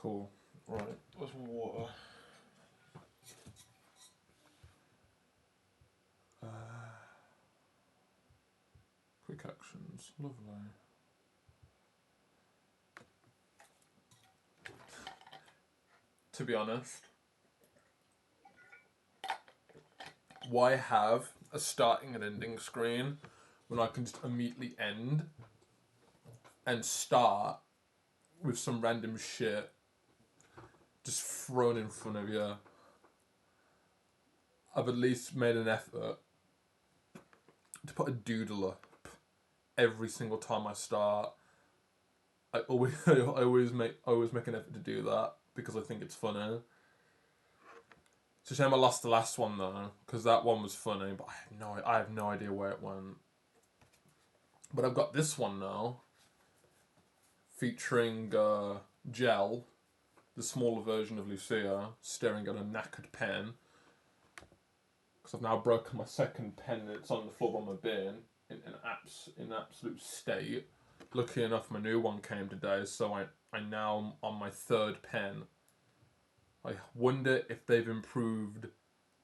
Cool. Right. Where's my water? Quick actions. Lovely. To be honest, why have a starting and ending screen when I can just immediately end and start with some random shit just thrown in front of you? I've at least made an effort to put a doodle up every single time I start. I always make an effort to do that because I think it's funny. It's a shame I lost the last one though, because that one was funny, but I have no idea where it went. But I've got this one now, featuring Gel, the smaller version of Lucia, staring at a knackered pen. Because I've now broken my second pen and it's on the floor by my bin in absolute state. Lucky enough, my new one came today, so I now am on my third pen. I wonder if they've improved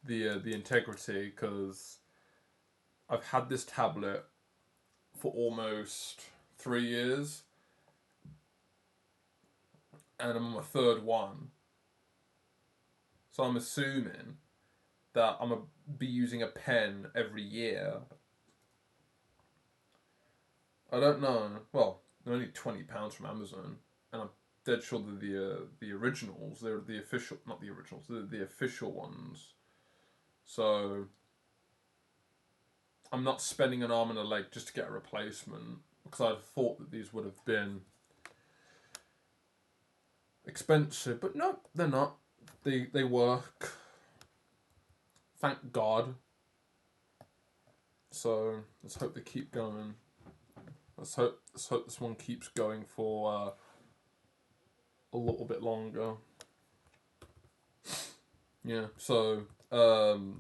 the integrity, because I've had this tablet for almost 3 years, and I'm on my third one. So I'm assuming that I'm gonna be using a pen every year. I don't know. Well, they're only £20 from Amazon, and I'm dead sure they're the originals. They're the official, not the originals. They're the official ones. So I'm not spending an arm and a leg just to get a replacement, because I thought that these would have been expensive, but no, they're not. They work. Thank God. So let's hope they keep going. Let's hope this one keeps going for a little bit longer. Yeah. So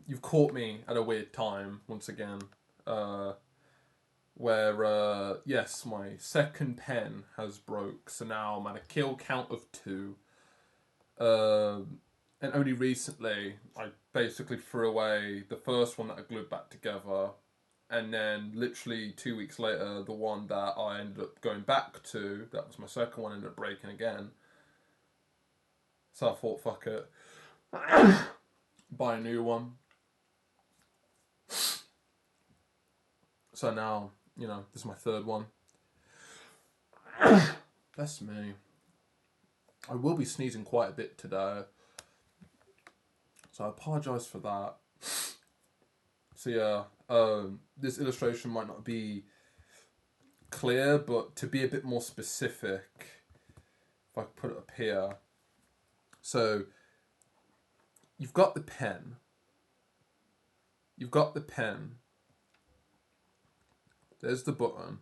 you've caught me at a weird time once again. Where yes, my second pen has broke, so now I'm at a kill count of 2. And only recently I basically threw away the first one that I glued back together, and then literally 2 weeks later, the one that I ended up going back to, that was my second one, ended up breaking again. So I thought, fuck it, buy a new one. So now, this is my third one. That's me. I will be sneezing quite a bit today, so I apologise for that. So yeah, this illustration might not be clear, but to be a bit more specific, if I put it up here. So you've got the pen. There's the button.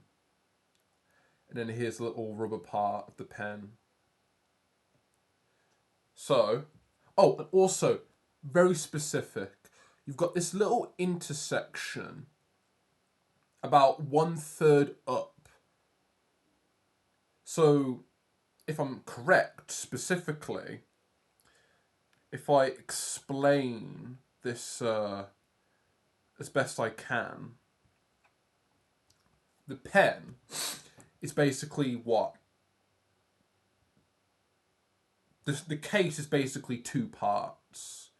And then here's a little rubber part of the pen. So, and also, very specific, you've got this little intersection about 1/3 up. So, if I'm correct, specifically, if I explain this as best I can, the pen is basically what? The case is basically 2 parts.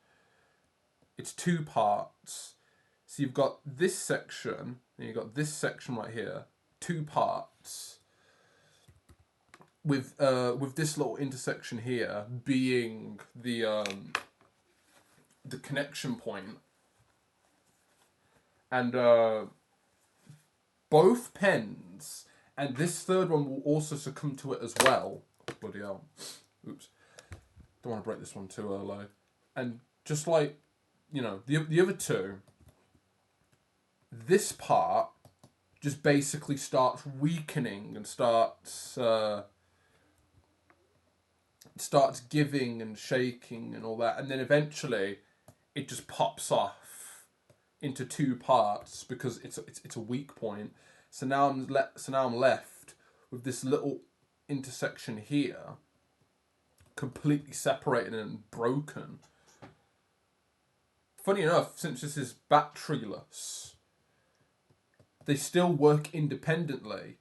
It's 2 parts. So you've got this section, and you've got this section right here. 2 parts. With this little intersection here being the connection point. And both pens, and this third one will also succumb to it as well. Bloody hell. Oops. Don't want to break this one too early. And just like, the other two, this part just basically starts weakening and starts giving and shaking and all that, and then eventually it just pops off into 2 parts because it's a weak point. So now I'm left with this little intersection here, completely separated and broken. Funny enough, since this is batteryless, they still work independently.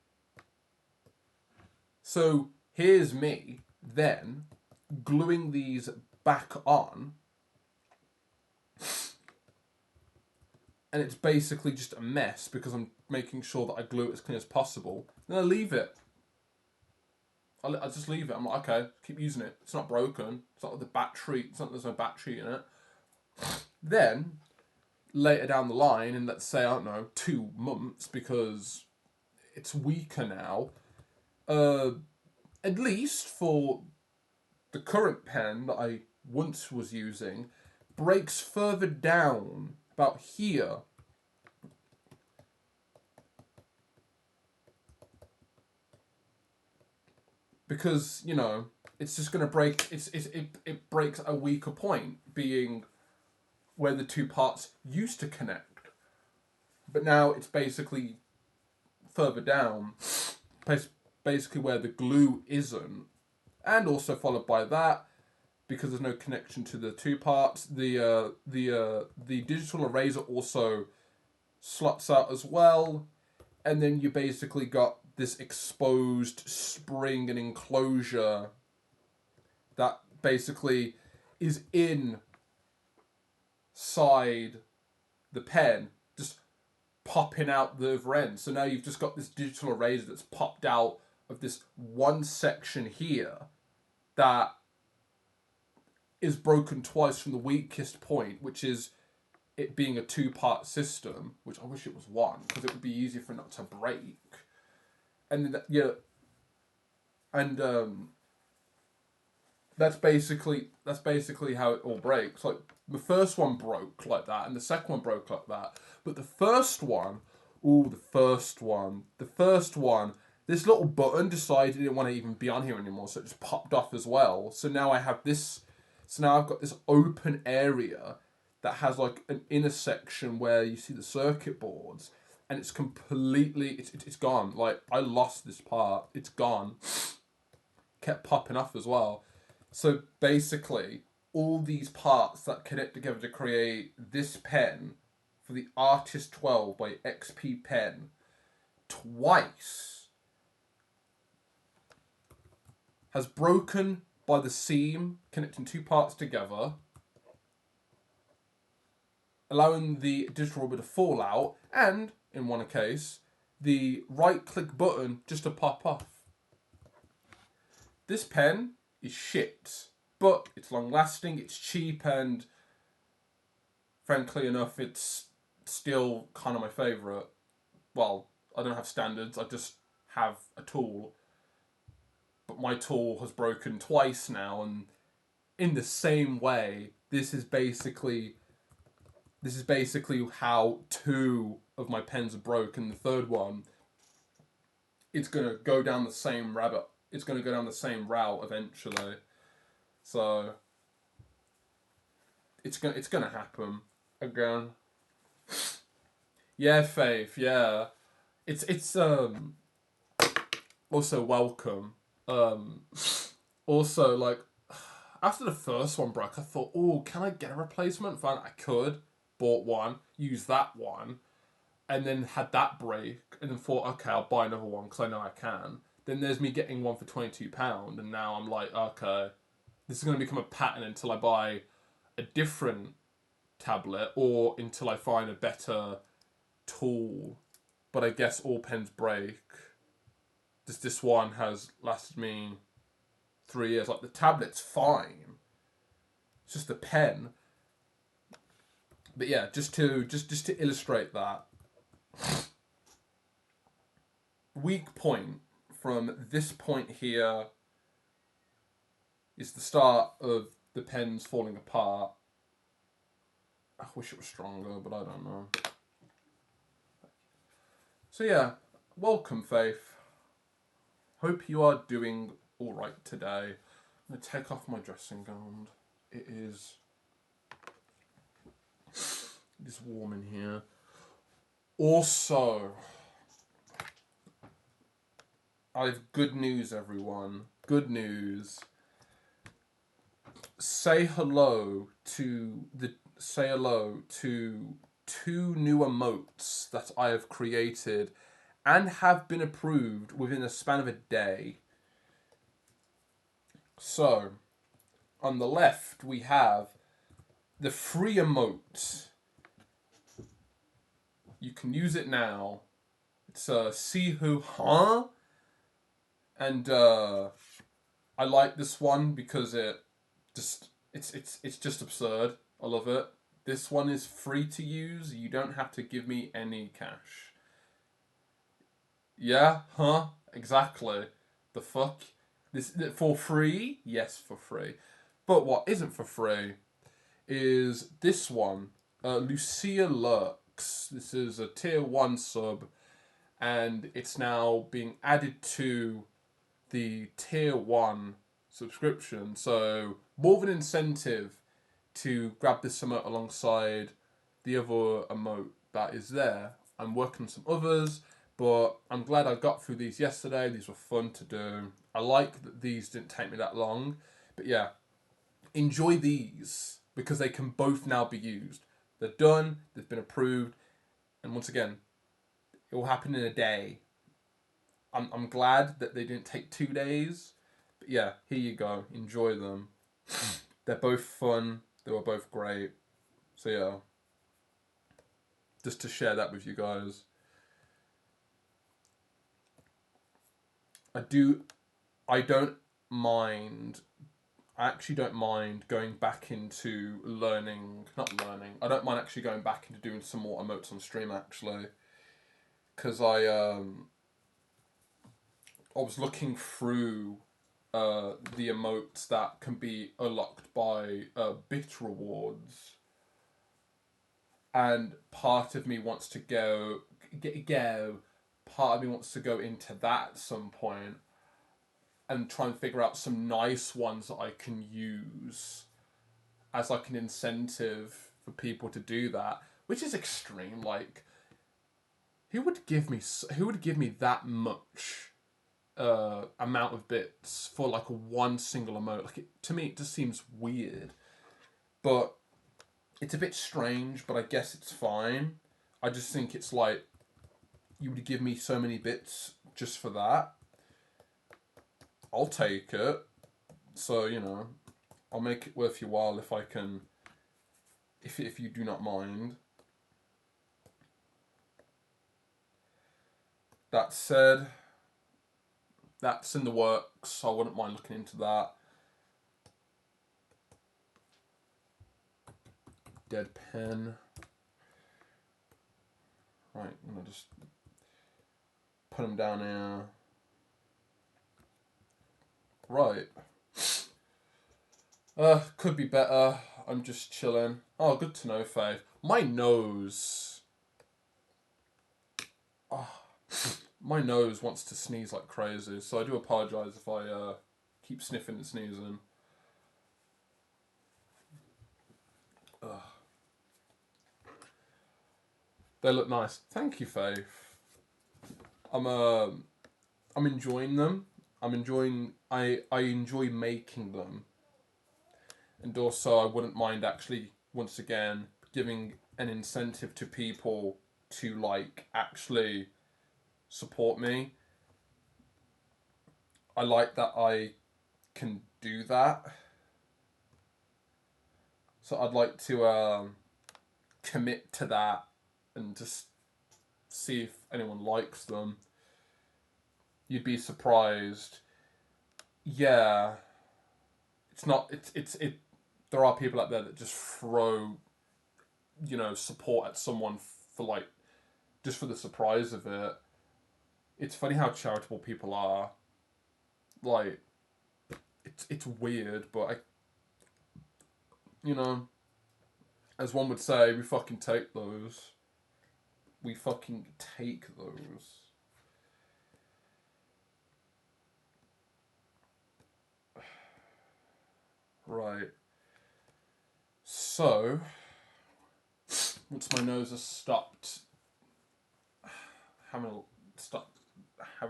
So here's me then gluing these back on, and it's basically just a mess because I'm making sure that I glue it as clean as possible. Then I leave it. I just leave it. I'm like, okay, keep using it. It's not broken. It's not like the battery. It's not there's no battery in it. Then later down the line, in let's say, I don't know, 2 months, because it's weaker now. At least for the current pen that I once was using, breaks further down about here. Because, you know, it's just going to break, it breaks a weaker point, being where the two parts used to connect. But now it's basically further down, basically where the glue isn't. And also followed by that, because there's no connection to the two parts, the digital eraser also slots out as well. And then you basically got this exposed spring and enclosure that basically is inside the pen, just popping out the other end. So now you've just got this digital eraser that's popped out of this one section here that is broken twice from the weakest point, which is it being a 2-part system, which I wish it was one, because it would be easier for it not to break. And then, yeah, and that's basically how it all breaks. Like, the first one broke like that, and the second one broke like that. But the first one, this little button decided it didn't want to even be on here anymore, so it just popped off as well. So now I have this. So now I've got this open area that has like an intersection where you see the circuit boards, and it's completely it's gone. Like, I lost this part. It's gone. Kept popping off as well. So basically, all these parts that connect together to create this pen for the Artist 12 by XP Pen twice has broken by the seam connecting 2 parts together, allowing the digital rubber to fall out, and, in one case, the right-click button just to pop off. This pen is shit, but it's long-lasting, it's cheap, and frankly enough, it's still kind of my favourite. Well, I don't have standards, I just have a tool. But my tool has broken twice now, and in the same way, this is basically how 2 of my pens are broken. The third one, it's gonna go down the same rabbit. It's gonna go down the same route eventually. So it's gonna happen again. Yeah, Faith. Yeah, it's also welcome. Also, like, after the first one broke, I thought, oh, can I get a replacement? Found I could. Bought one, used that one, and then had that break, and then thought, okay, I'll buy another one because I know I can. Then there's me getting one for £22, and now I'm like, okay, this is going to become a pattern until I buy a different tablet or until I find a better tool. But I guess all pens break. This one has lasted me 3 years. Like, the tablet's fine. It's just the pen. But yeah, just to illustrate that. Weak point from this point here is the start of the pens falling apart. I wish it was stronger, but I don't know. So yeah, welcome, Faith. Hope you are doing alright today. I'm going to take off my dressing gown. It is warm in here. Also, I have good news, everyone. Good news. say hello to two new emotes that I have created and have been approved within a span of a day. So, on the left, we have the free emote. You can use it now. It's see who, huh? And I like this one because it's just absurd. I love it. This one is free to use. You don't have to give me any cash. Yeah, huh? Exactly. The fuck? This for free? Yes, for free. But what isn't for free is this one. Lucia Lurks. This is a tier 1 sub, and it's now being added to the tier 1 subscription. So, more of an incentive to grab this emote alongside the other emote that is there. I'm working on some others, but I'm glad I got through these yesterday. These were fun to do. I like that these didn't take me that long. But yeah, enjoy these because they can both now be used. They're done, they've been approved, and once again, it will happen in a day. I'm glad that they didn't take 2 days. But yeah, here you go. Enjoy them. They're both fun. They were both great. So yeah, just to share that with you guys. I do. I don't mind. I actually don't mind going back into learning. Not learning. I don't mind actually going back into doing some more emotes on stream actually, because I was looking through the emotes that can be unlocked by bit rewards, and part of me wants to go. Part of me wants to go into that at some point and try and figure out some nice ones that I can use as like an incentive for people to do that, which is extreme. Like, who would give me that much amount of bits for like one single emote? Like, to me, it just seems weird, but it's a bit strange. But I guess it's fine. I just think it's like, you would give me so many bits just for that. I'll take it. So, I'll make it worth your while if I can, if you do not mind. That said, that's in the works, so I wouldn't mind looking into that. Dead pen. Right, I'm gonna just put them down here. Right. Could be better. I'm just chilling. Oh, good to know, Faith. My nose. Oh, my nose wants to sneeze like crazy, so I do apologise if I keep sniffing and sneezing. Ugh. They look nice. Thank you, Faith. I'm enjoying them. I enjoy making them. And also I wouldn't mind actually once again giving an incentive to people to like actually support me. I like that I can do that. So I'd like to commit to that and just see if anyone likes them. You'd be surprised. Yeah, it's not. It. There are people out there that just throw, support at someone for like, just for the surprise of it. It's funny how charitable people are. Like, it's weird, but as one would say, we fucking take those. We fucking take those. Right. So, once my nose has stopped having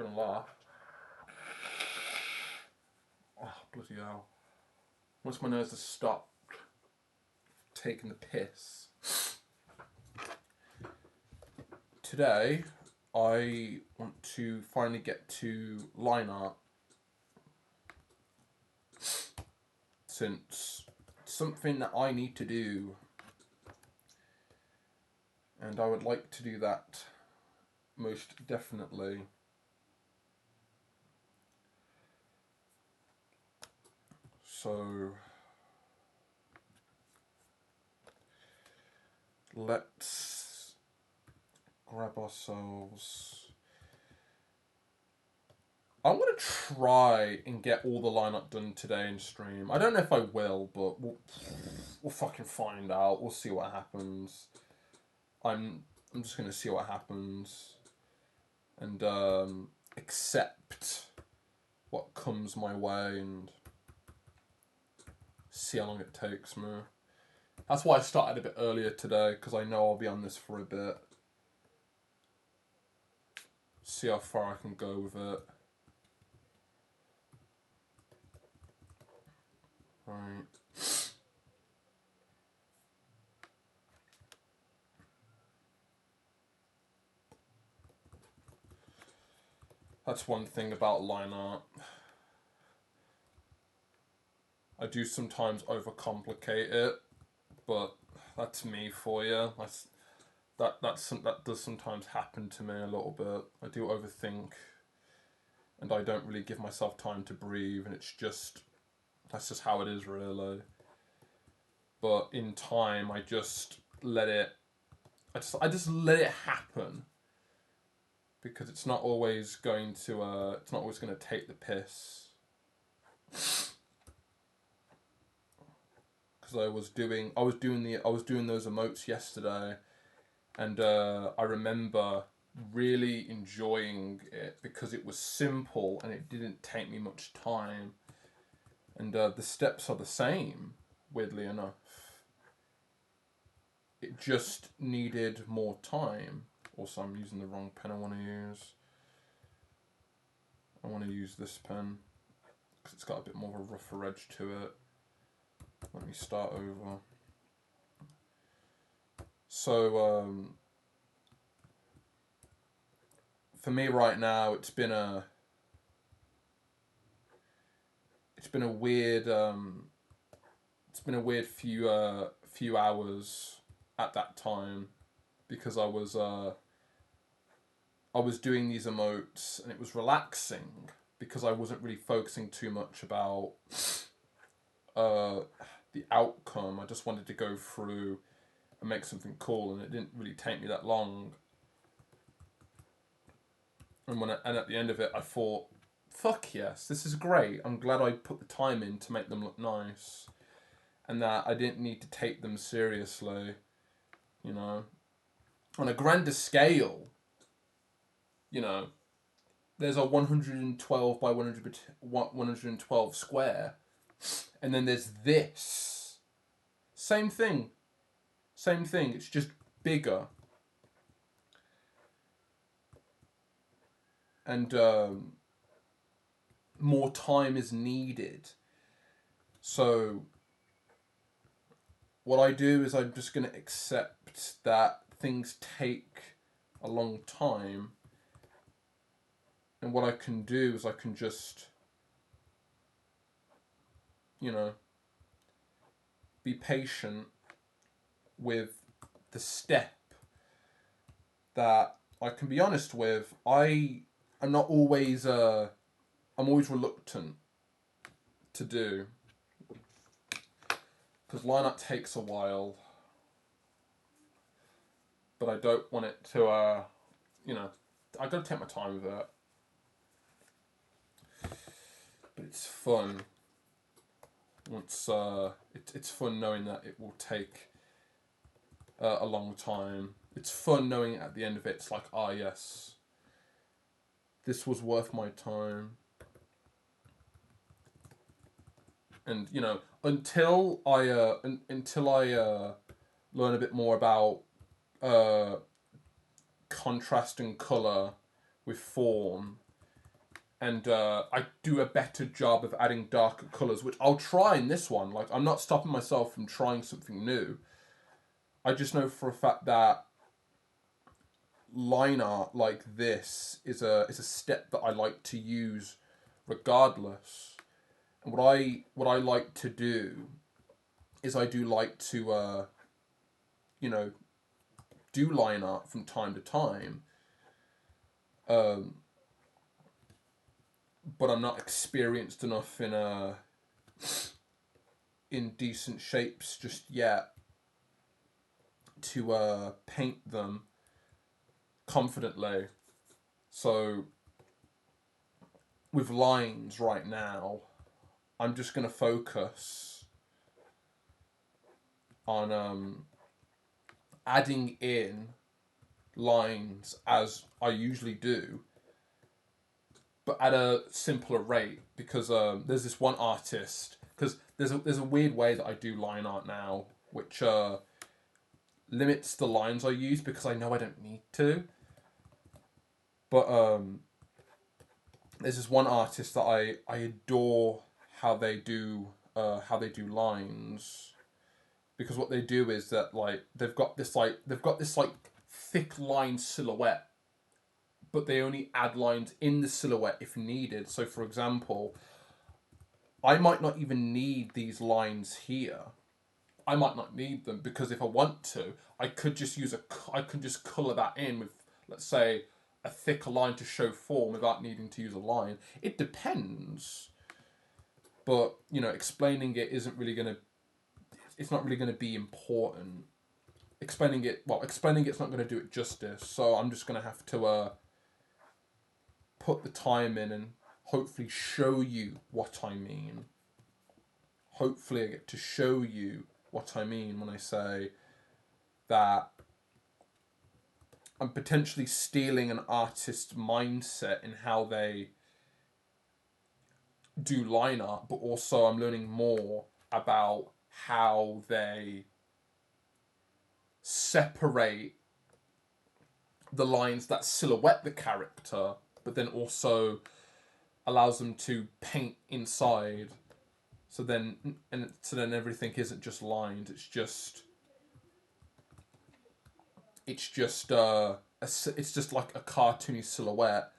a laugh. Oh, bloody hell. once my nose has stopped taking the piss. Today, I want to finally get to line art, since it's something that I need to do, and I would like to do that most definitely. So let's grab ourselves. I'm going to try and get all the lineup done today in stream. I don't know if I will, but we'll fucking find out. We'll see what happens. I'm just going to see what happens and accept what comes my way and see how long it takes me. That's why I started a bit earlier today, because I know I'll be on this for a bit. See how far I can go with it. Right. That's one thing about line art. I do sometimes overcomplicate it, but that's me for you. That does sometimes happen to me a little bit. I do overthink, and I don't really give myself time to breathe, and that's just how it is, really. But in time, I just let it. I just let it happen, because it's not always going to. It's not always going to take the piss. Because I was doing those emotes yesterday, and I remember really enjoying it because it was simple and it didn't take me much time, and the steps are the same, weirdly enough. It just needed more time. Also, I'm using the wrong pen I want to use. I want to use this pen because it's got a bit more of a rougher edge to it. Let me start over. So, for me right now, it's been a weird few hours at that time, because I was doing these emotes and it was relaxing because I wasn't really focusing too much about the outcome. I just wanted to go through and make something cool, and it didn't really take me that long. And at the end of it, I thought, fuck yes, this is great. I'm glad I put the time in to make them look nice, and that I didn't need to take them seriously, you know. On a grander scale, you know, there's a 112 by 112 square, and then there's this. Same thing. It's just bigger. And more time is needed. So what I do is I'm just going to accept that things take a long time. And what I can do is I can just, you know, be patient with the step that I can be honest with. I'm always reluctant to do, because line up takes a while, but I don't want it to, you know, I gotta take my time with it. But it's fun. It's fun knowing that it will take a long time. It's fun knowing at the end of it, it's like, yes, this was worth my time. And you know, until I learn a bit more about contrast and color with form, and I do a better job of adding darker colours, which I'll try in this one. Like, I'm not stopping myself from trying something new. I just know for a fact that line art like this is a step that I like to use regardless. And what I like to do is I do like to you know, do line art from time to time. Um, but I'm not experienced enough in decent shapes just yet to paint them confidently. So with lines right now, I'm just gonna focus on adding in lines as I usually do, but at a simpler rate, because there's this one artist, because there's a weird way that I do line art now, which limits the lines I use because I know I don't need to. But there's this one artist that I adore how they do lines, because what they do is that like they've got this thick line silhouette, but they only add lines in the silhouette if needed. So for example, I might not even need these lines here. I might not need them because if I want to, I could just color that in with, let's say, a thicker line to show form without needing to use a line. It depends, but explaining it isn't really gonna. It's not really gonna be important. Explaining it's not gonna do it justice. So I'm just gonna have to put the time in and hopefully show you what I mean. Hopefully, I get to show you what I mean when I say that I'm potentially stealing an artist's mindset in how they do line art, but also I'm learning more about how they separate the lines that silhouette the character, but then also allows them to paint inside. So then everything isn't just lined. It's just like a cartoony silhouette,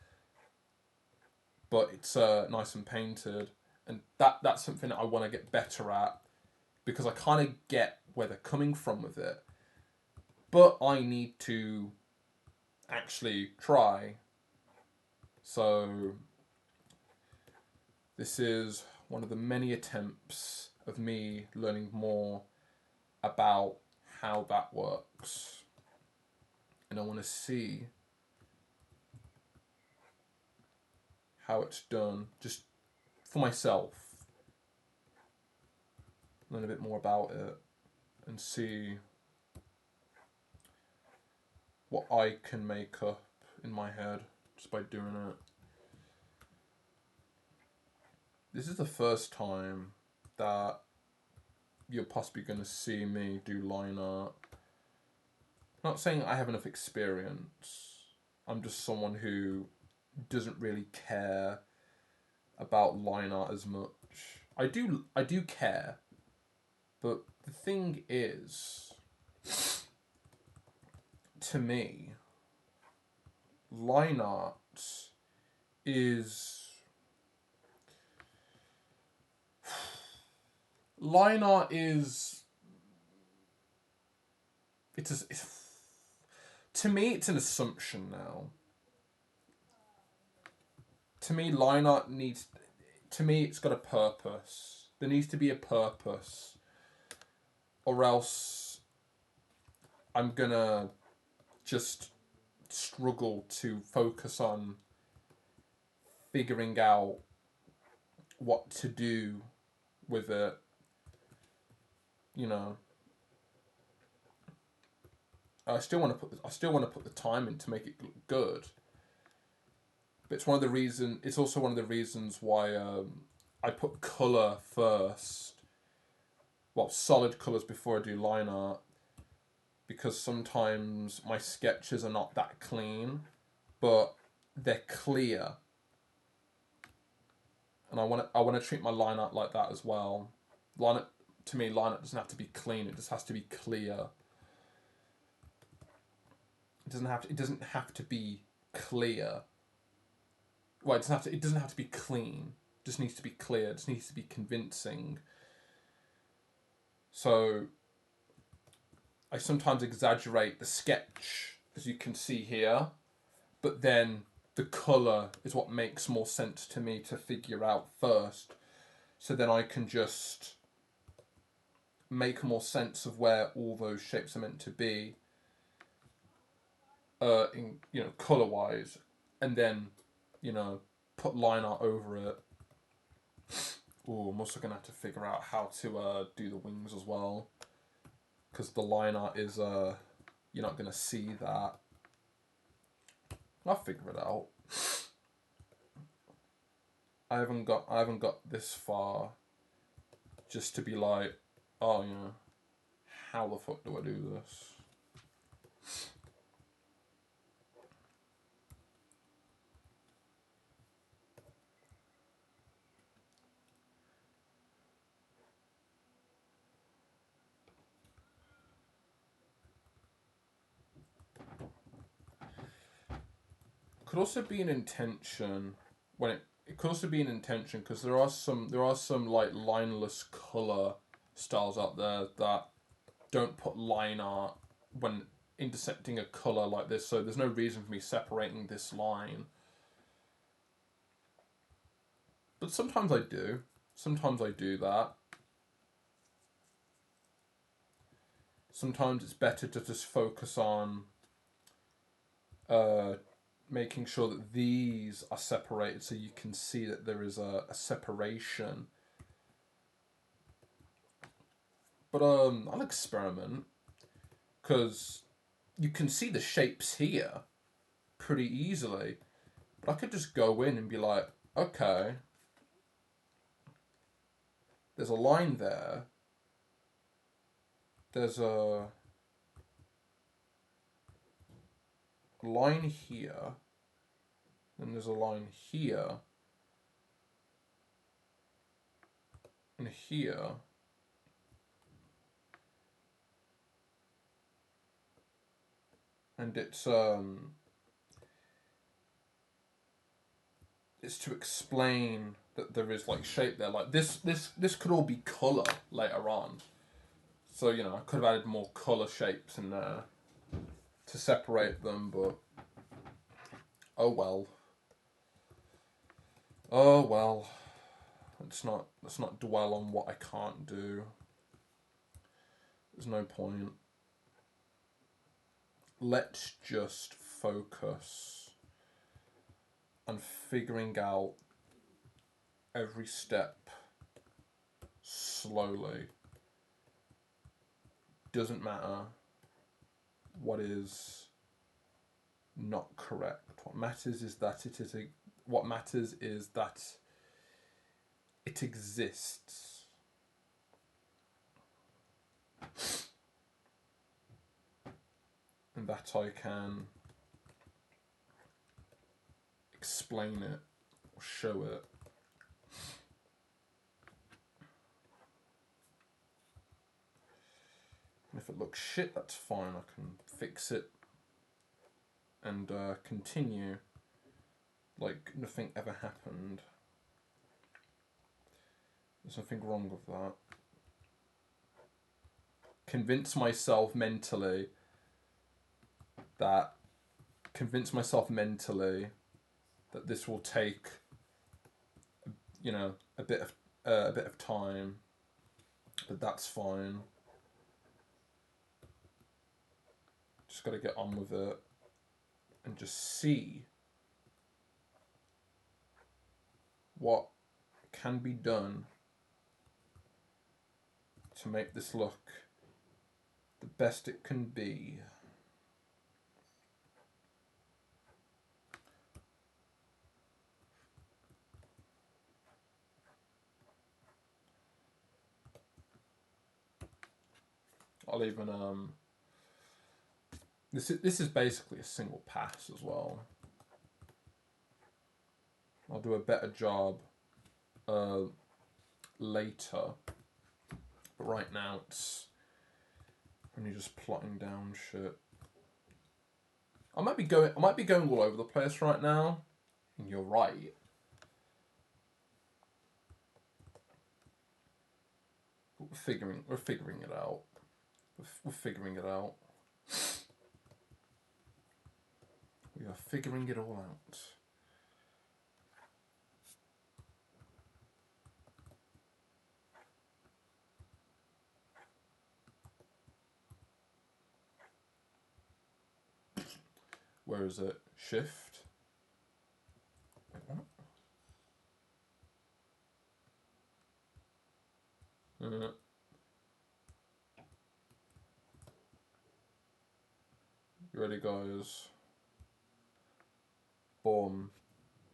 but it's nice and painted, and that's something that I want to get better at, because I kind of get where they're coming from with it, but I need to actually try. So this is one of the many attempts of me learning more about how that works, and I want to see how it's done just for myself, learn a bit more about it, and see what I can make up in my head just by doing it. This is the first time that you're possibly going to see me do line art. I'm not saying I have enough experience. I'm just someone who doesn't really care about line art as much. I do care, but the thing is, to me, line art is line art is it's to me it's an assumption now. To me, line art needs. To me, it's got a purpose. There needs to be a purpose, or else I'm gonna just struggle to focus on figuring out what to do with it. You know, I still want to put the time in to make it look good. But it's also one of the reasons why I put color first. Well, solid colors before I do line art, because sometimes my sketches are not that clean, but they're clear. And I want to treat my line art like that as well. Line art, to me, line art doesn't have to be clean. It just has to be clear. It doesn't have to be clear. Well, it doesn't have to be clean. It just needs to be clear. It just needs to be convincing. So I sometimes exaggerate the sketch, as you can see here, but then the colour is what makes more sense to me to figure out first. So then I can just make more sense of where all those shapes are meant to be, in colour wise, and then put line art over it. Oh, I'm also gonna have to figure out how to do the wings as well, because the line art is you're not gonna see that. I'll figure it out. I haven't got this far just to be like, oh how the fuck do I do this? Could also be an intention when it could also be an intention, because there are some like lineless color styles out there that don't put line art when intersecting a color like this, so there's no reason for me separating this line. But sometimes I do. Sometimes I do that. Sometimes it's better to just focus on making sure that these are separated so you can see that there is a separation. But I'll experiment, because you can see the shapes here pretty easily. But I could just go in and be like, okay, there's a line there. There's a line here. Then there's a line here. And here. And it's to explain that there is like shape there. Like this could all be colour later on. So, I could have added more colour shapes in there to separate them, but oh well. Oh well. Let's not dwell on what I can't do. There's no point. Let's just focus on figuring out every step slowly. Doesn't matter what is not correct. What matters is that it exists. And that I can explain it or show it. And if it looks shit, that's fine. I can fix it and continue like nothing ever happened. There's nothing wrong with that. Convince myself mentally that this will take a bit of time, but that's fine. Just got to get on with it and just see what can be done to make this look the best it can be. I'll even this is basically a single pass as well. I'll do a better job later. But right now it's only just plotting down shit. I might be going all over the place right now, and you're right. We're figuring it out. We're figuring it out. We are figuring it all out. Where is it? Shift. Wait, what? You ready, guys? Boom.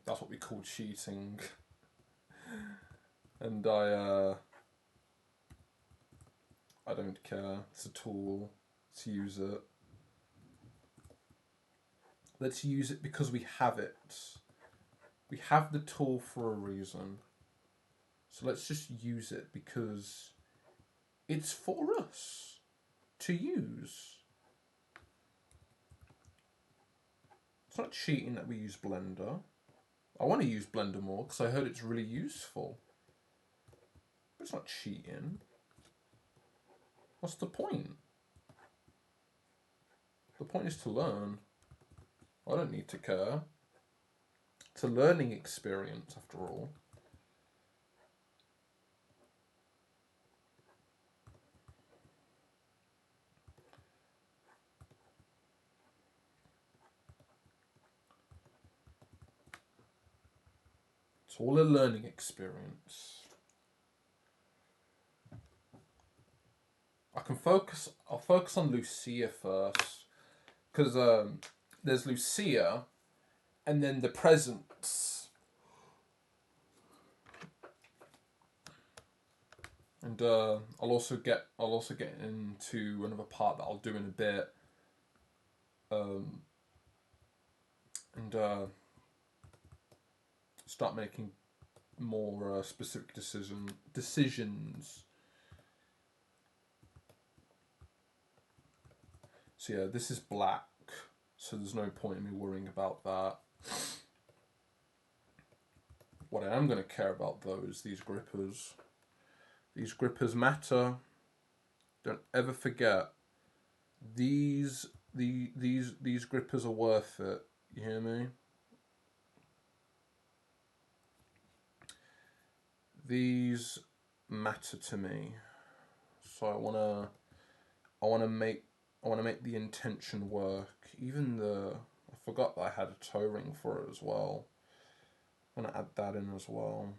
That's what we call cheating. And I don't care. It's a tool. Let's use it. Let's use it because we have it. We have the tool for a reason. So let's just use it because it's for us to use. It's not cheating that we use Blender. I want to use Blender more because I heard it's really useful. But it's not cheating. What's the point? The point is to learn. I don't need to care. It's a learning experience after all. It's all a learning experience. I'll focus on Lucia first. Because there's Lucia and then the presents. And I'll also get into another part that I'll do in a bit. And start making more specific decisions. So yeah, this is black, so there's no point in me worrying about that. What I am going to care about though is these grippers. These grippers matter. Don't ever forget. These grippers are worth it. You hear me? These matter to me. So I wanna make the intention work. Even I forgot that I had a toe ring for it as well. I'm gonna add that in as well.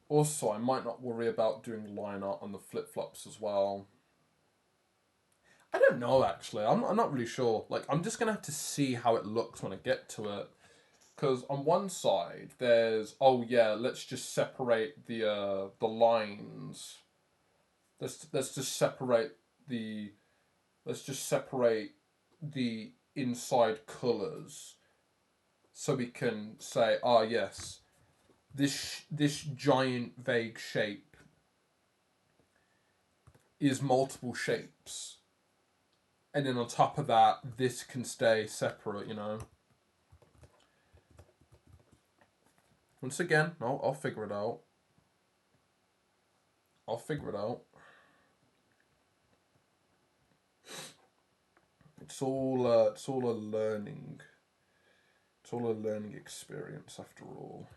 Also, I might not worry about doing line art on the flip-flops as well. I don't know, actually. I'm not really sure. Like, I'm just going to have to see how it looks when I get to it. Because on one side, there's, oh yeah, let's just separate the lines. Let's just separate the inside colours. So we can say, ah yes, this giant vague shape is multiple shapes, and then on top of that, this can stay separate. You know. Once again, I'll figure it out. I'll figure it out. It's all a learning. It's all a learning experience after all.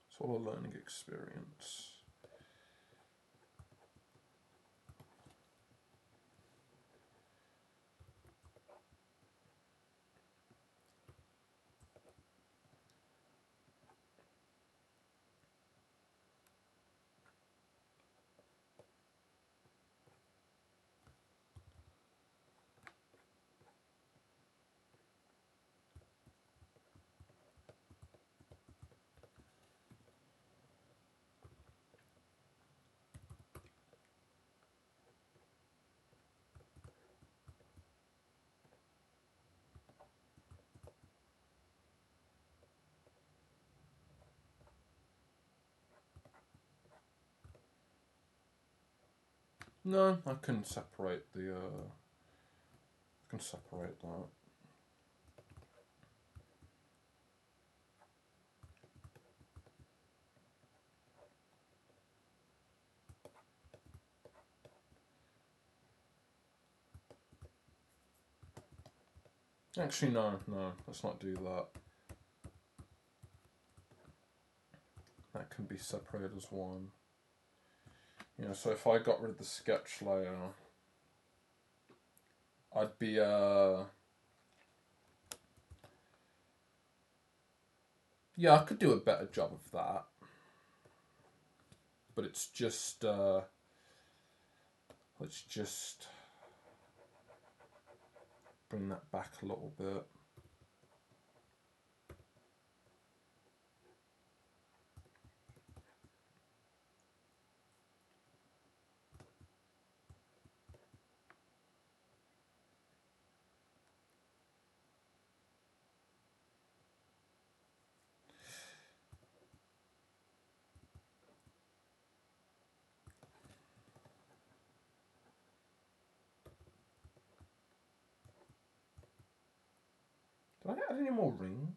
It's all a learning experience. No, I can separate the. I can separate that. Actually, no. Let's not do that. That can be separated as one. You know, so if I got rid of the sketch layer, I'd be yeah, I could do a better job of that. But it's just let's just bring that back a little bit. Did I add any more rings?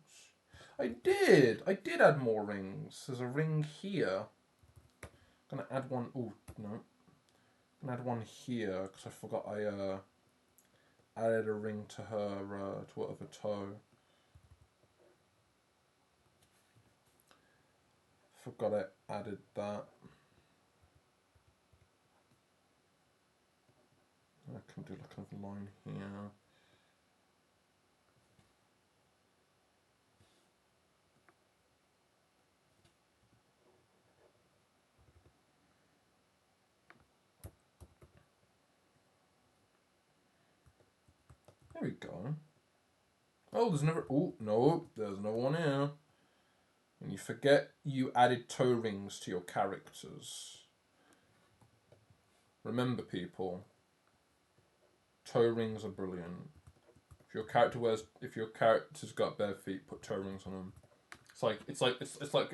I did! I did add more rings. There's a ring here. I'm gonna add one. Oh, no. I'm gonna add one here because I forgot I added a ring to her, to her other toe. Forgot I added that. I can do like another line here. There we go. Oh, there's another. Oh, no, there's another one here. And you forget you added toe rings to your characters. Remember, people, toe rings are brilliant. If your character's got bare feet, put toe rings on them. It's like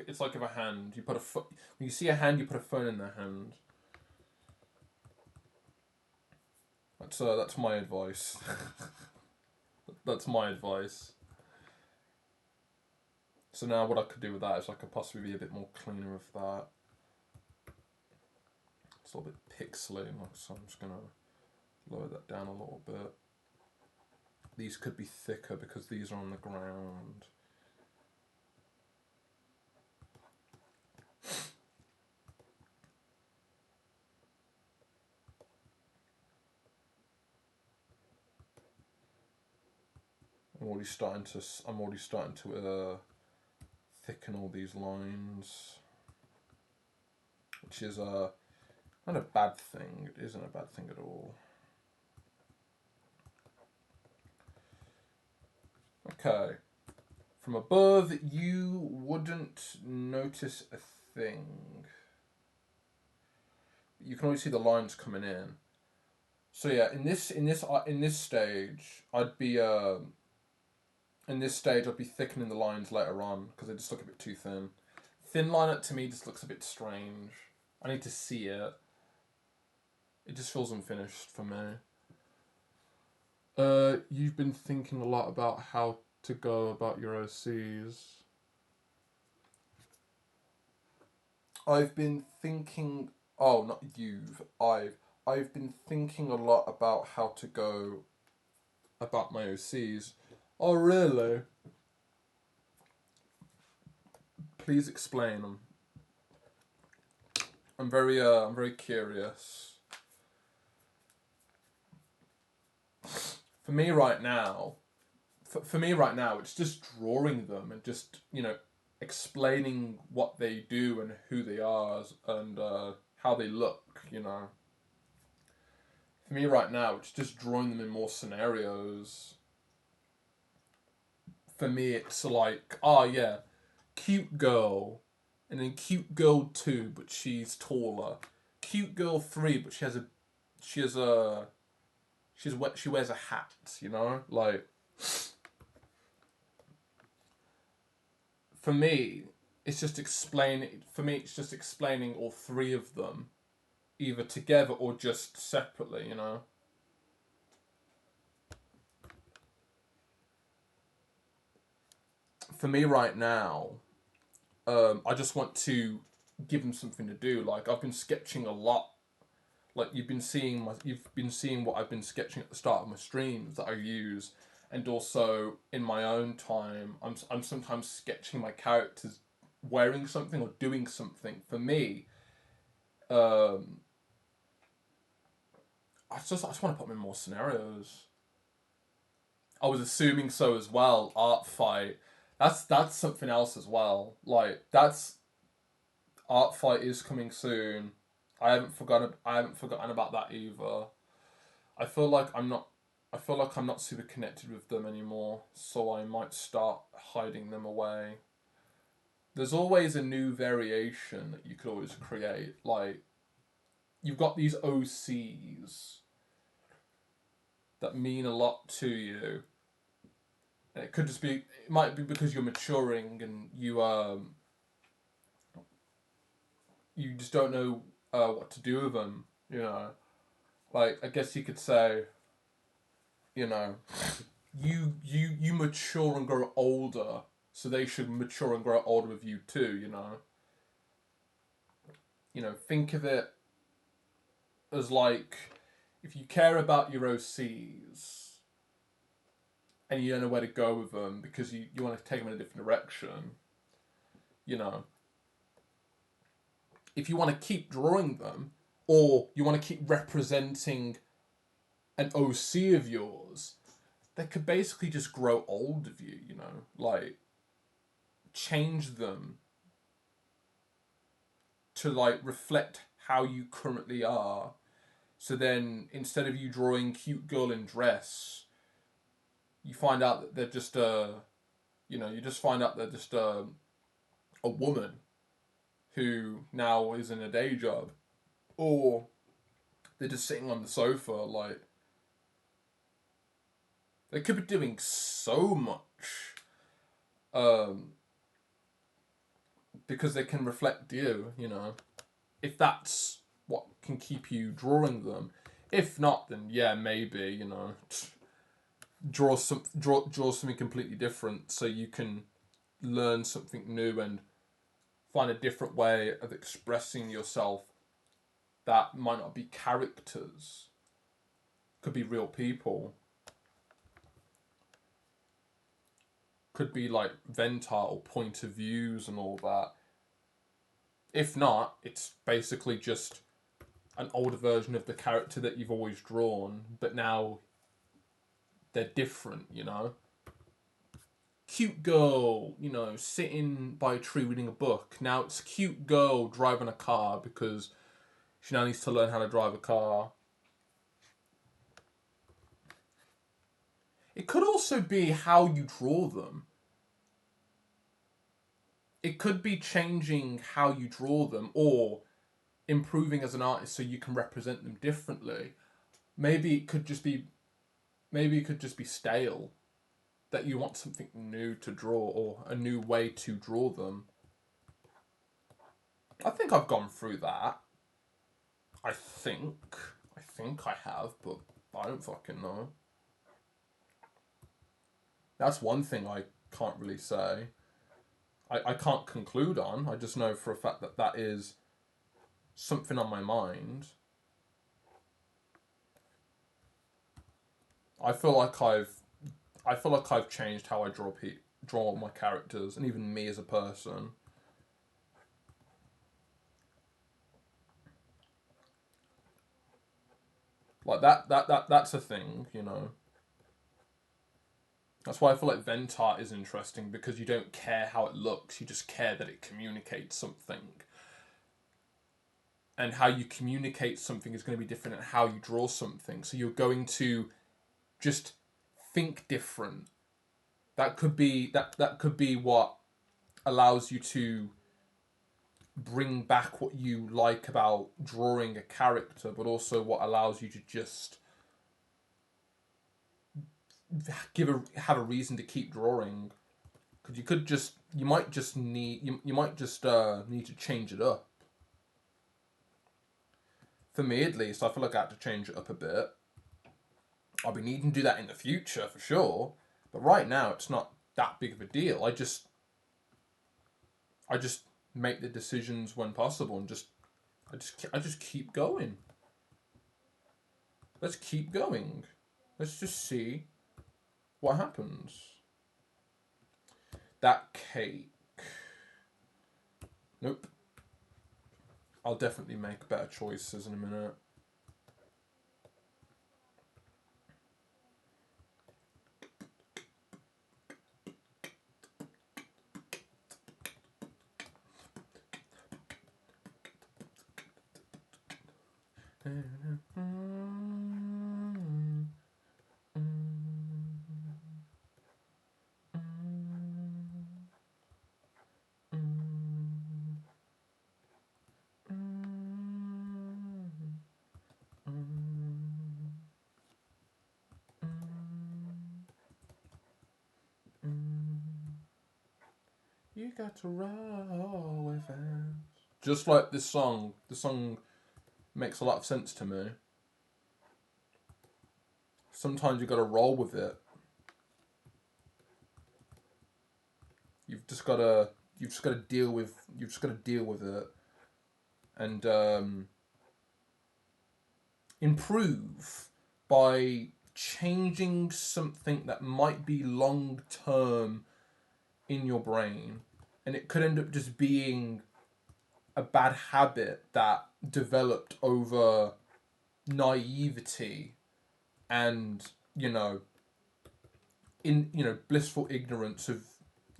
if a hand, you put a foot. When you see a hand, you put a phone in their hand. That's my advice. That's my advice. So now what I could do with that is I could possibly be a bit more cleaner with that. It's a little bit pixely, so I'm just gonna lower that down a little bit. These could be thicker because these are on the ground. I'm already starting to thicken all these lines, which is not a bad thing. It isn't a bad thing at all. Okay. From above, you wouldn't notice a thing. You can always see the lines coming in. So yeah, in this stage, I'd be thickening the lines later on because they just look a bit too thin. Thin line to me just looks a bit strange. I need to see it. It just feels unfinished for me. You've been thinking a lot about how to go about your OCs. I've been thinking. Oh, not you've. I've been thinking a lot about how to go about my OCs. Oh, really? Please explain them. I'm very curious. For me right now, it's just drawing them and just explaining what they do and who they are and how they look. For me right now, it's just drawing them in more scenarios. For me, it's like, oh yeah, cute girl, and then cute girl 2, but she's taller. Cute girl 3, but she wears a hat. Like for me, it's just explaining. For me, it's just explaining all three of them either together or just separately, you know. For me right now, I just want to give them something to do. Like I've been sketching a lot. Like you've been seeing what I've been sketching at the start of my streams that I use, and also in my own time, I'm sometimes sketching my characters wearing something or doing something. For me, um, I just want to put them in more scenarios. I was assuming so as well. Art fight. That's something else as well. Like that's art fight is coming soon. I haven't forgotten about that either. I feel like I'm not. I feel like I'm not super connected with them anymore, so I might start hiding them away. There's always a new variation that you could always create. Like you've got these OCs that mean a lot to you. And it could just be. It might be because you're maturing and you just don't know what to do with them. You know, like I guess you could say, you know, you mature and grow older, so they should mature and grow older with you too. Think of it as like if you care about your OCs and you don't know where to go with them because you want to take them in a different direction. You know, if you want to keep drawing them or you want to keep representing an OC of yours, they could basically just grow old of you, like change them to like reflect how you currently are. So then instead of you drawing cute girl in dress, you find out that they're just you just find out they're just a woman who now is in a day job, or they're just sitting on the sofa. Like they could be doing so much, because they can reflect you. If that's what can keep you drawing them. If not, then yeah, maybe draw something completely different so you can learn something new and find a different way of expressing yourself that might not be characters, could be real people, could be like Ventar or point of views and all that. If not, it's basically just an older version of the character that you've always drawn, but now they're different. Cute girl, sitting by a tree reading a book. Now it's cute girl driving a car because she now needs to learn how to drive a car. It could also be how you draw them. It could be changing how you draw them or improving as an artist so you can represent them differently. Maybe it could just be stale, that you want something new to draw or a new way to draw them. I think I've gone through that. I think I have, but I don't fucking know. That's one thing I can't really say. I can't conclude on. I just know for a fact that that is something on my mind. I feel like I've changed how I draw my characters and even me as a person. Like that's a thing. That's why I feel like Ventart is interesting, because you don't care how it looks, you just care that it communicates something. And how you communicate something is going to be different than how you draw something. So you're going to just think different. That could be what allows you to bring back what you like about drawing a character, but also what allows you to just have a reason to keep drawing. Because you might just need to change it up. For me, at least, I feel like I had to change it up a bit. I'll be needing to do that in the future for sure, but right now it's not that big of a deal. I just make the decisions when possible and I just keep going. Let's keep going. Let's just see what happens. That cake. Nope. I'll definitely make better choices in a minute. You got to roll with it. Just like this song. The song makes a lot of sense to me. Sometimes you got to roll with it. You've just got to deal with it and improve by changing something that might be long term in your brain, and it could end up just being a bad habit that developed over naivety and blissful ignorance of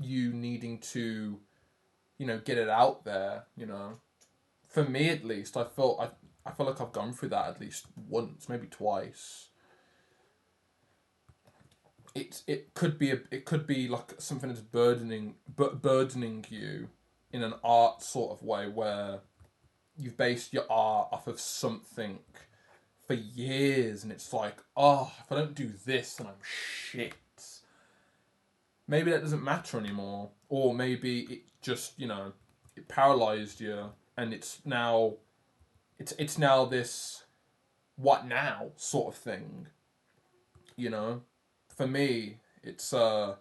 you needing to get it out there. For me at least, I feel like I've gone through that at least once, maybe twice. It could be like something that's burdening you in an art sort of way, where you've based your art off of something for years, and it's like, oh, if I don't do this, then I'm shit. Maybe that doesn't matter anymore, or maybe it just it paralyzed you, and it's now this what now sort of thing. For me, it's that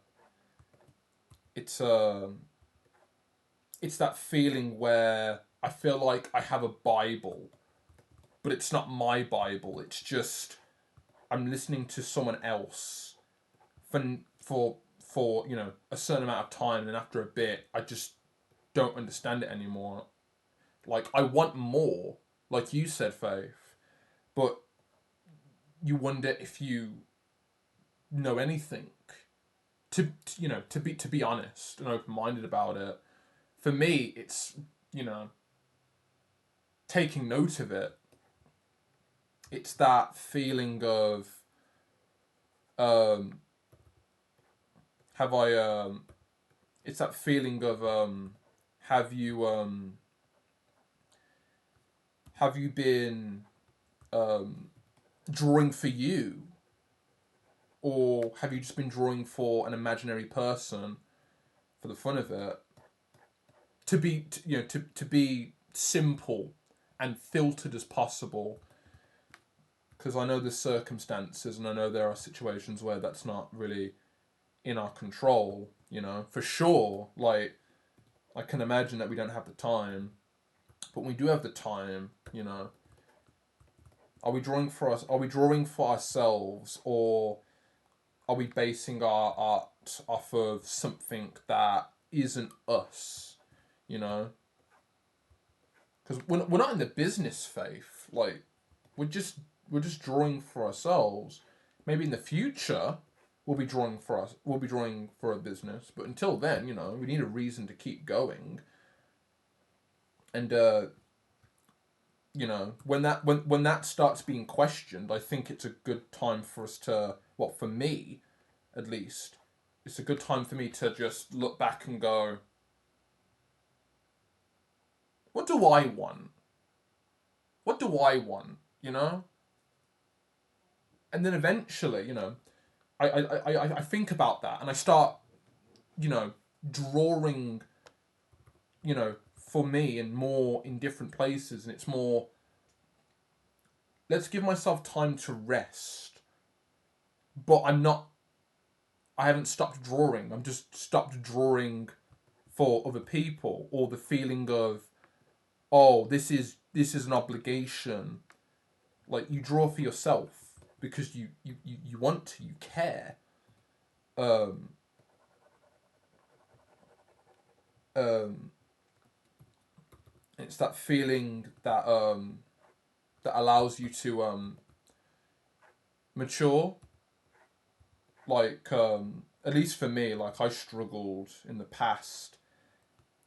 feeling where I feel like I have a Bible, but it's not my Bible. It's just I'm listening to someone else for a certain amount of time, and then after a bit, I just don't understand it anymore. Like, I want more, like you said, Faith, but you wonder if you know anything. To be honest and open minded about it, for me, it's taking note of it. It's that feeling of have I it's that feeling of have you been drawing for you, or have you just been drawing for an imaginary person for the fun of it? To be simple and filtered as possible, because I know there's circumstances and I know there are situations where that's not really in our control, for sure. Like, I can imagine that we don't have the time, but when we do have the time, are we drawing for us? Are we drawing for ourselves, or are we basing our art off of something that isn't us? Because we're not in the business, Faith. Like, we're just drawing for ourselves. Maybe in the future, we'll be drawing for us. We'll be drawing for a business, but until then, we need a reason to keep going. And when that starts being questioned, I think it's a good time for us to, well, for me, at least, it's a good time for me to just look back and go, what do I want? What do I want? And then eventually, I think about that, and I start, drawing, for me, and more in different places, and it's more let's give myself time to rest. But I haven't stopped drawing. I'm just stopped drawing for other people, or the feeling of, oh, this is an obligation. Like, you draw for yourself because you want to, you care. Um, um, it's that feeling that allows you to mature. Like, at least for me, like, I struggled in the past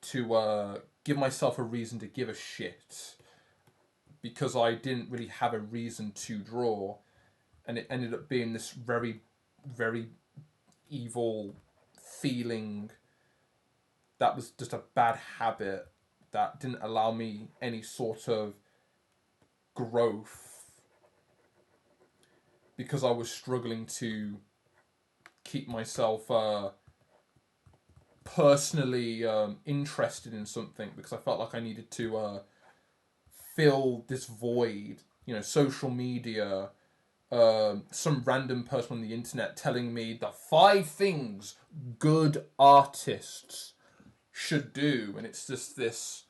to give myself a reason to give a shit because I didn't really have a reason to draw, and it ended up being this very, very evil feeling that was just a bad habit that didn't allow me any sort of growth because I was struggling to keep myself personally interested in something because I felt like I needed to fill this void. Social media, some random person on the internet telling me the 5 things good artists should do, and it's just this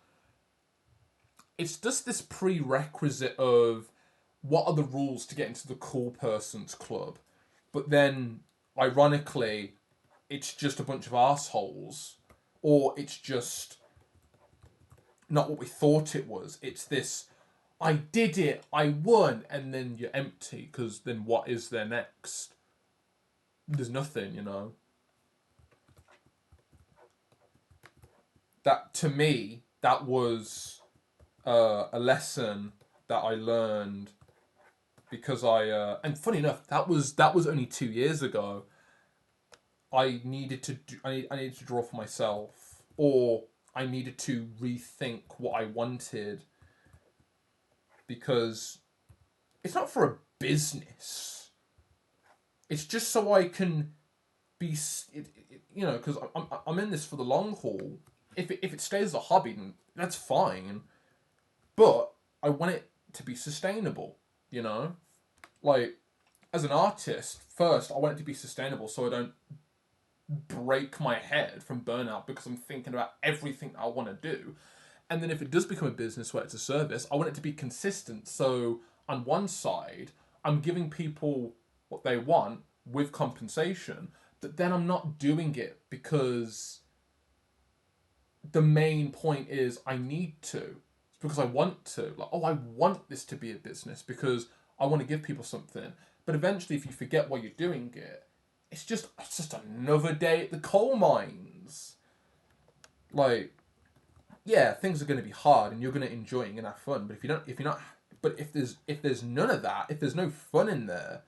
prerequisite of what are the rules to get into the cool person's club, but then ironically it's just a bunch of assholes, or it's just not what we thought it was. It's this, I did it, I won, and then you're empty because then what is there next? There's nothing. That, to me, that was a lesson that I learned because and funny enough, that was only 2 years ago. I needed to draw for myself, or I needed to rethink what I wanted because it's not for a business. It's just so I can be, because I'm in this for the long haul. If it stays as a hobby, then that's fine. But I want it to be sustainable. You know, like, as an artist, first I want it to be sustainable so I don't break my head from burnout because I'm thinking about everything I want to do. And then if it does become a business where it's a service, I want it to be consistent. So on one side, I'm giving people what they want with compensation, but then I'm not doing it because the main point is I need to. It's because I want to. Like, oh, I want this to be a business because I want to give people something. But eventually, if you forget why you're doing it, it's just another day at the coal mines. Like, yeah, things are going to be hard, and you're going to enjoy it and have fun. But if you're not, but if there's none of that, if there's no fun in there,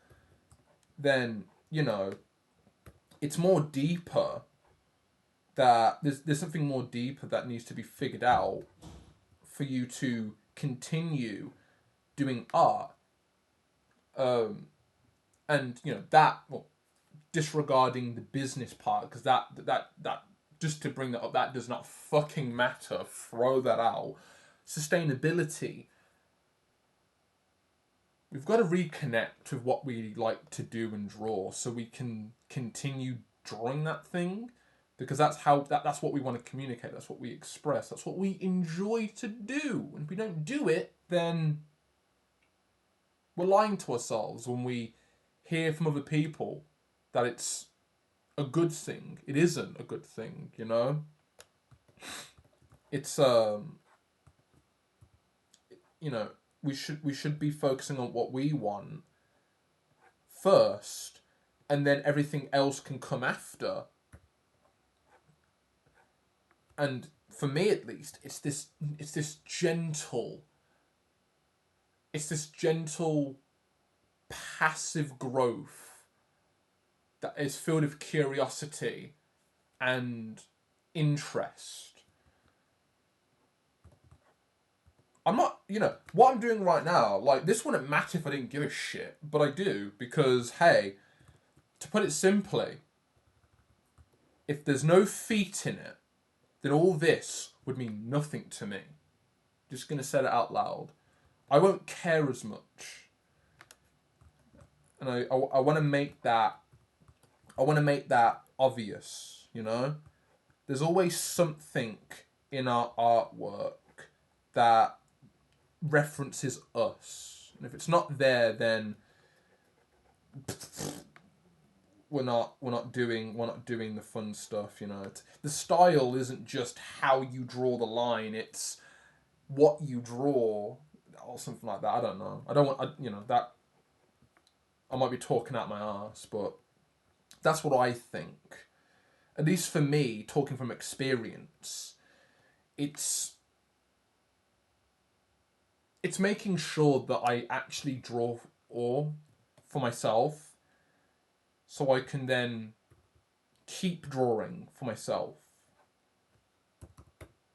then it's more deeper. That there's something more deeper that needs to be figured out for you to continue doing art. And that, well, disregarding the business part, because that just to bring that up, that does not fucking matter. Throw that out. Sustainability. We've got to reconnect with what we like to do and draw, so we can continue drawing that thing, because that's what we want to communicate. That's what we express. That's what we enjoy to do. And if we don't do it, then we're lying to ourselves when we hear from other people that it's a good thing. It isn't a good thing. It's you know, we should be focusing on what we want first, and then everything else can come after. And for me, at least, it's this gentle passive growth that is filled with curiosity and interest. I'm not, what I'm doing right now, like, this wouldn't matter if I didn't give a shit, but I do, because, hey, to put it simply, if there's no feet in it, then all this would mean nothing to me. Just gonna say it out loud. I won't care as much. and I want to make that, I want to make that obvious, you know? There's always something in our artwork that references us. And if it's not there, then we're not doing the fun stuff, you know. The style isn't just how you draw the line, it's what you draw or something like that. I don't know. I don't want that I might be talking out my arse, but that's what I think. At least for me, talking from experience, it's making sure that I actually draw or for myself, so I can then keep drawing for myself,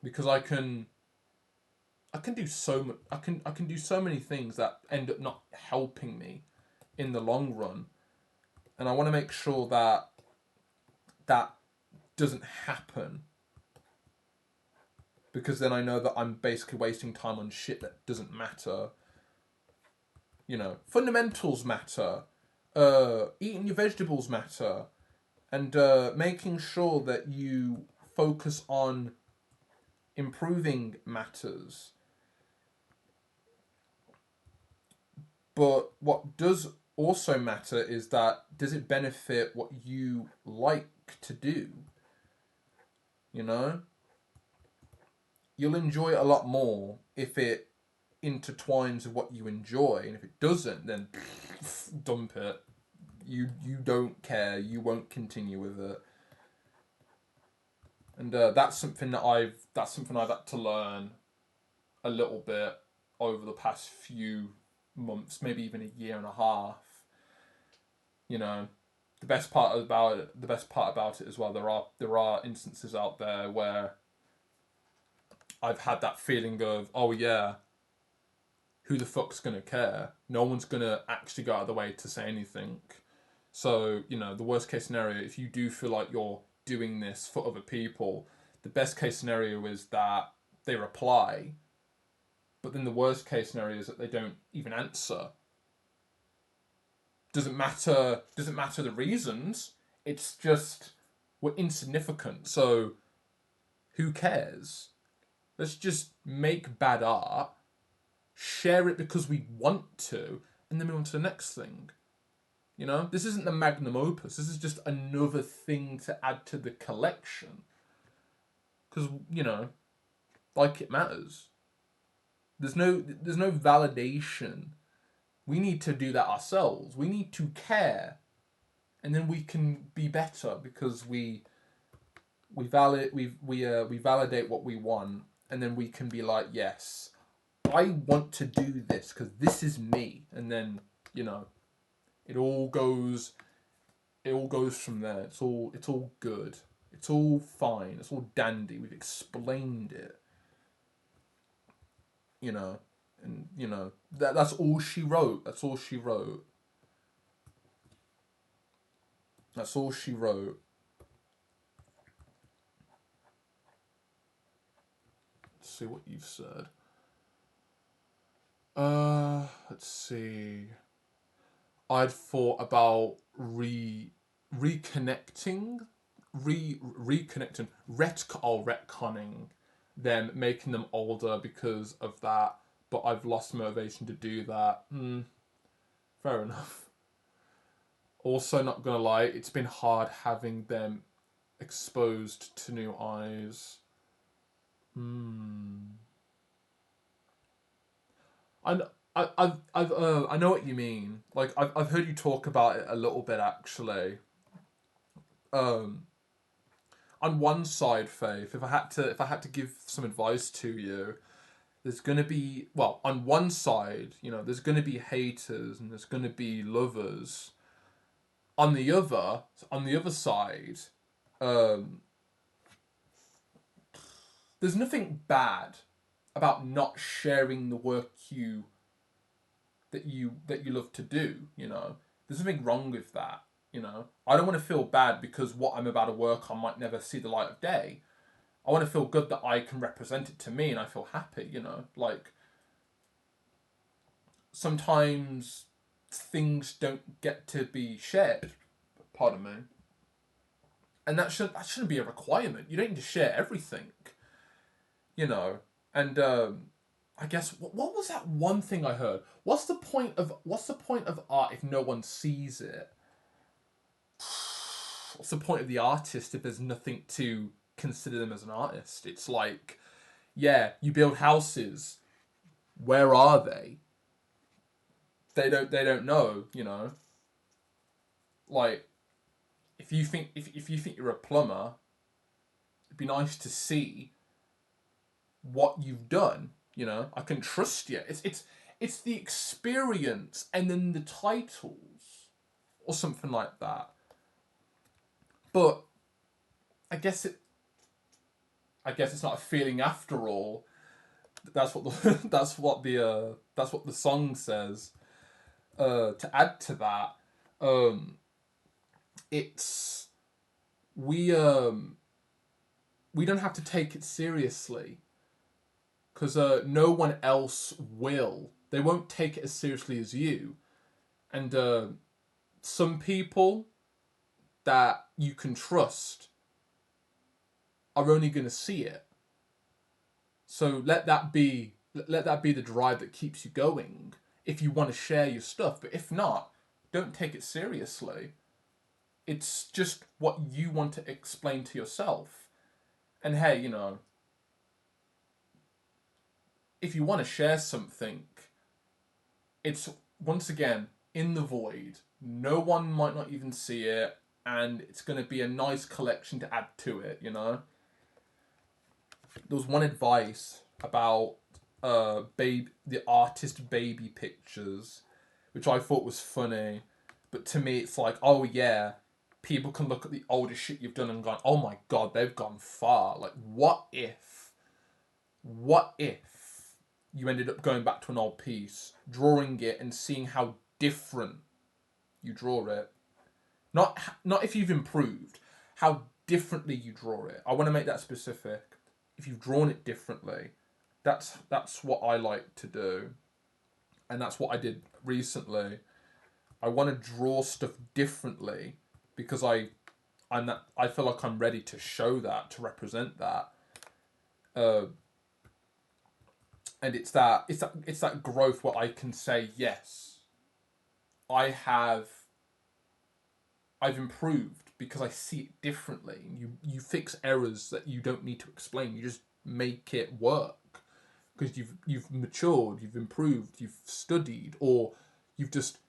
because I can do so much. I can do so many things that end up not helping me in the long run, and I want to make sure that that doesn't happen, because then I know that I'm basically wasting time on shit that doesn't matter. You know, fundamentals matter. Eating your vegetables matter, and making sure that you focus on improving matters. But what does also matter is that, does it benefit what you like to do? You know? You'll enjoy it a lot more if it intertwines with what you enjoy, and if it doesn't, then dump it. You don't care. You won't continue with it. And that's something I've had to learn a little bit over the past few months, maybe even a year and a half. You know, the best part about it as well, there are instances out there where I've had that feeling of, oh yeah, who the fuck's gonna care? No one's gonna actually go out of the way to say anything. So, you know, the worst case scenario, if you do feel like you're doing this for other people, the best case scenario is that they reply, but then the worst case scenario is that they don't even answer. Doesn't matter the reasons. It's just, we're insignificant. So who cares? Let's just make bad art, share it because we want to, and then move on to the next thing. You know, this isn't the magnum opus. This is just another thing to add to the collection. Because, you know, like it matters. There's no validation. We need to do that ourselves. We need to care, and then we can be better, because we validate what we want, and then we can be like, yes, I want to do this because this is me, and then, you know, it all goes from there. It's all good. It's all fine. It's all dandy. We've explained it. You know, and you know that's all she wrote. That's all she wrote. That's all she wrote. Let's see what you've said. Let's see. I'd thought about reconnecting, retconning them, making them older because of that. But I've lost motivation to do that. Fair enough. Also, not gonna lie, it's been hard having them exposed to new eyes. I I know what you mean. Like, I've heard you talk about it a little bit, actually. Um, on one side, Faith, if I had to give some advice to you, there's gonna be, well, on one side, you know, there's gonna be haters and there's gonna be lovers. On the other side, um, there's nothing bad about not sharing the work that you love to do. You know, there's nothing wrong with that. You know, I don't want to feel bad because what I'm about to work on might never see the light of day. I want to feel good that I can represent it to me and I feel happy. You know, like, sometimes things don't get to be shared. Pardon me. And that shouldn't be a requirement. You don't need to share everything, you know. And I guess what was that one thing I heard? What's the point of art if no one sees it? What's the point of the artist if there's nothing to consider them as an artist? It's like, yeah, you build houses. Where are they? They don't know, you know. Like, if you think you're a plumber, it'd be nice to see what you've done. You know, I can trust you. It's the experience and then the titles or something like that. But I guess it's not a feeling after all. That's what the that's what the song says. To add to that, it's we don't have to take it seriously because no one else will. They won't take it as seriously as you, and some people that you can trust are only going to see it. So let that be the drive that keeps you going if you want to share your stuff. But if not, don't take it seriously. It's just what you want to explain to yourself. And hey, you know, if you want to share something, it's once again in the void. No one might not even see it, and it's going to be a nice collection to add to it, you know? There was one advice about the artist baby pictures, which I thought was funny, but to me it's like, oh yeah, people can look at the older shit you've done and go, oh my god, they've gone far. Like, what if you ended up going back to an old piece, drawing it and seeing how different you draw it? Not if you've improved, how differently you draw it. I want to make that specific. If you've drawn it differently, that's what I like to do, and that's what I did recently. I want to draw stuff differently because I feel like I'm ready to show that, to represent that. And it's that growth where I can say, yes, I've improved because I see it differently. You fix errors that you don't need to explain. You just make it work because you've matured, you've improved, you've studied, or you've just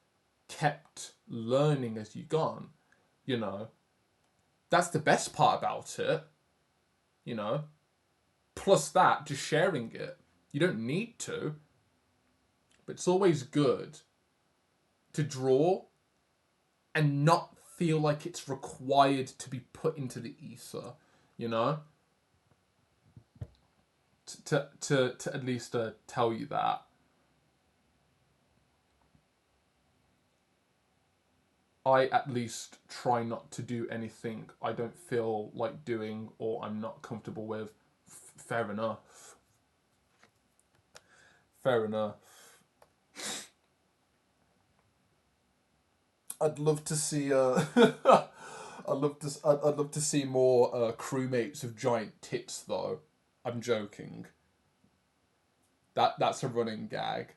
kept learning as you've gone. You know, that's the best part about it. You know, plus that, just sharing it. You don't need to, but it's always good to draw and not feel like it's required to be put into the ether, you know? To at least tell you that. I at least try not to do anything I don't feel like doing or I'm not comfortable with. Fair enough. Fair enough. I'd love to see I'd love to see more crewmates with giant tits though. I'm joking. That's a running gag.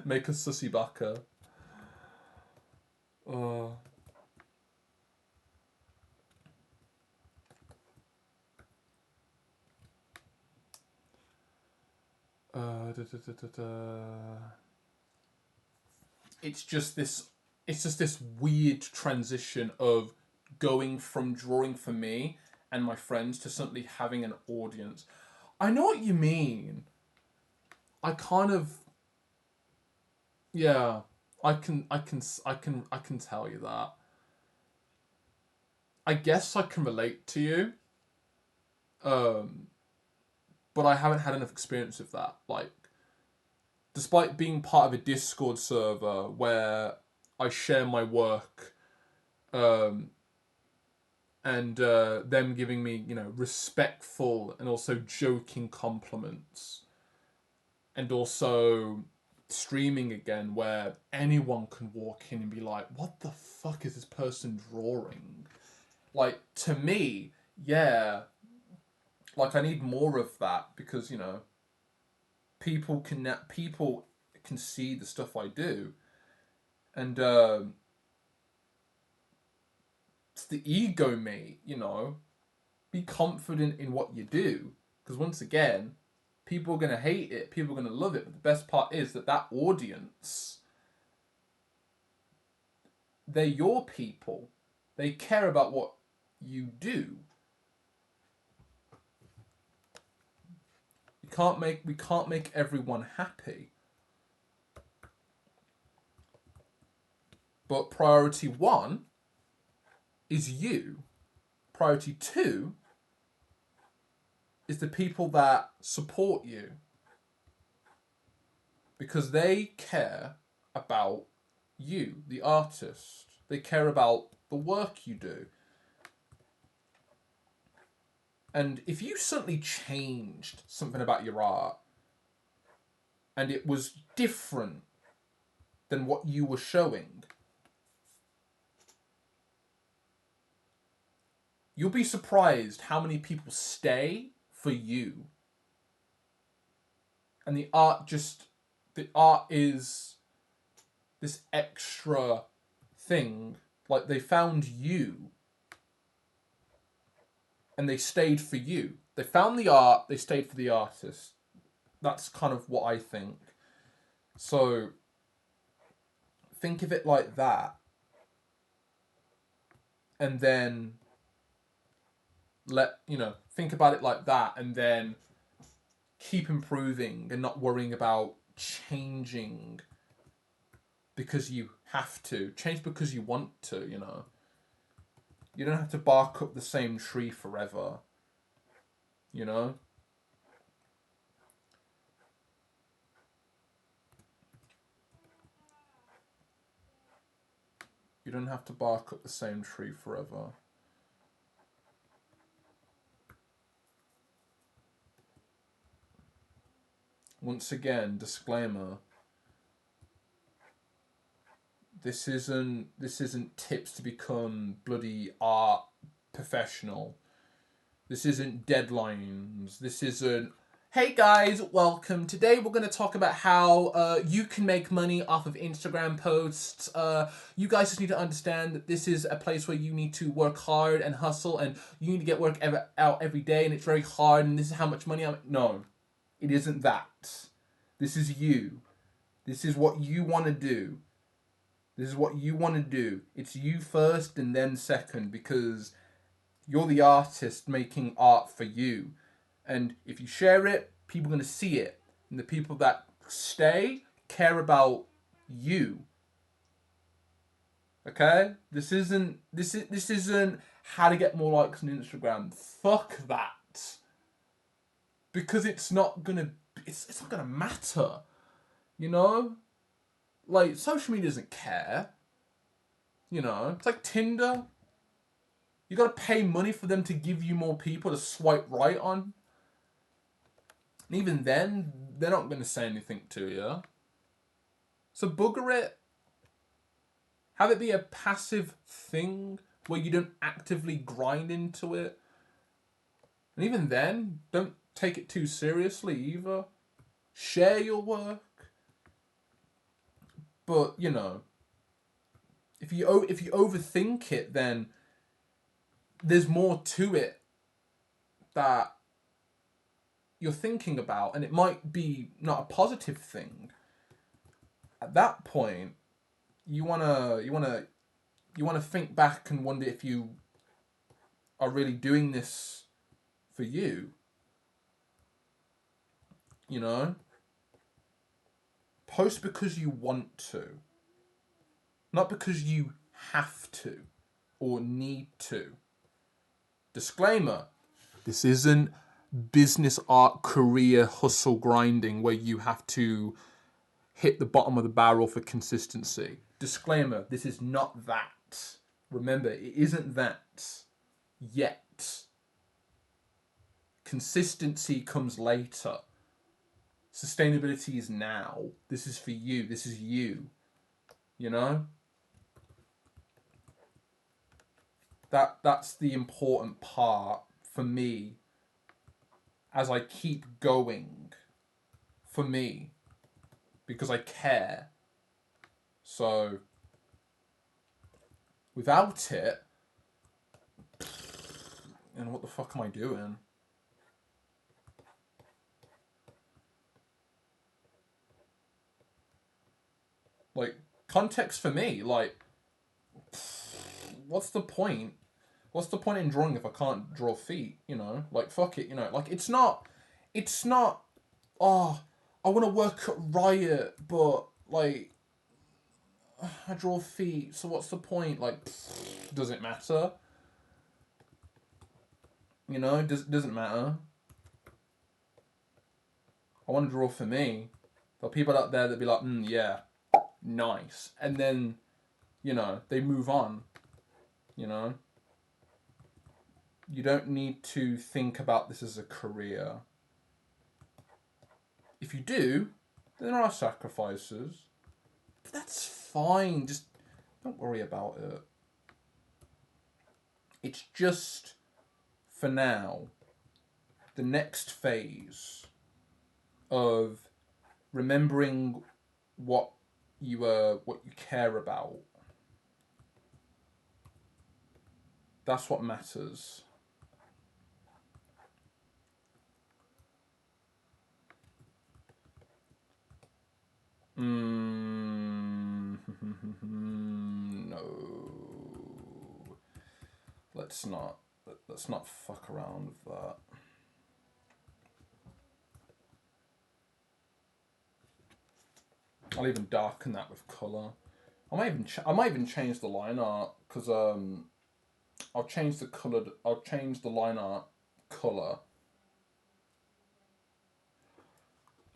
Make a sussy baka. Uh, da, da, da, da, da. It's just this weird transition of going from drawing for me and my friends to suddenly having an audience. I know what you mean. I kind of, yeah, I can tell you that. I guess I can relate to you. Um, but I haven't had enough experience with that. Like, despite being part of a Discord server where I share my work, um, and them giving me, you know, respectful and also joking compliments. and also streaming again, where anyone can walk in and be like, what the fuck is this person drawing? Like, to me, yeah, like, I need more of that, because, you know, people can see the stuff I do, and it's the ego, mate. You know, be confident in what you do, because once again, people are gonna hate it, people are gonna love it, but the best part is that audience, they're your people. They care about what you do. We can't make everyone happy. But priority one is you. Priority two is the people that support you, because they care about you, the artist. They care about the work you do. And if you suddenly changed something about your art and it was different than what you were showing, you'll be surprised how many people stay for you. And the art is this extra thing. Like, they found you and they stayed for you. They found the art, they stayed for the artist. That's kind of what I think. So think of it like that. And then think about it like that, and then keep improving and not worrying about changing because you have to. Change because you want to, you know. You don't have to bark up the same tree forever, you know? You don't have to bark up the same tree forever. Once again, disclaimer. This isn't tips to become bloody art professional. This isn't deadlines. This isn't, hey guys, welcome. Today we're going to talk about how you can make money off of Instagram posts. You guys just need to understand that this is a place where you need to work hard and hustle, and you need to get work out every day, and it's very hard, and this is how much money I'm... No, it isn't that. This is you. This is what you want to do. This is what you want to do. It's you first and then second, because you're the artist making art for you. And if you share it, people are going to see it. And the people that stay care about you. Okay? This isn't how to get more likes on Instagram. Fuck that. Because it's not going to matter. You know? Like, social media doesn't care. You know? It's like Tinder. You gotta pay money for them to give you more people to swipe right on. And even then, they're not gonna say anything to you. So bugger it. Have it be a passive thing where you don't actively grind into it. And even then, don't take it too seriously either. Share your work. But, you know, if you overthink it, then there's more to it that you're thinking about, and it might be not a positive thing. At that point, you wanna think back and wonder if you are really doing this for you. You know? Post because you want to. Not because you have to or need to. Disclaimer, this isn't business, art, career, hustle, grinding where you have to hit the bottom of the barrel for consistency. Disclaimer, this is not that. Remember, it isn't that yet. Consistency comes later. Sustainability is now. This is for you. This is you. You know? That's the important part for me as I keep going for me because I care. So without it, and what the fuck am I doing? Like, context for me, like, what's the point? What's the point in drawing if I can't draw feet, you know? Like, fuck it, you know? Like, it's not, oh, I want to work at Riot, but, like, I draw feet, so what's the point? Like, does it matter? You know, doesn't matter. I want to draw for me. There are people out there that be like, yeah, nice. And then, you know, they move on, you know? You don't need to think about this as a career. If you do, then there are sacrifices. But that's fine. Just don't worry about it. It's just, for now, the next phase of remembering what you care about. That's what matters. No. Let's not fuck around with that. I'll even darken that with colour. I might even change the line art because I'll change the line art colour.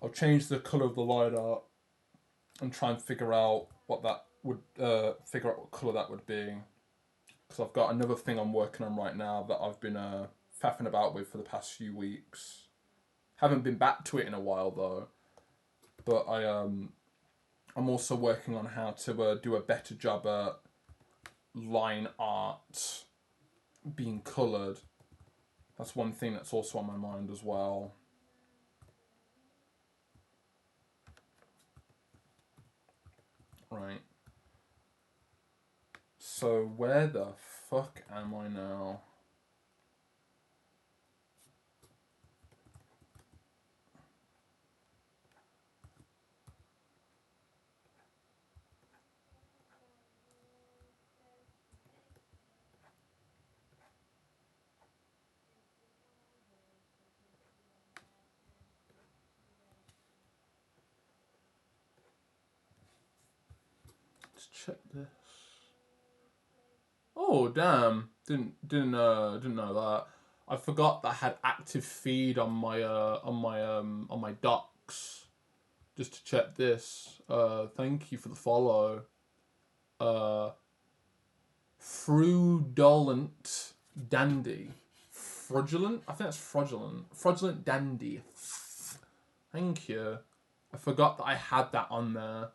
I'll change the colour of the line art and try and figure out what colour that would be. Because I've got another thing I'm working on right now that I've been faffing about with for the past few weeks. Haven't been back to it in a while though. But I'm also working on how to do a better job at line art being coloured. That's one thing that's also on my mind as well. Right. So where the fuck am I now? Let's check this. Oh damn! Didn't know that. I forgot that I had active feed on my docs. Just to check this. Thank you for the follow. Fraudulent dandy. Fraudulent? I think that's fraudulent. Fraudulent dandy. Thank you. I forgot that I had that on there.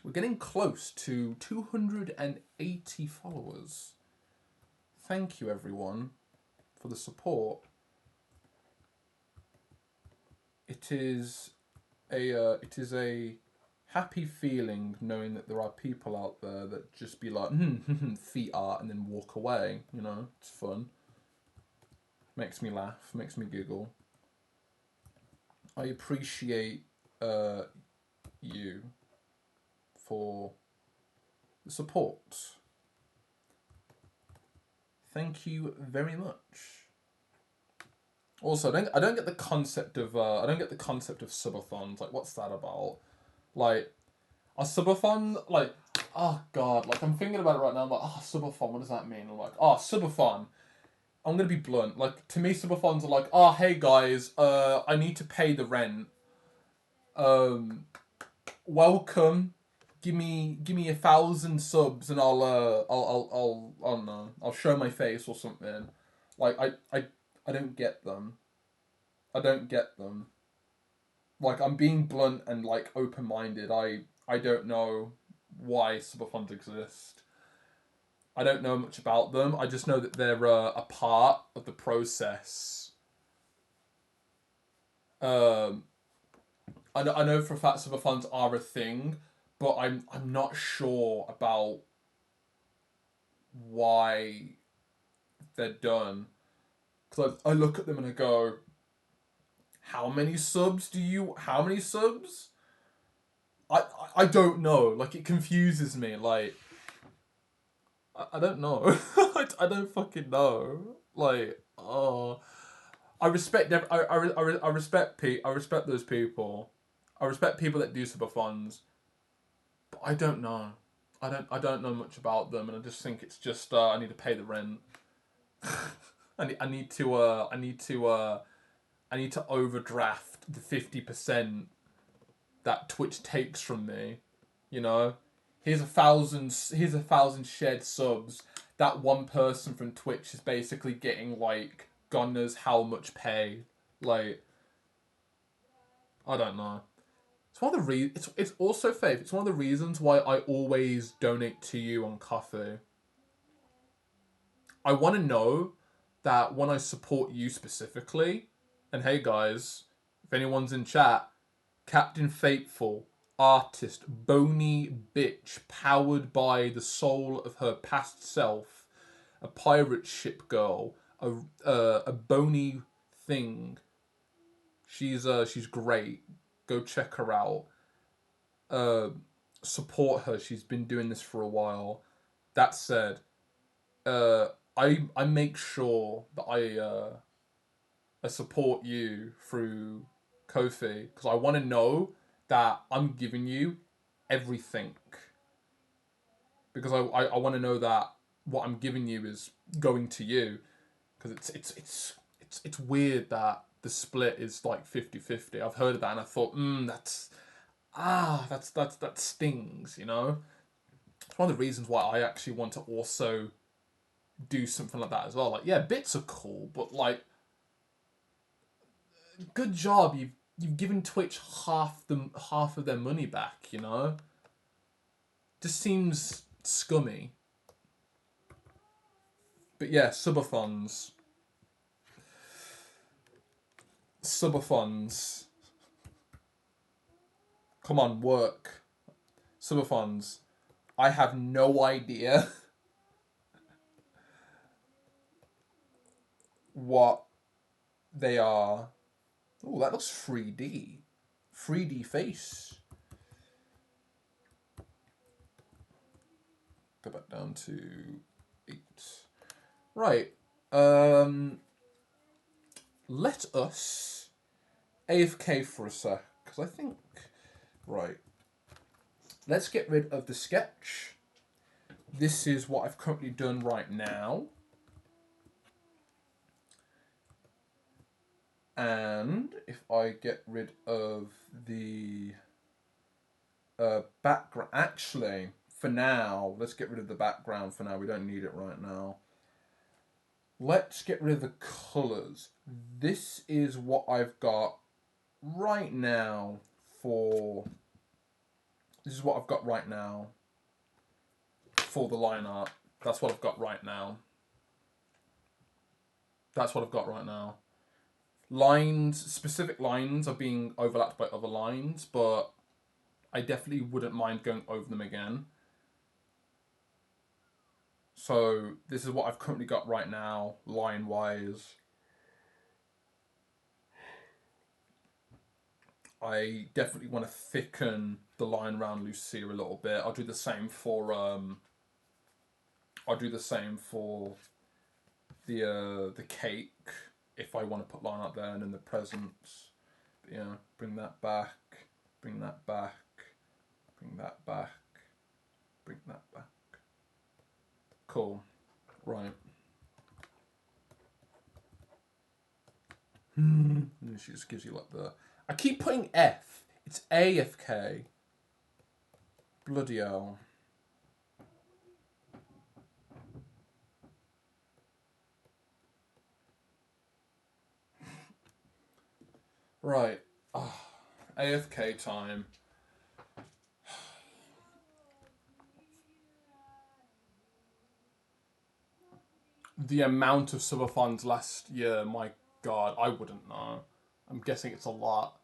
We're getting close to 280 followers. Thank you, everyone, for the support. It is a happy feeling knowing that there are people out there that just be like, feet art, and then walk away. You know, it's fun. Makes me laugh, makes me giggle. I appreciate you for the support. Thank you very much. Also, I don't get the concept of subathons. Like, what's that about? Like, a subathon, like, oh god, like I'm thinking about it right now. I'm like, oh, subathon, what does that mean? I'm like, oh, subathon. I'm gonna be blunt. Like, to me, subathons are like, oh, hey guys, I need to pay the rent. Welcome. Give me 1,000 subs and I'll I don't know. I'll show my face or something. Like I don't get them. I don't get them. Like, I'm being blunt and like open-minded. I don't know why subathons exist. I don't know much about them. I just know that they're a part of the process. Um, I know for a fact subathons are a thing, but I'm not sure about why they're done. Because I look at them and I go, how many subs do you? How many subs? I don't know. Like, it confuses me. Like, I don't know. I don't fucking know. Like, oh, I respect them. I respect I respect those people. I respect people that do subathons, but I don't know. I don't know much about them, and I just think it's just I need to pay the rent. I need to I need to overdraft the 50% that Twitch takes from me. You know, here's a thousand shared subs. That one person from Twitch is basically getting like God knows how much pay. Like, I don't know. It's one of the it's also Faith. It's one of the reasons why I always donate to you on Coffee. I want to know that when I support you specifically, and hey guys, if anyone's in chat, Captain Fateful, artist, bony bitch, powered by the soul of her past self, a pirate ship girl, a bony thing. She's great. Go check her out. Uh, Support her. She's been doing this for a while. That said, uh, I make sure that I support you through Kofi because I want to know that I'm giving you everything because I want to know that what I'm giving you is going to you because it's weird that the split is like 50-50. I've heard of that and I thought that stings, you know. It's one of the reasons why I actually want to also do something like that as well. Like, yeah, bits are cool, but like, good job, you've given Twitch half of their money back, you know? Just seems scummy. But yeah, subathons. Subathons. Come on, work. Subathons. I have no idea what they are. Oh, that looks 3D. 3D face. Go back down to 8. Right. Let us AFK for a sec, because I think... Right. Let's get rid of the sketch. This is what I've currently done right now. And if I get rid of the background... Actually, for now, let's get rid of the background for now. We don't need it right now. Let's get rid of the colours. This is what I've got right now for... This is what I've got right now for the line art. That's what I've got right now. That's what I've got right now. Lines, specific lines are being overlapped by other lines, but I definitely wouldn't mind going over them again. So this is what I've currently got right now, line-wise. I definitely want to thicken the line around Lucia a little bit. I'll do the same for the cake if I want to put line up there, and then the presents. But yeah, bring that back, bring that back, bring that back, bring that back. Cool. Right. And she just gives you like the... I keep putting F. It's AFK. Bloody hell. Right. Oh, AFK time. The amount of subathons last year, my god, I wouldn't know. I'm guessing it's a lot.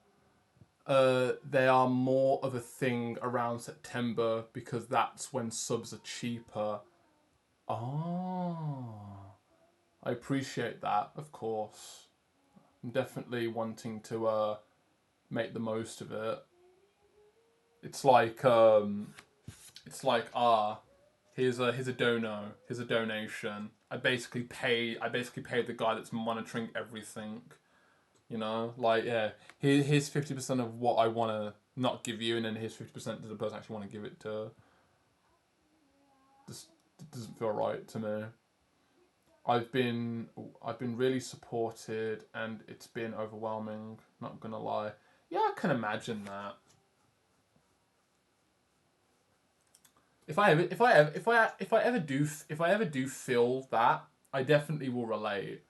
They are more of a thing around September because that's when subs are cheaper. Oh, I appreciate that, of course. I'm definitely wanting to make the most of it. It's like here's a donation. I basically paid the guy that's monitoring everything. You know, like yeah, here's 50% of what I want to not give you, and then here's 50% to the person I actually want to give it to. This doesn't feel right to me. I've been really supported, and it's been overwhelming. Not gonna lie. Yeah, I can imagine that. If I ever do feel that, I definitely will relate.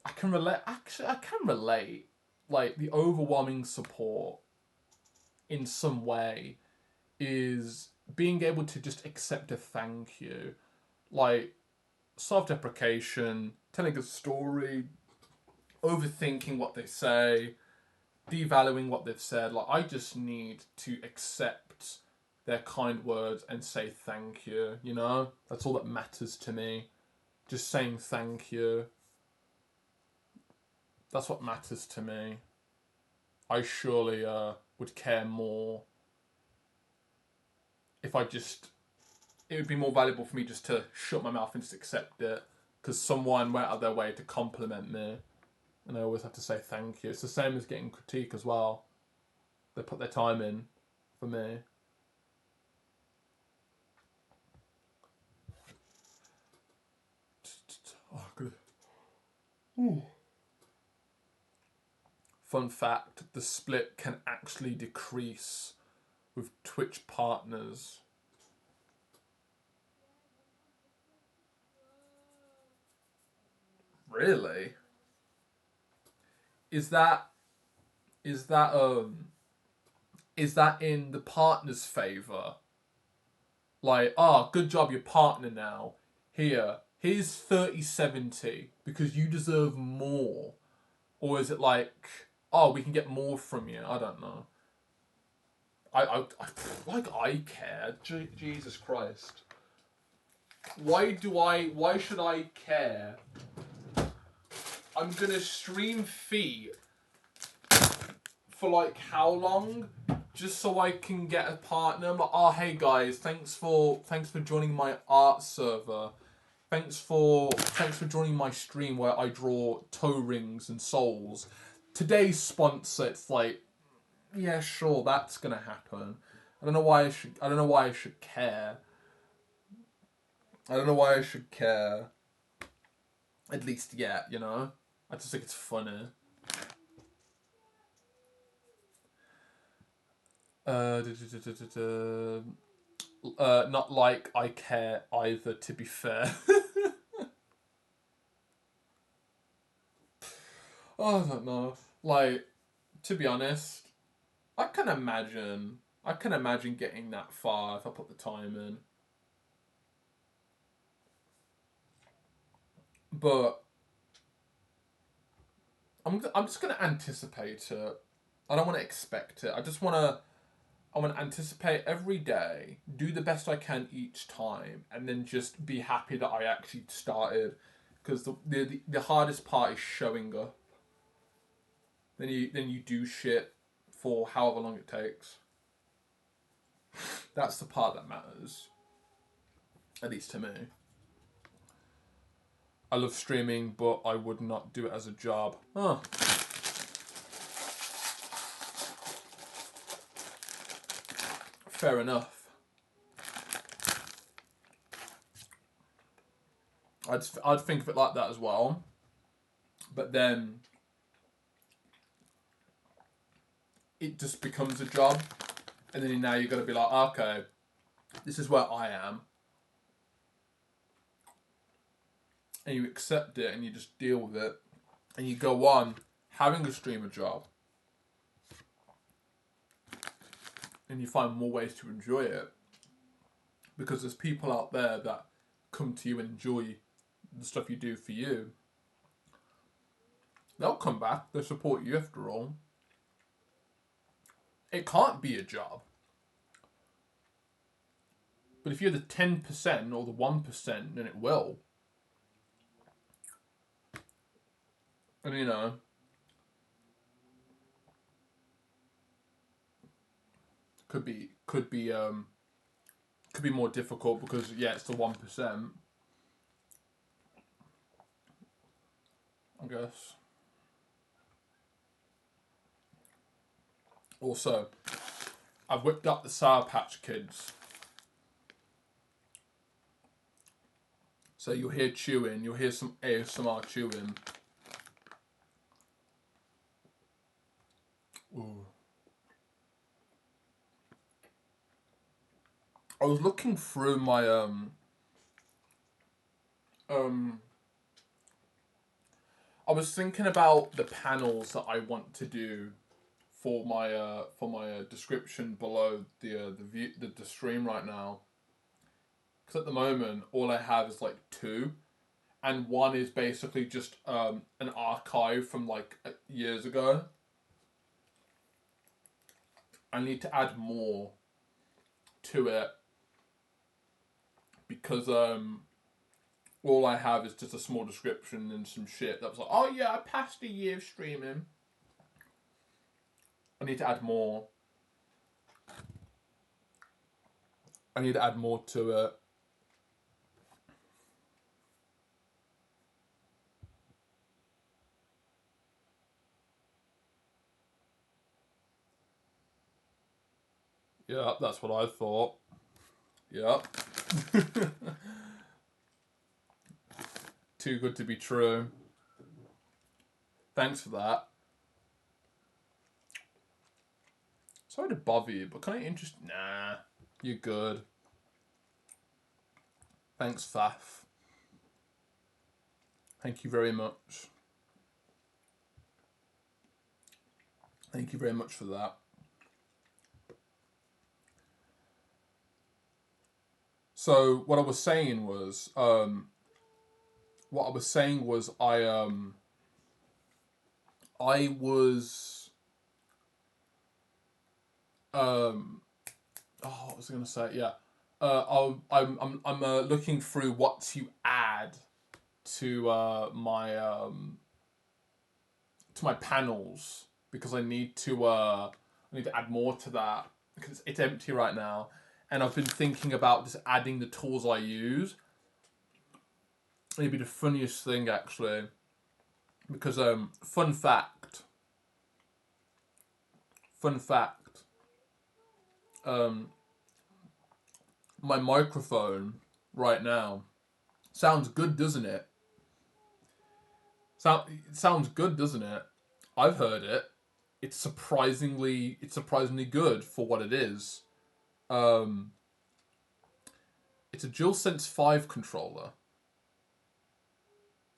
I can relate. Actually, I can relate. Like the overwhelming support in some way is being able to just accept a thank you, like self-deprecation, telling a story, overthinking what they say, devaluing what they've said. Like I just need to accept their kind words and say thank you. You know, that's all that matters to me. Just saying thank you. That's what matters to me. I surely would care more if I just. It would be more valuable for me just to shut my mouth and just accept it, because someone went out of their way to compliment me, and I always have to say thank you. It's the same as getting critique as well. They put their time in for me. Oh, good. Ooh. Fun fact, the split can actually decrease with Twitch partners. Really? Is that is that is that in the partner's favour? Like, good job, your partner now. Here's 30/70 because you deserve more. Or is it like, we can get more from you? I don't know. I care. Jesus Christ. Why should I care? I'm gonna stream feet for like how long? Just so I can get a partner. I'm like, hey guys, thanks for joining my art server. Thanks for joining my stream where I draw toe rings and souls. Today's sponsor, it's like, yeah, sure, that's gonna happen. I don't know why I should care. I don't know why I should care. At least yet, you know? I just think it's funny. Not like I care either, to be fair. I don't know. Like, to be honest, I can imagine getting that far if I put the time in. But I'm just gonna anticipate it. I don't want to expect it. I want to anticipate every day, do the best I can each time, and then just be happy that I actually started. Because the hardest part is showing up. Then you do shit for however long it takes. That's the part that matters. At least to me. I love streaming, but I would not do it as a job. Oh. Fair enough. I'd think of it like that as well. But then it just becomes a job. And then now you've got to be like, okay, this is where I am. And you accept it and you just deal with it. And you go on having a streamer job and you find more ways to enjoy it, because there's people out there that come to you and enjoy the stuff you do for you, they'll come back, they'll support you after all. It can't be a job. But if you're the 10% or the 1%, then it will. And you know, could be more difficult because it's the 1%. I guess. Also, I've whipped up the Sour Patch Kids. So you'll hear chewing, you'll hear some ASMR chewing. Ooh. I was looking through my I was thinking about the panels that I want to do for my description below the stream right now. Because at the moment, all I have is like 2, and one is basically just an archive from like years ago. I need to add more to it because all I have is just a small description and some shit that was like, oh yeah, I passed a year of streaming. I need to add more. I need to add more to it. Yeah, that's what I thought. Yep. Too good to be true. Thanks for that. Sorry to bother you, but can I interest... Nah, you're good. Thanks, Faf. Thank you very much. Thank you very much for that. So what I was saying was, I was, what was I gonna say? Yeah, I'm looking through what to add to my panels because I need to add more to that because it's empty right now. And I've been thinking about just adding the tools I use. It'd be the funniest thing, actually. Because, fun fact. My microphone right now sounds good, doesn't it? Sounds good, doesn't it? I've heard it. It's surprisingly good for what it is. It's a DualSense 5 controller.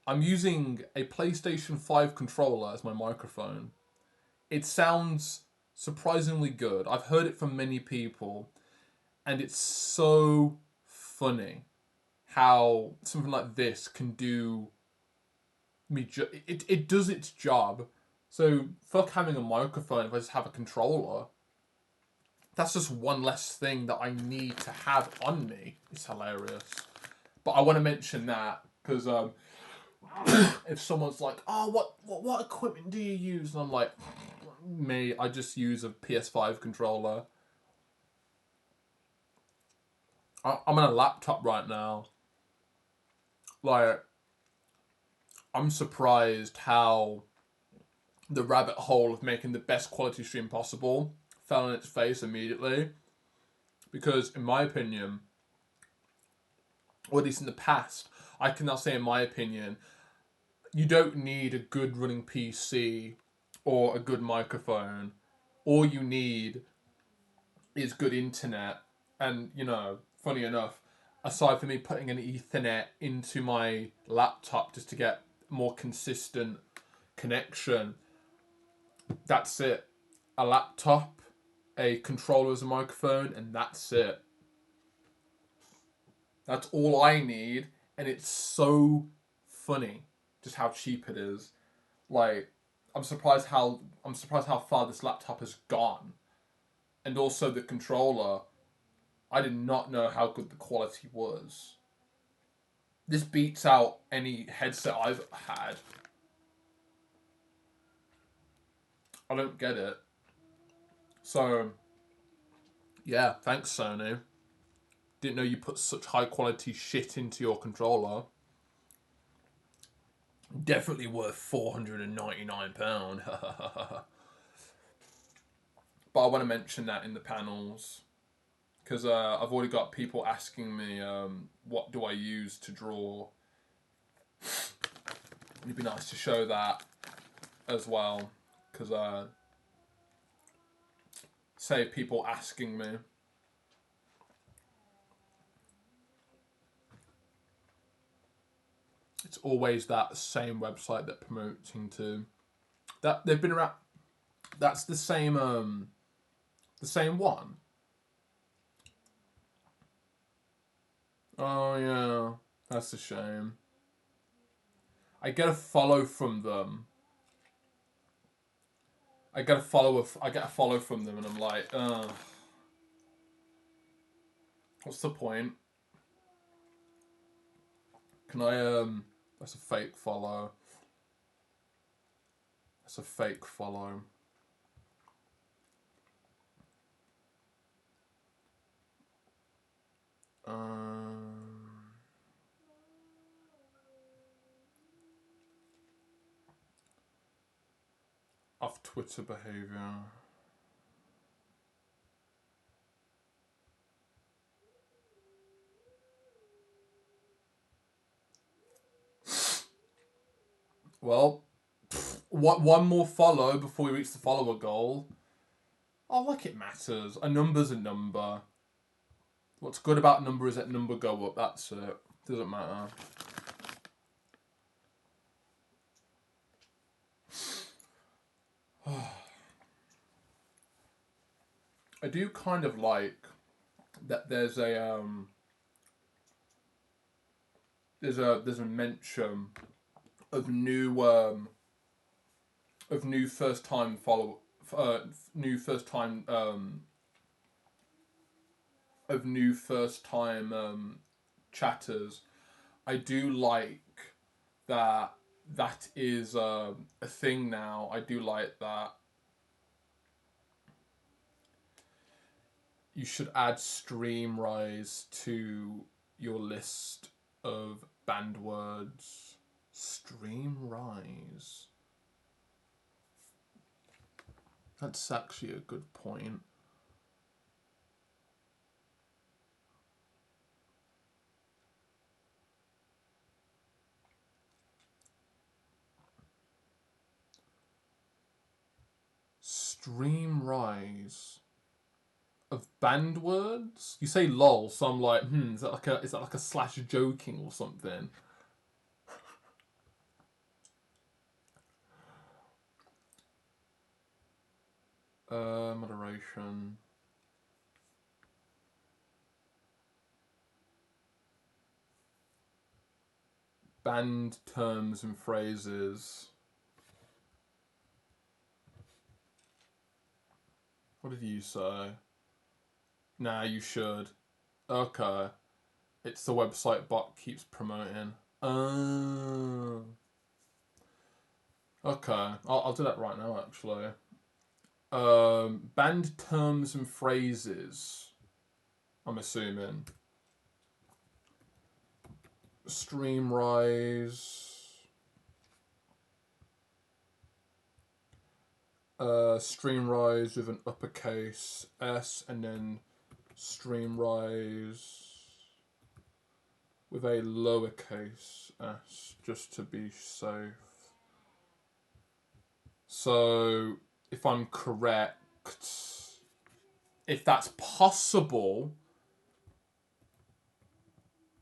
I'm using a PlayStation 5 controller as my microphone. It sounds surprisingly good. I've heard it from many people, and it's so funny how something like this can do me. It does its job. So fuck having a microphone if I just have a controller. That's just one less thing that I need to have on me. It's hilarious. But I want to mention that because if someone's like, oh, what equipment do you use? And I'm like, me, I just use a PS5 controller. I'm on a laptop right now. Like, I'm surprised how the rabbit hole of making the best quality stream possible fell on its face immediately. Because, in my opinion, or at least in the past, I can now say in my opinion, you don't need a good running PC or a good microphone. All you need is good internet. And, you know, funny enough, aside from me putting an Ethernet into my laptop just to get more consistent connection, That's it. A laptop, a controller as a microphone, and that's it. That's all I need, and it's so funny just how cheap it is. Like, I'm surprised how far this laptop has gone, and also the controller. I did not know how good the quality was. This beats out any headset I've had. I don't get it. So, yeah, thanks Sony. Didn't know you put such high quality shit into your controller. Definitely worth £499. But I want to mention that in the panels because I've already got people asking me what do I use to draw. It'd be nice to show that as well because save people asking me. It's always that same website that promoting to. That they've been around. That's the same one. Oh yeah, that's a shame. I get a follow from them. I get a follow from them, and I'm like, what's the point? Can I That's a fake follow. That's a fake follow. Off Twitter behavior. Well, one more follow before we reach the follower goal. Oh, like it matters. A number's a number. What's good about a number is that number go up. That's it. Doesn't matter. I do kind of like that. There's a mention of new first time follow new first time of new first time chatters. I do like that is a thing now. I do like that. You should add Streamrise to your list of banned words. Streamrise. That's actually a good point. Streamrise of banned words. You say lol, so I'm like, is that like a slash joking or something? Moderation. Banned terms and phrases. What did you say? Nah, you should. Okay. It's the website bot keeps promoting. Okay. I'll do that right now, actually. Banned terms and phrases. I'm assuming. Streamrise. Streamrise with an uppercase S and then Streamrise with a lowercase s just to be safe. So, if I'm correct, if that's possible,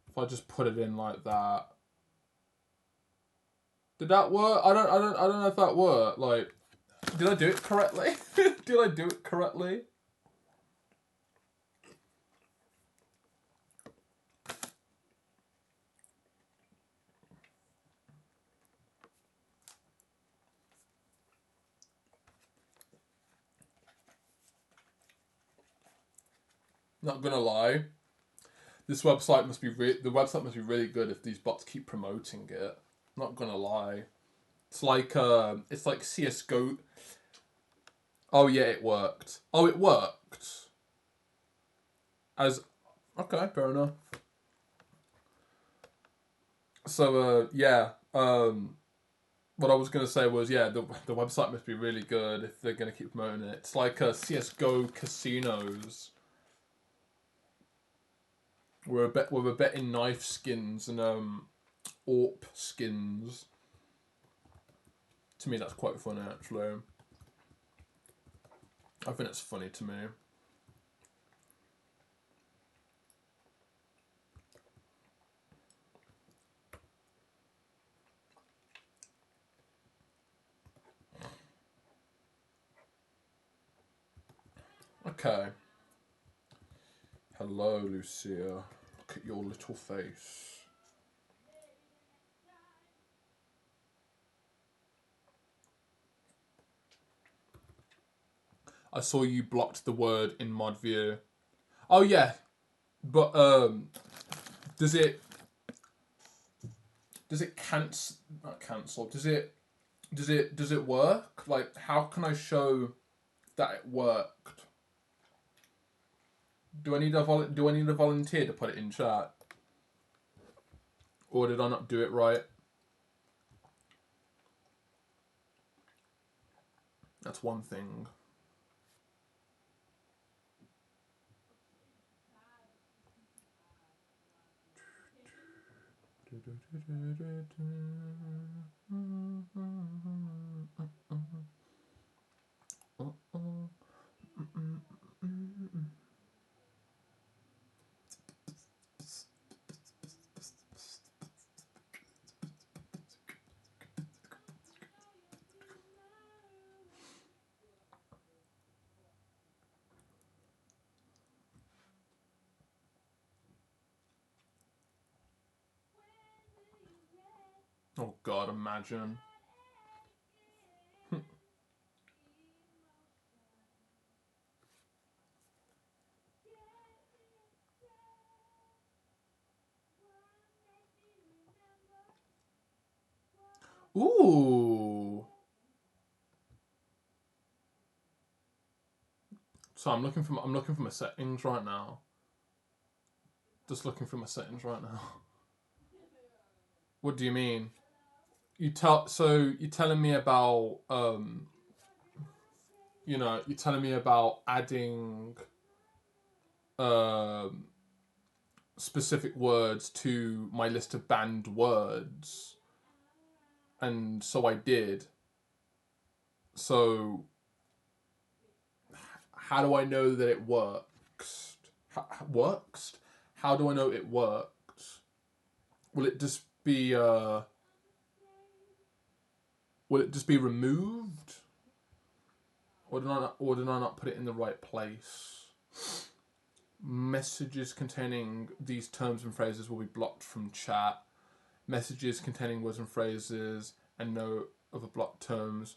if I just put it in like that, did that work? I don't know if that worked. Like, Did I do it correctly? Did I do it correctly? Not gonna lie, this website must be the website must be really good if these bots keep promoting it. Not gonna lie, it's like CS:GO. Oh yeah, it worked. Oh, it worked. As okay, fair enough. So yeah, what I was gonna say was yeah, the website must be really good if they're gonna keep promoting it. It's like CS:GO casinos. We're betting knife skins and AWP skins. To me, that's quite funny actually. I think it's funny to me. Okay. Hello, Lucia. Look at your little face. I saw you blocked the word in mod view. Oh yeah, but does it cancel? Not cancel. Does it work? Like, how can I show that it worked? Do I need a volunteer to put it in chat, or did I not do it right? That's one thing. Oh God, imagine. Ooh. So I'm looking for my settings right now. Just looking for my settings right now. What do you mean? You're telling me about you're telling me about adding um specific words to my list of banned words, and so I did. So how do I know that it works? Works? How do I know it works? Will it just be removed? Or did I not put it in the right place? Messages containing these terms and phrases will be blocked from chat. Messages containing words and phrases and no other blocked terms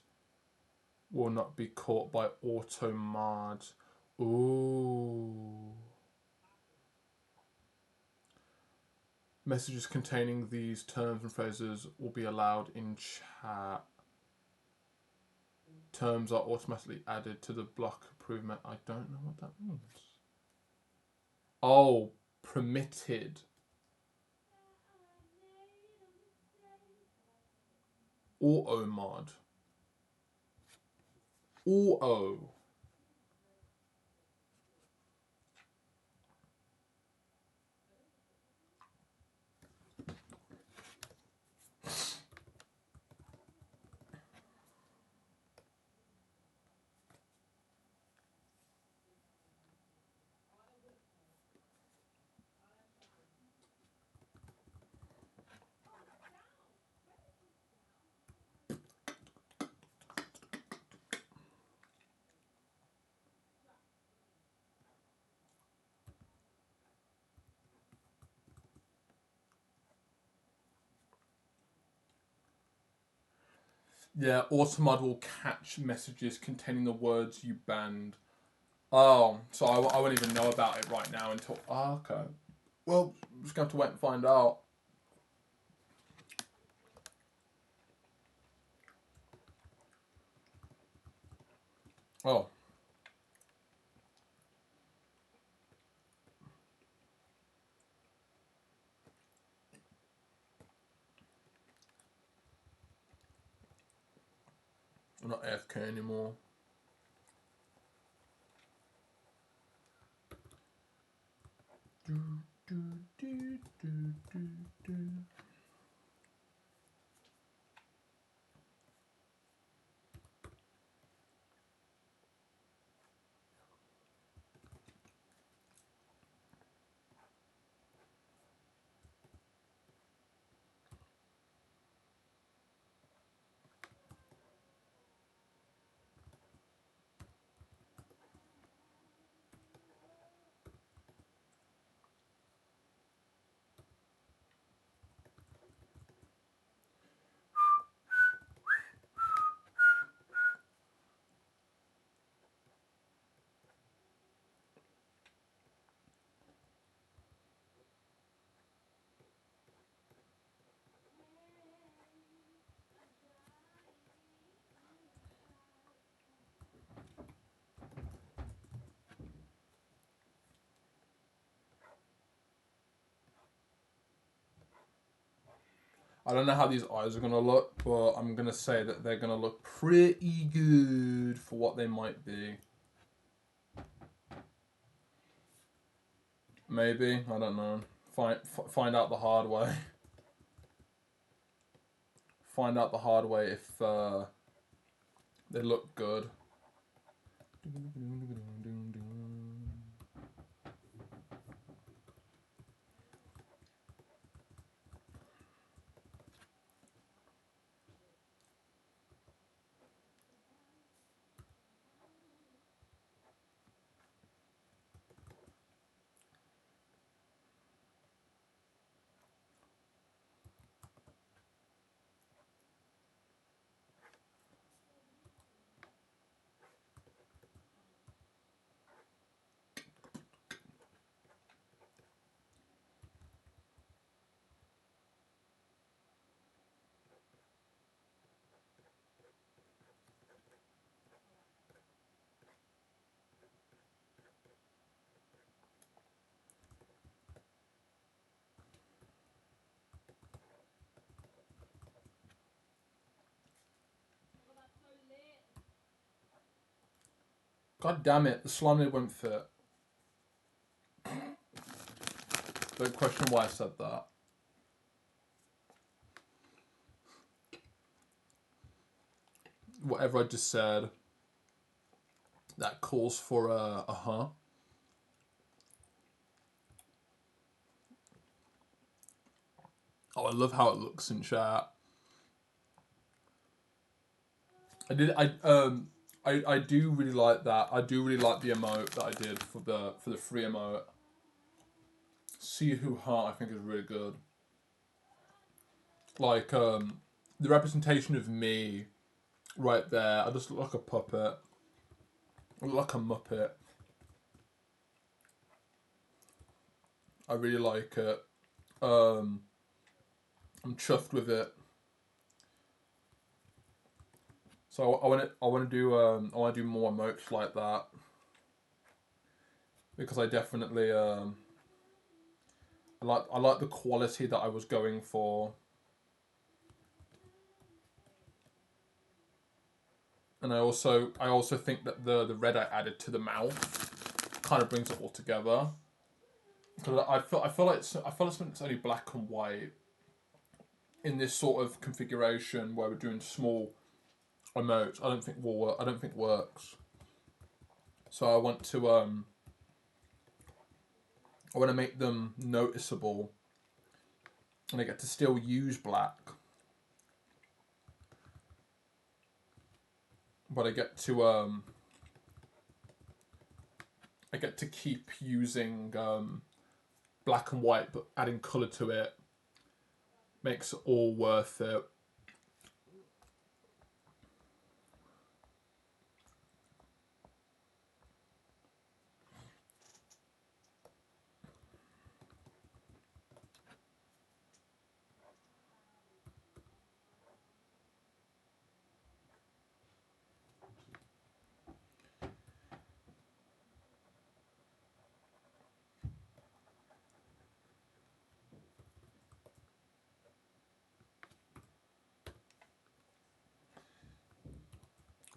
will not be caught by automod. Ooh. Messages containing these terms and phrases will be allowed in chat. Terms are automatically added to the block improvement. I don't know what that means. Oh, permitted. Auto mod. Auto. Yeah, Automod will catch messages containing the words you banned. Oh, so I won't even know about it right now until. Oh, okay. Well, I'm just going to have to wait and find out. Oh. I'm not AFK anymore. Do, do, do, do, do, do. I don't know how these eyes are going to look, but I'm going to say that they're going to look pretty good for what they might be. Maybe. I don't know. Find out the hard way. Find out the hard way if they look good. God damn it, the slime lid won't fit. Don't question why I said that. Whatever I just said, that calls for a huh. Oh, I love how it looks in chat. I do really like that. I do really like the emote that I did for the free emote. See who huh I think is really good. Like the representation of me right there. I just look like a puppet. I look like a muppet. I really like it. I'm chuffed with it. So I want to do more emotes like that because I definitely I like the quality that I was going for, and I also think that the red I added to the mouth kind of brings it all together. Because I feel like when it's only black and white in this sort of configuration where we're doing small emotes, I don't think works. So I want to make them noticeable, and I get to still use black, but I get to keep using black and white, but adding color to it makes it all worth it.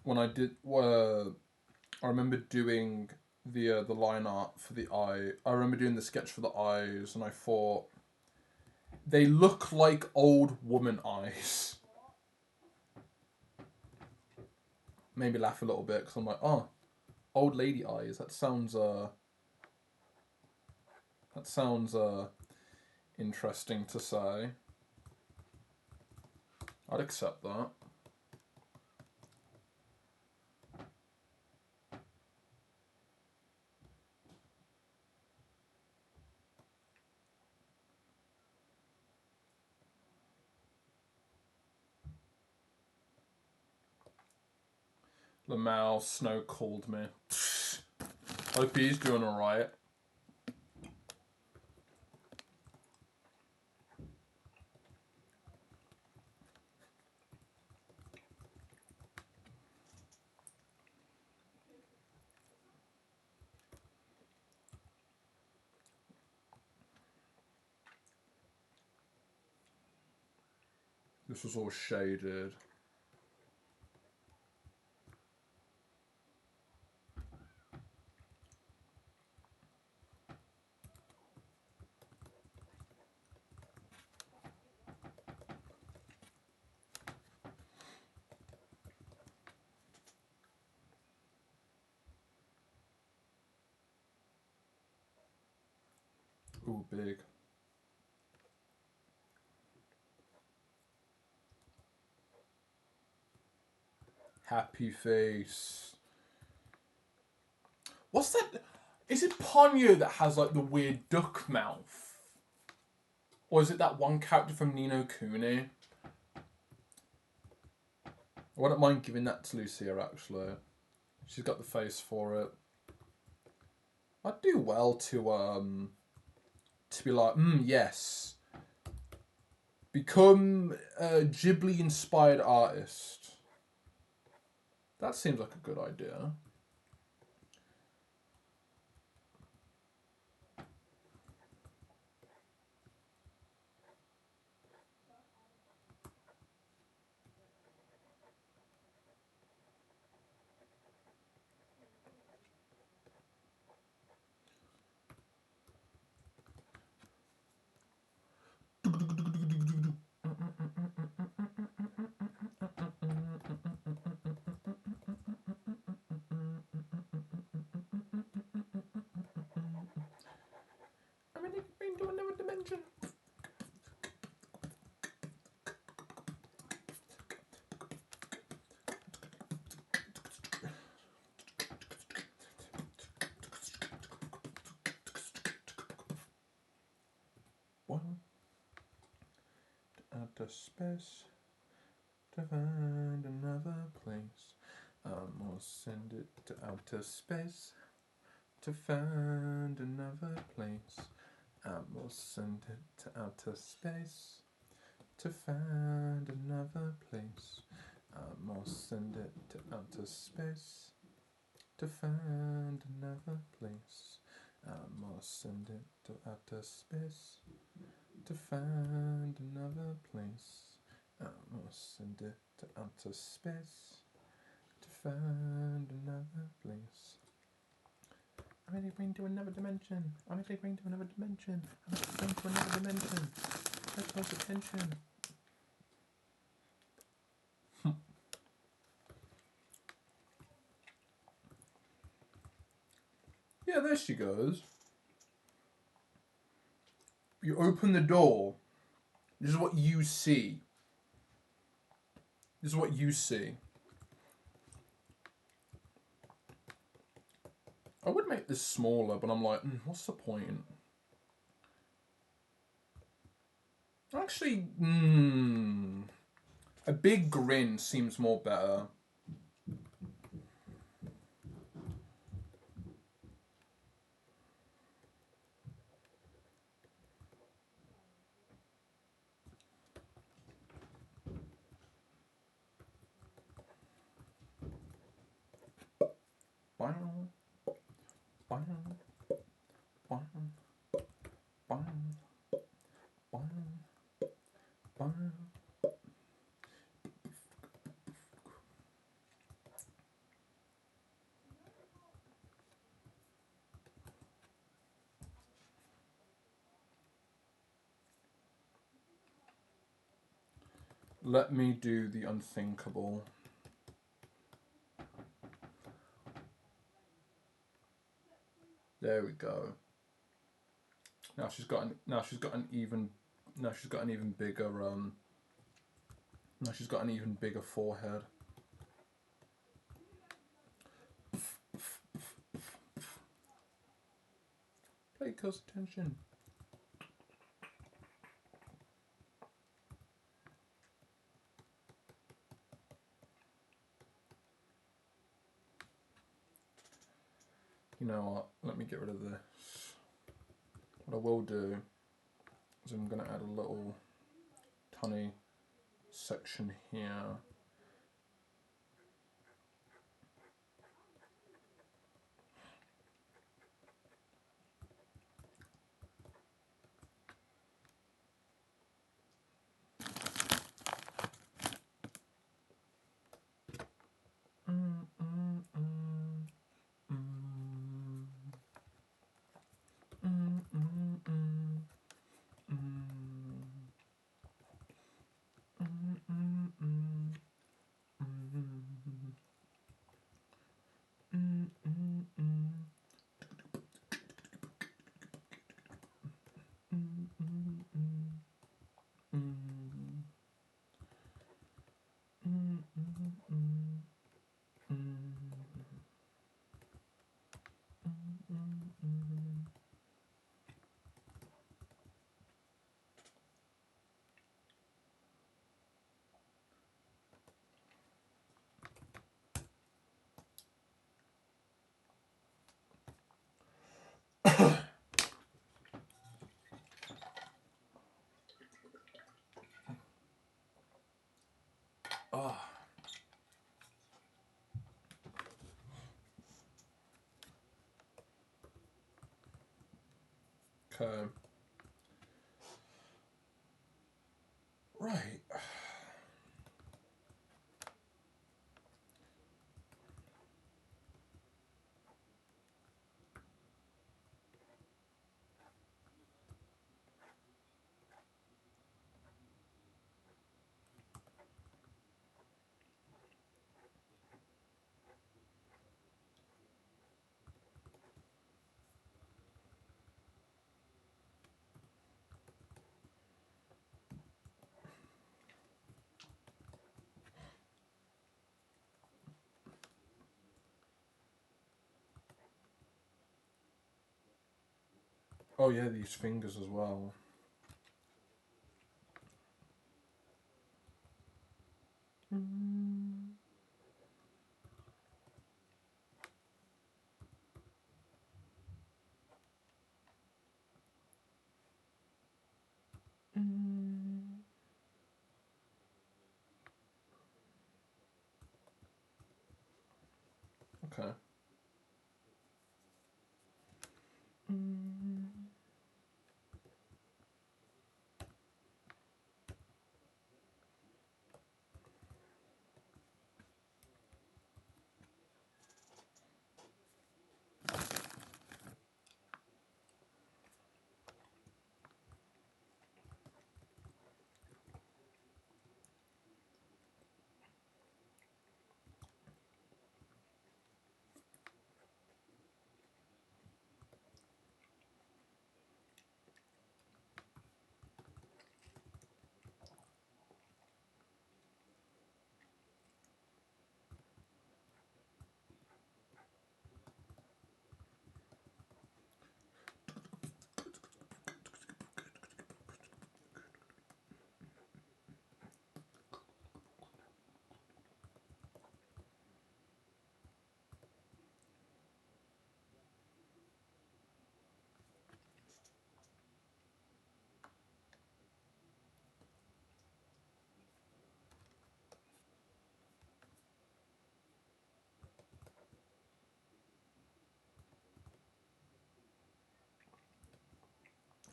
when I did, I remember doing the line art for the eye. I remember doing the sketch for the eyes, and I thought they look like old woman eyes. Made me laugh a little bit because I'm like, oh, old lady eyes. That sounds interesting to say. I'd accept that. Lamau Snow called me. Hope he's doing alright. This was all shaded. Ooh, big. Happy face. What's that? Is it Ponyo that has like the weird duck mouth? Or is it that one character from Ni no Kuni? I wouldn't mind giving that to Lucia actually. She's got the face for it. I'd do well to be like, yes. Become a Ghibli inspired artist. That seems like a good idea. I'm in into another dimension. One outer space to find another place. I'll send it to outer space to find another place. We'll send it to outer space to find another place. We'll send it to outer space to find another place. We'll send it to outer space to find another place. We'll send it to outer space to find another place. I'm really going to another dimension. I'm really going to another dimension. I'm going to another dimension. Let's close attention. Yeah, there she goes. You open the door. This is what you see. This is what you see. I would make this smaller, but I'm like, what's the point? Actually, a big grin seems more better. Let me do the unthinkable. There we go. Now she's got an even bigger now she's got an even bigger forehead. Pay close attention. You know what? Let me get rid of this. What I will do is I'm going to add a little tiny section here. Oh. Okay. Right. Oh yeah, these fingers as well. Okay.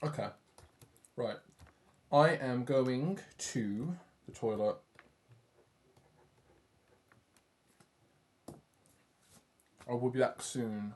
Okay. Right. I am going to the toilet. I will be back soon.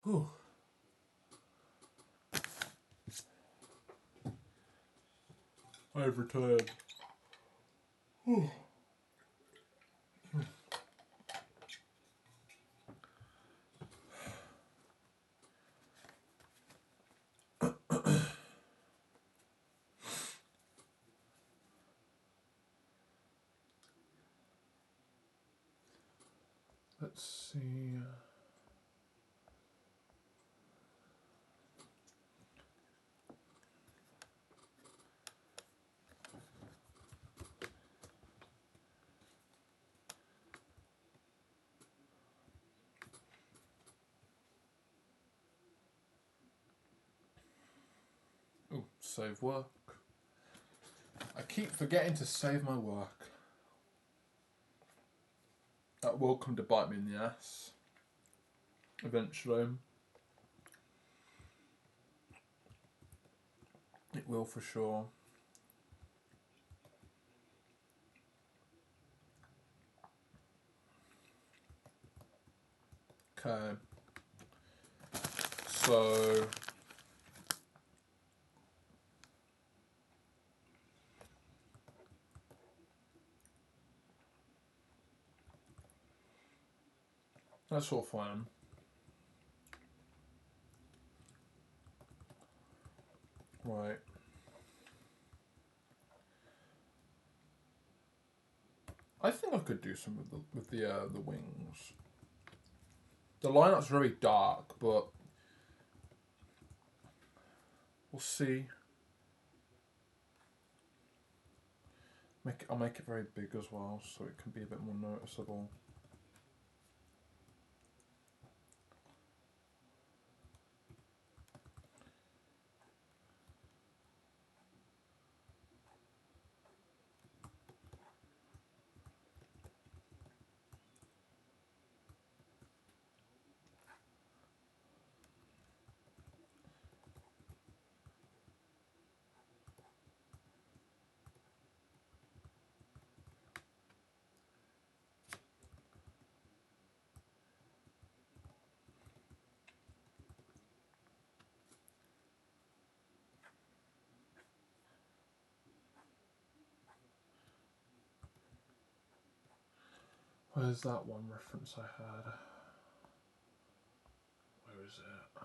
Whew. I've returned. Whew. Let's see. Oh, save work. I keep forgetting to save my work. That will come to bite me in the ass. Eventually. It will for sure. Okay. So that's all fine. Right. I think I could do some with the wings. The lineup's very dark, but we'll see. I'll make it very big as well, so it can be a bit more noticeable. Where's that one reference I had? Where is it?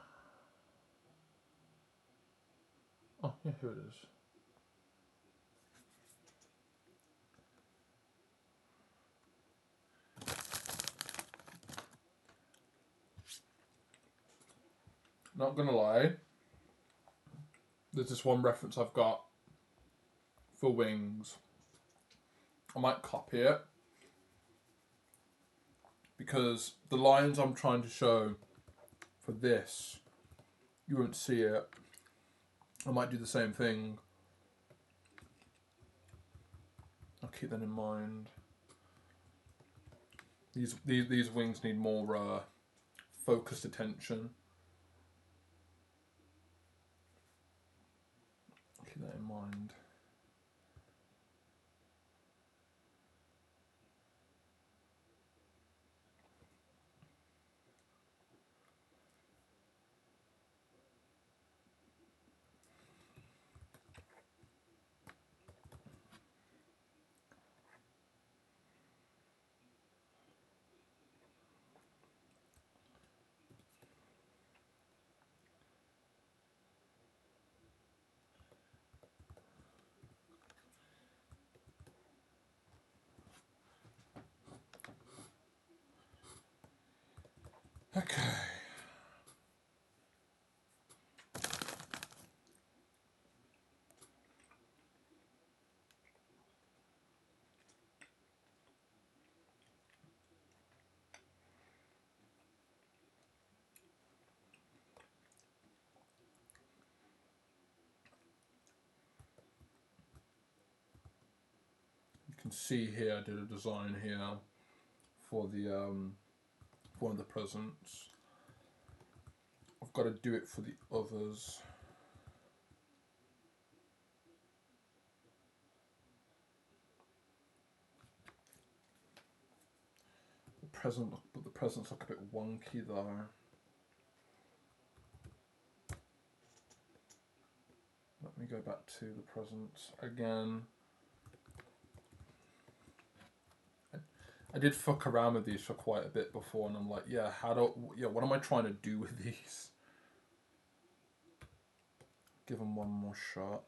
Oh, yeah, here it is. Not gonna lie, there's this one reference I've got for wings. I might copy it because the lines I'm trying to show for this, you won't see it. I might do the same thing. I'll keep that in mind. These wings need more focused attention. Keep that in mind. Okay. You can see here I did a design here for the for one of the presents. I've got to do it for the others. The presents look a bit wonky there. me go back to the presents again. I did fuck around with these for quite a bit before, and I'm like, yeah, what am I trying to do with these? Give them one more shot.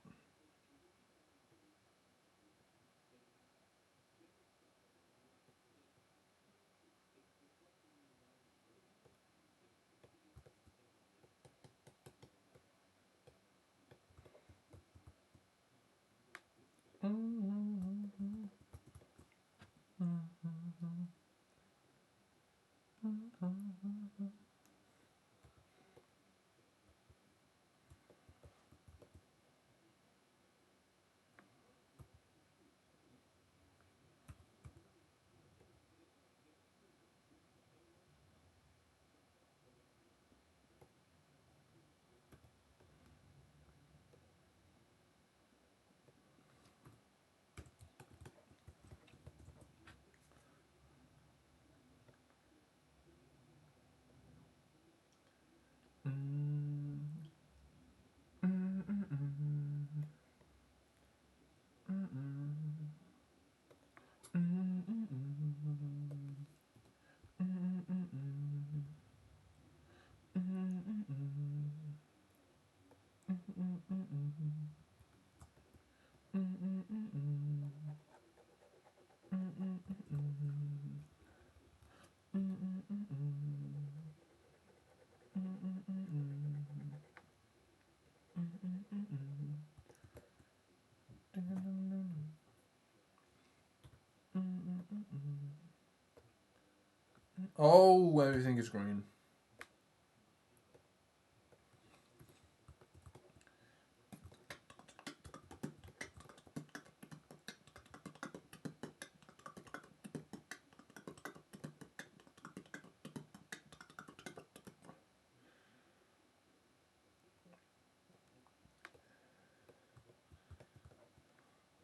Oh, everything is green.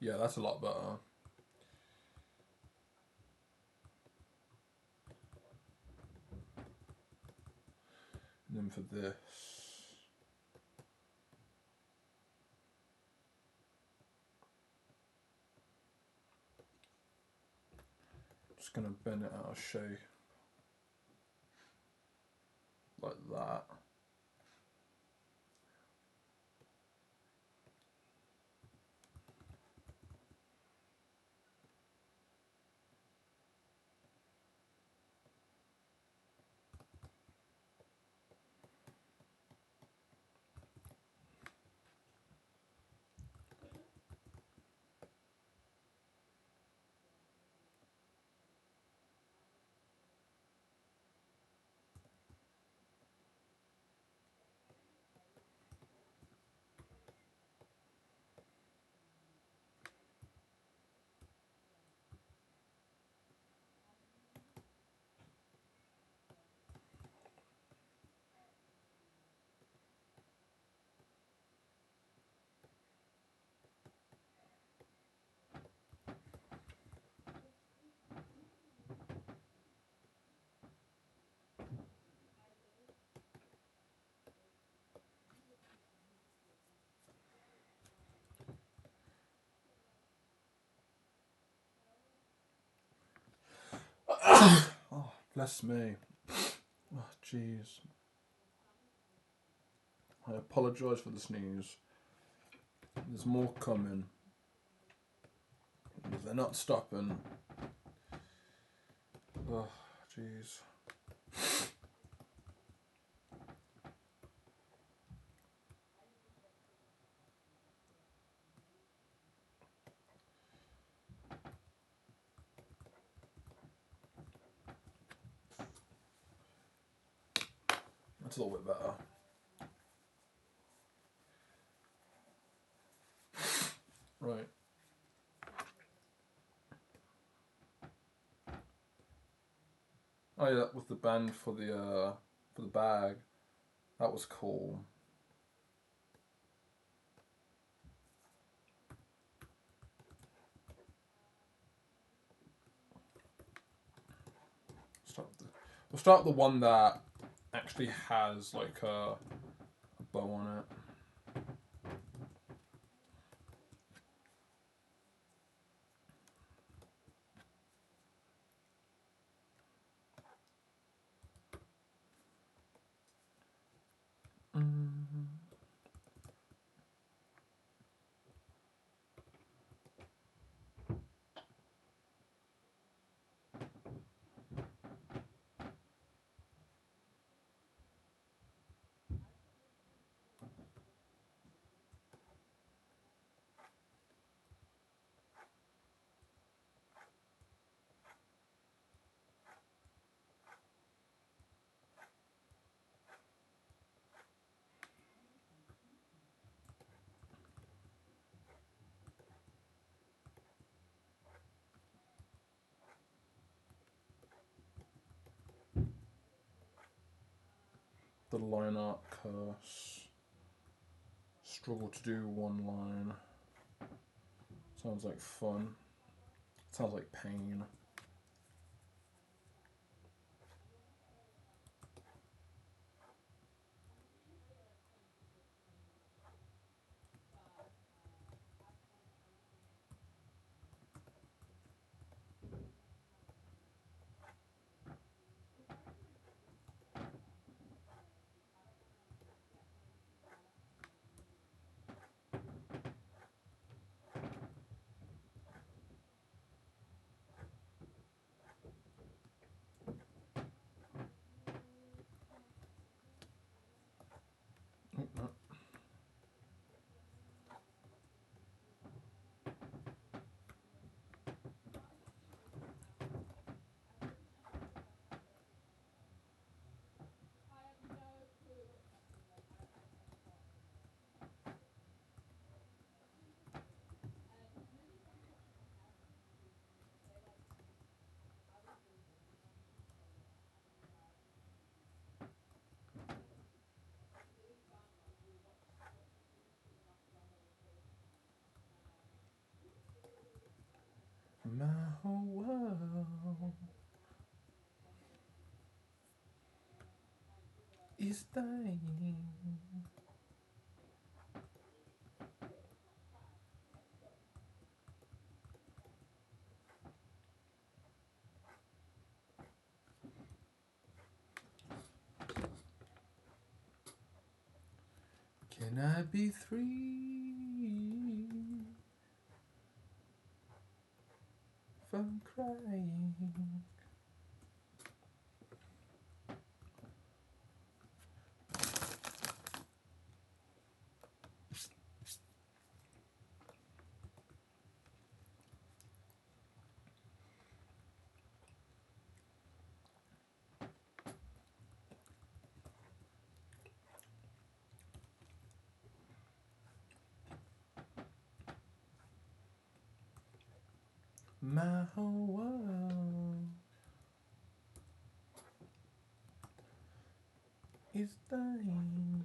Yeah, that's a lot better. And then for this, just gonna bend it out of shape like that. Oh, bless me. Oh, jeez. I apologise for the sneeze. There's more coming. They're not stopping. Oh, jeez. That's a little bit better. Right. Oh yeah, that was the band for the bag. That was cool. We'll start with the one that actually has like a bow on it. The line art curse. Struggle to do one line. Sounds like fun. Sounds like pain. Oh, no. My whole world is dying. Can I be free from crying? My whole world is dying.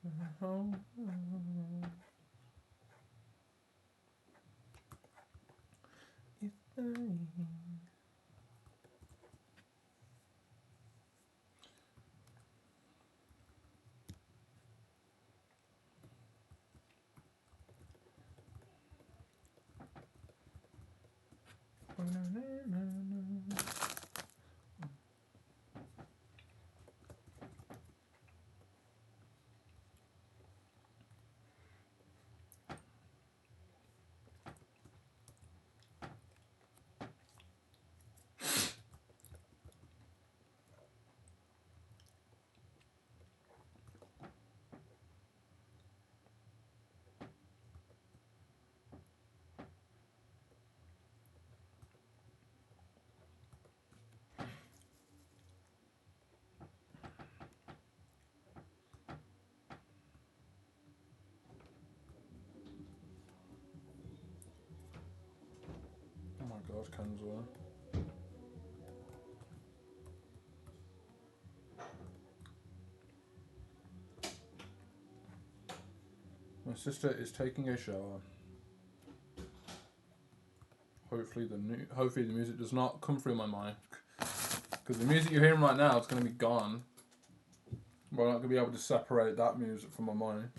My whole world is dying. Oh my god, Kenzo. My sister is taking a shower. Hopefully the music does not come through my mic. Because the music you're hearing right now is going to be gone. But I'm not going to be able to separate that music from my mic.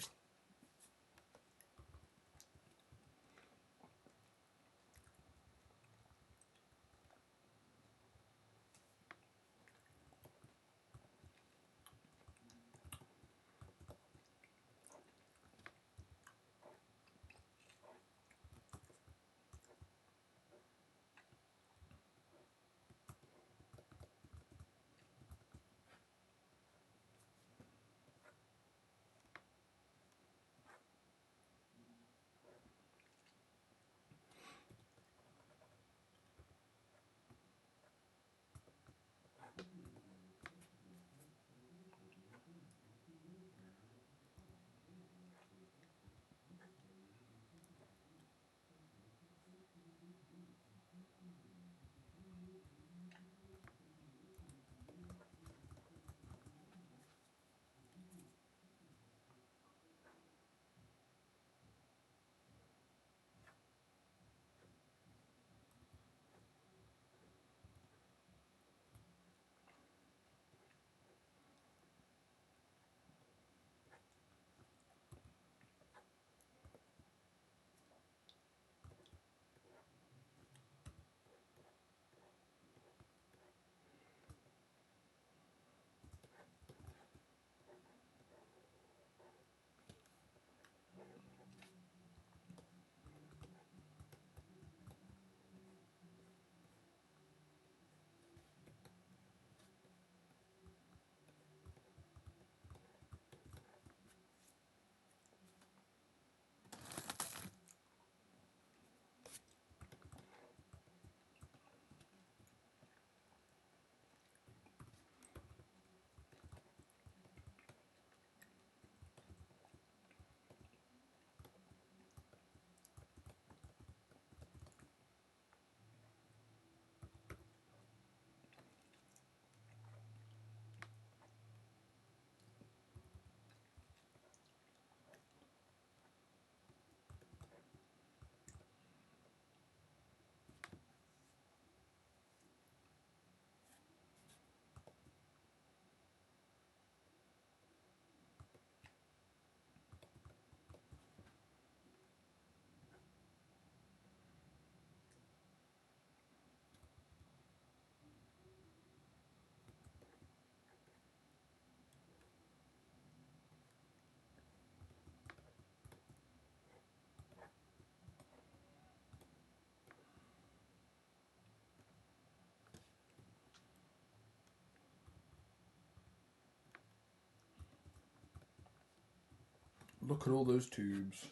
Look at all those tubes.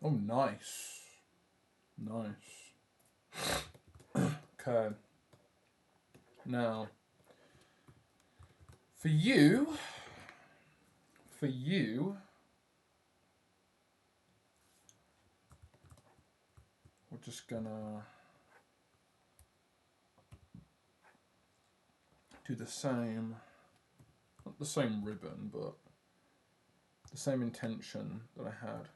Oh, nice. Nice. Okay. Now, for you, we're just gonna do the same, not the same ribbon, but the same intention that I had.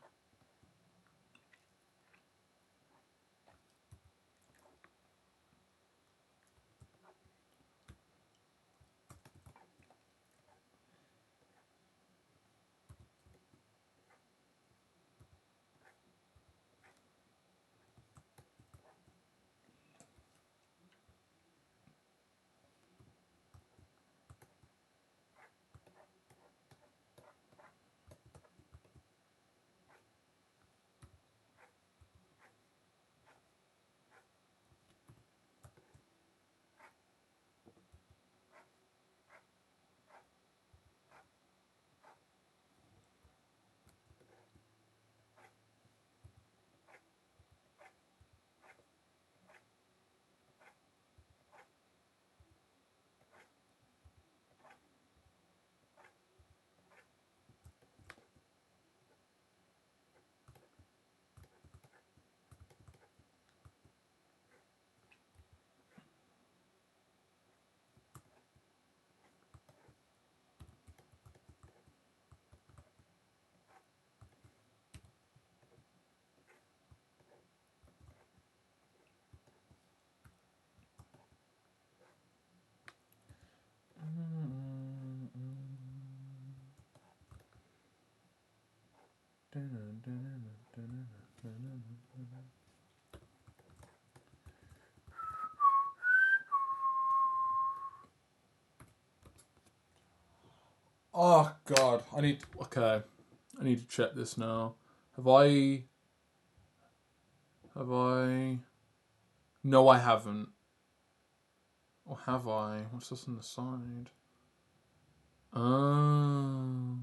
Oh God, I need to check this now. Have I? No, I haven't. Or have I? What's this on the side? Oh,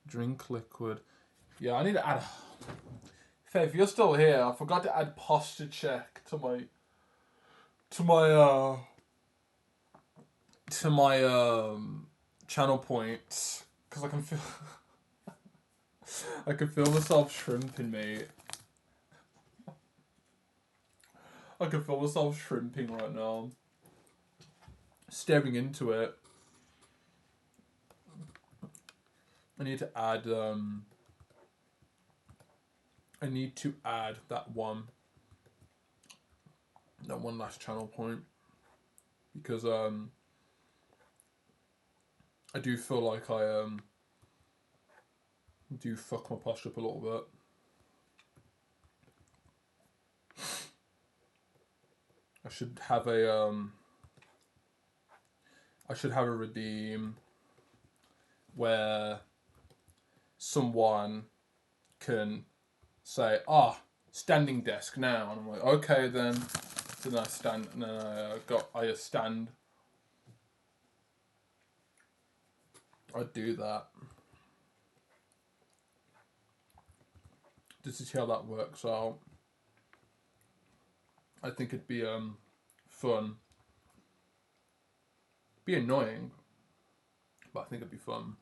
drink liquid. Yeah, I need to add. Faye, if you're still here, I forgot to add posture check to my channel points because I can feel I can feel myself shrimping, mate. I can feel myself shrimping right now. Staring into it. I need to add that one last channel point because I do feel like I do fuck my posture up a little bit. I should have a redeem where someone can say, standing desk now, and I'm like, okay then I stand, and then I stand. I'd do that. Just to see how that works out. I think it'd be fun. Be annoying, but I think it'd be fun.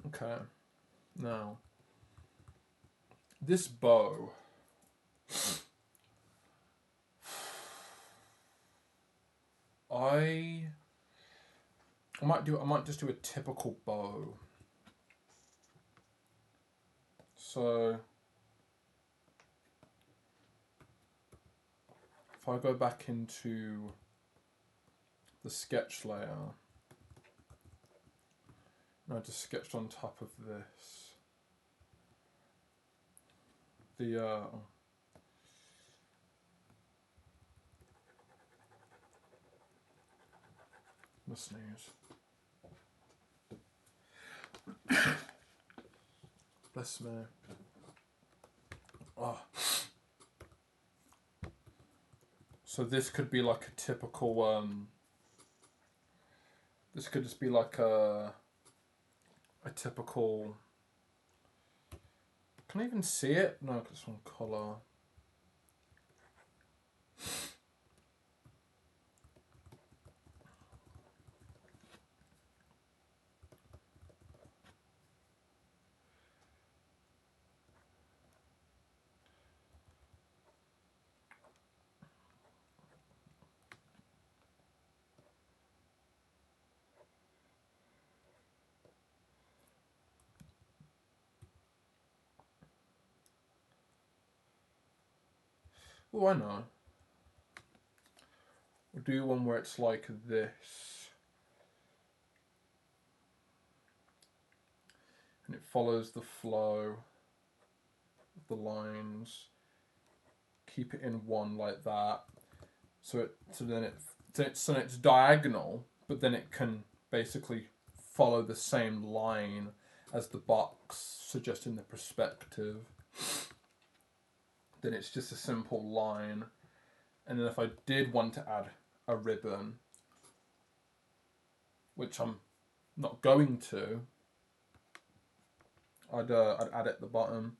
Okay, now this bow. I might just do a typical bow. So if I go back into the sketch layer, and I just sketched on top of this, I'm gonna sneeze. Bless me. Oh. So this could be like a typical this could just be like a typical. Can I even see it? No, because it's one colour. Oh, I know. We'll do one where it's like this. And it follows the flow of the lines. Keep it in one like that. So then it's diagonal, but then it can basically follow the same line as the box suggesting the perspective. Then it's just a simple line. And then if I did want to add a ribbon, which I'm not going to, I'd add it at the bottom,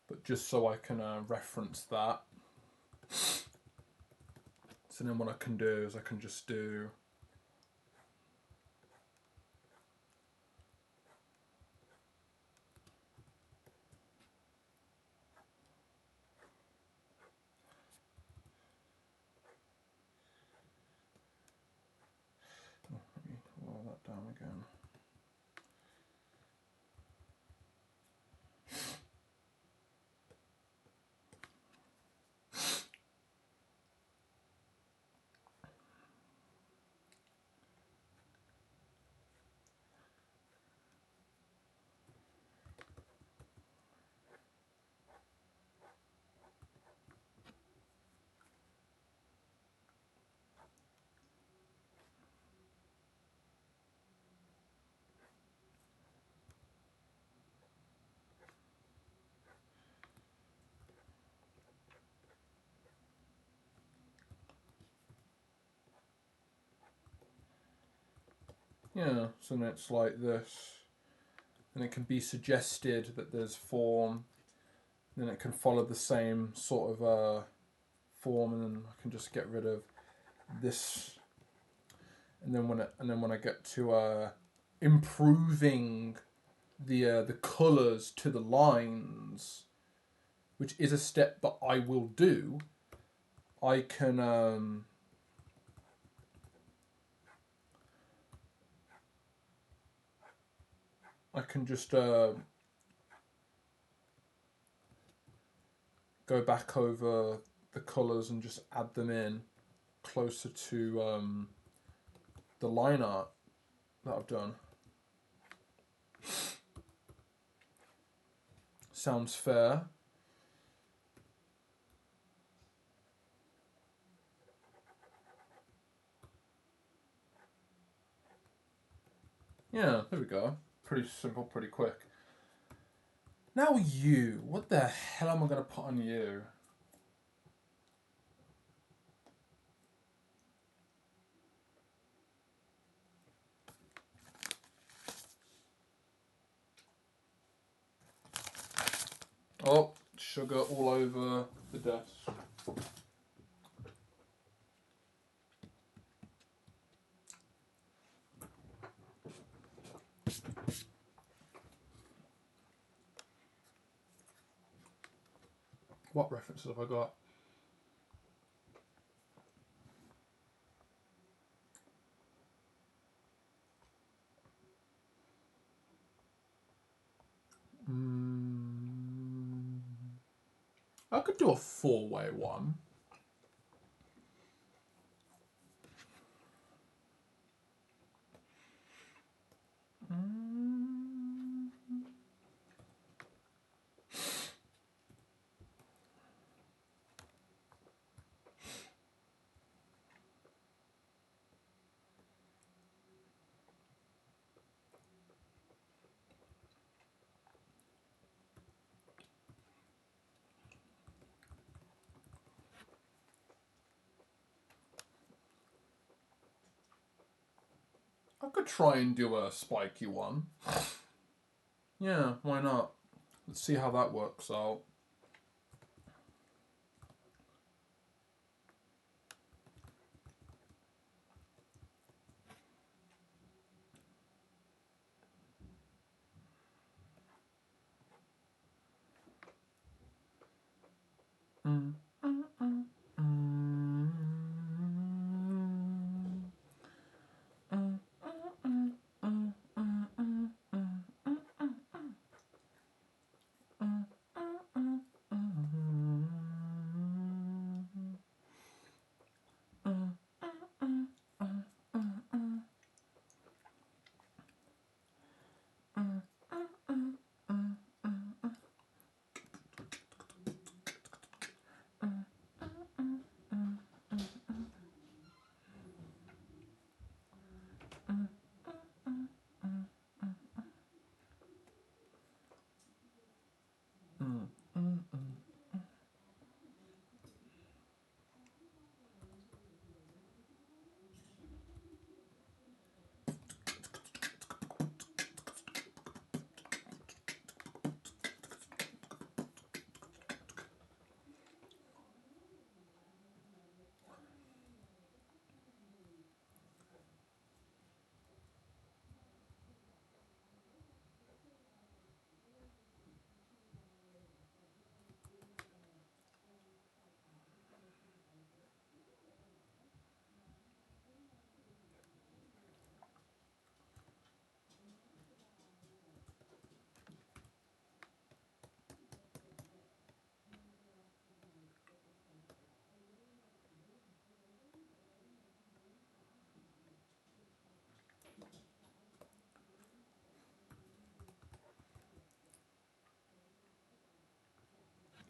but just so I can reference that. So then what I can do is I can just do let me lower that down again. Yeah, so then it's like this. And it can be suggested that there's form. Then it can follow the same sort of form, and then I can just get rid of this. And then when I get to improving the colours to the lines, which is a step that I will do, I can just go back over the colours and just add them in closer to the line art that I've done. Sounds fair. Yeah, there we go. Pretty simple, pretty quick. Now you. What the hell am I going to put on you? Oh, sugar all over the desk. What references have I got? I could do a 4-way one. I could try and do a spiky one. Yeah, why not? Let's see how that works out. Mm.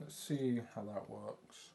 Let's see how that works.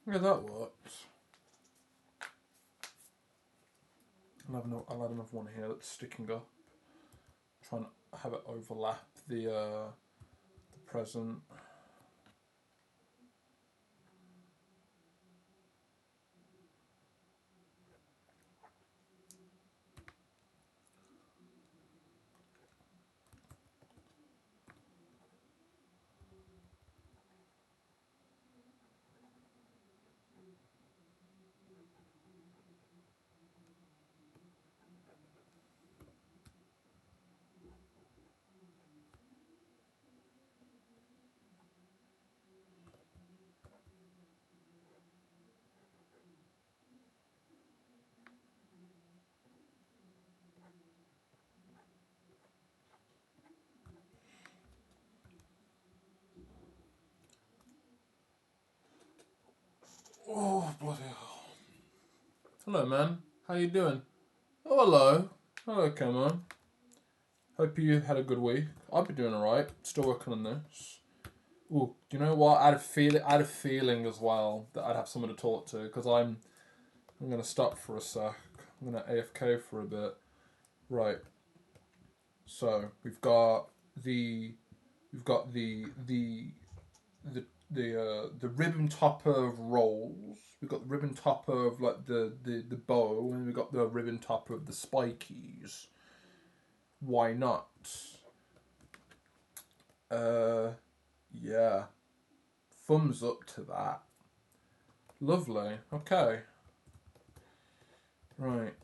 Yeah, that works. I'll add another one here that's sticking up. Try and have it overlap the present. Oh, bloody hell. Hello, man. How you doing? Oh, hello. Hello, Cameron. Hope you had a good week. I've been doing alright. Still working on this. Ooh, do you know what? I had a feeling as well that I'd have someone to talk to, because I'm gonna stop for a sec. I'm gonna AFK for a bit. Right. So we've got the ribbon topper of rolls. We've got the ribbon topper of like the bow, and we've got the ribbon topper of the spikies. Why not? Yeah. Thumbs up to that. Lovely. Okay. Right.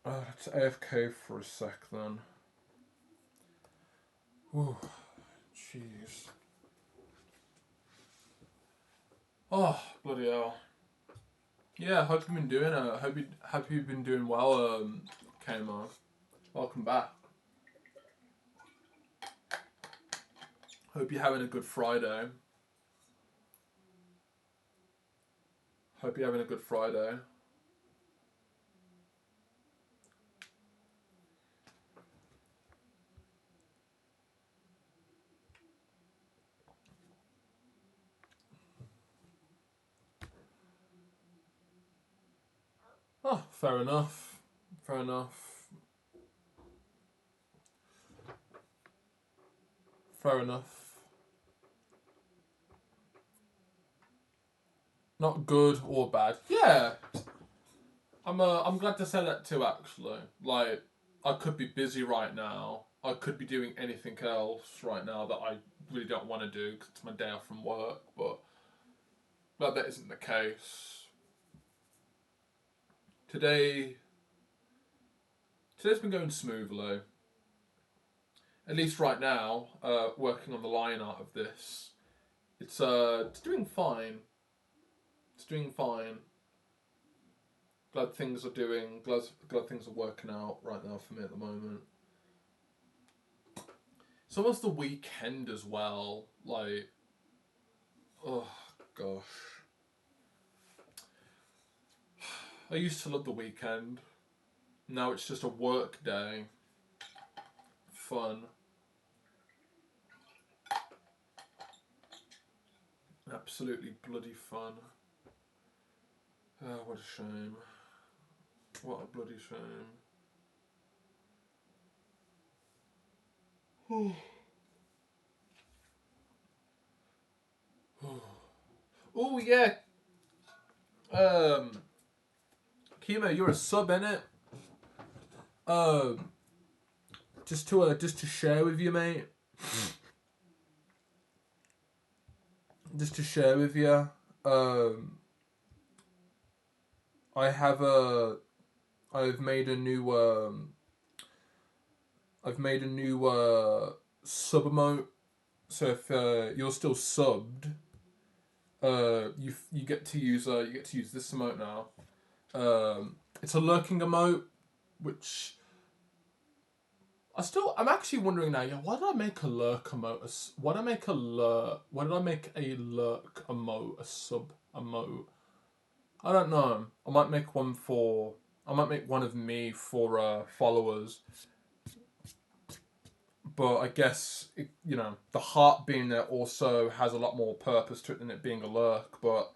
Let's AFK for a sec then. Ooh, jeez. Oh, bloody hell. Yeah, hope you've been doing it. Hope you've been doing well, Kamo. Welcome back. Hope you're having a good Friday. Hope you're having a good Friday. Oh, fair enough. Fair enough. Fair enough. Not good or bad. Yeah. I'm glad to say that too, actually. Like, I could be busy right now. I could be doing anything else right now that I really don't want to do because it's my day off from work, but that isn't the case. Today's been going smoothly. At least right now, working on the line art of this. It's doing fine. It's doing fine. Glad things are working out right now for me at the moment. It's almost the weekend as well. Like, oh gosh. I used to love the weekend. Now it's just a work day. Fun. Absolutely bloody fun. Oh, what a shame. What a bloody shame. Oh yeah. Kimo, you're a sub, innit? Just to share with you, mate. Just to share with you, I've made a new sub emote. So if you're still subbed, you get to use this emote now. It's a lurking emote, which I'm actually wondering now. Yeah, why did I make a lurk emote? Why did I make a lurk emote? A sub emote? I don't know. I might make one of me for followers. but I guess the heart being there also has a lot more purpose to it than it being a lurk. But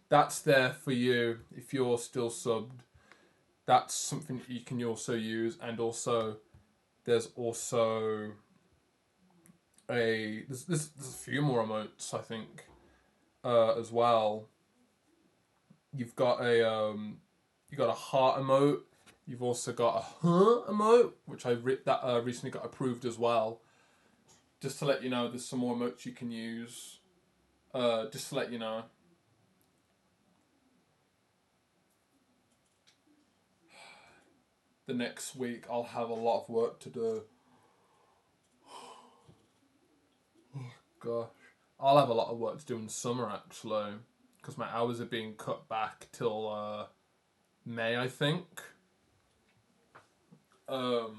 that's there for you if you're still subbed. That's something that you can also use, and also there's also there's a few more emotes I think as well. You've got a heart emote. You've also got a emote, which recently got approved as well. Just to let you know, there's some more emotes you can use. Just to let you know. The next week I'll have a lot of work to do. Gosh. I'll have a lot of work to do in summer actually. Because my hours are being cut back till May, I think. And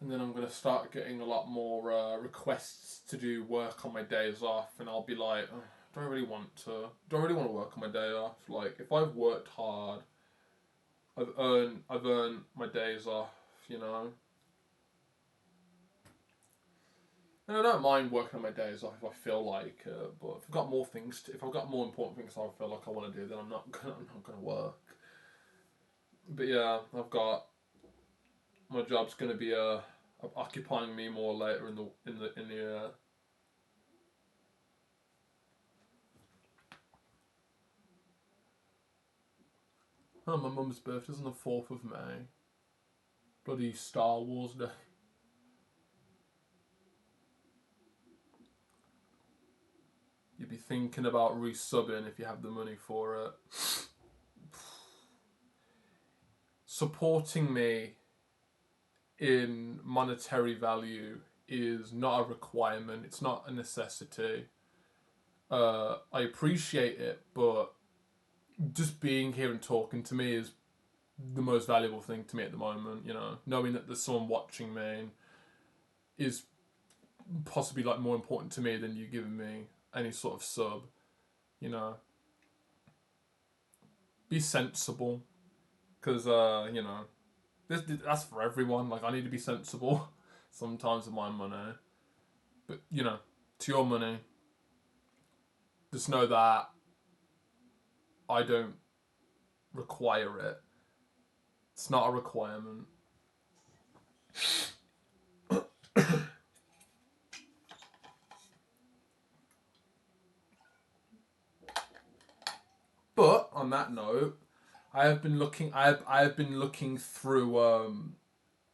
then I'm going to start getting a lot more requests to do work on my days off. And I'll be like, oh, don't really want to work on my day off. Like, if I've worked hard, I've earned my days off, you know. And I don't mind working on my days off if I feel like it, but if I've got more important things I feel like I want to do, then I'm not gonna work. But yeah, my job's gonna be occupying me more later in the. Oh, my mum's birthday's on the 4th of May. Bloody Star Wars Day. You'd be thinking about resubbing if you have the money for it. Supporting me in monetary value is not a requirement. It's not a necessity. I appreciate it, but just being here and talking to me is the most valuable thing to me at the moment. You know, knowing that there's someone watching me is possibly like more important to me than you giving me any sort of sub. You know, be sensible, because that's for everyone. Like, I need to be sensible sometimes with my money, but to your money, just know that I don't require it. It's not a requirement. But on that note, I have been looking. I have been looking through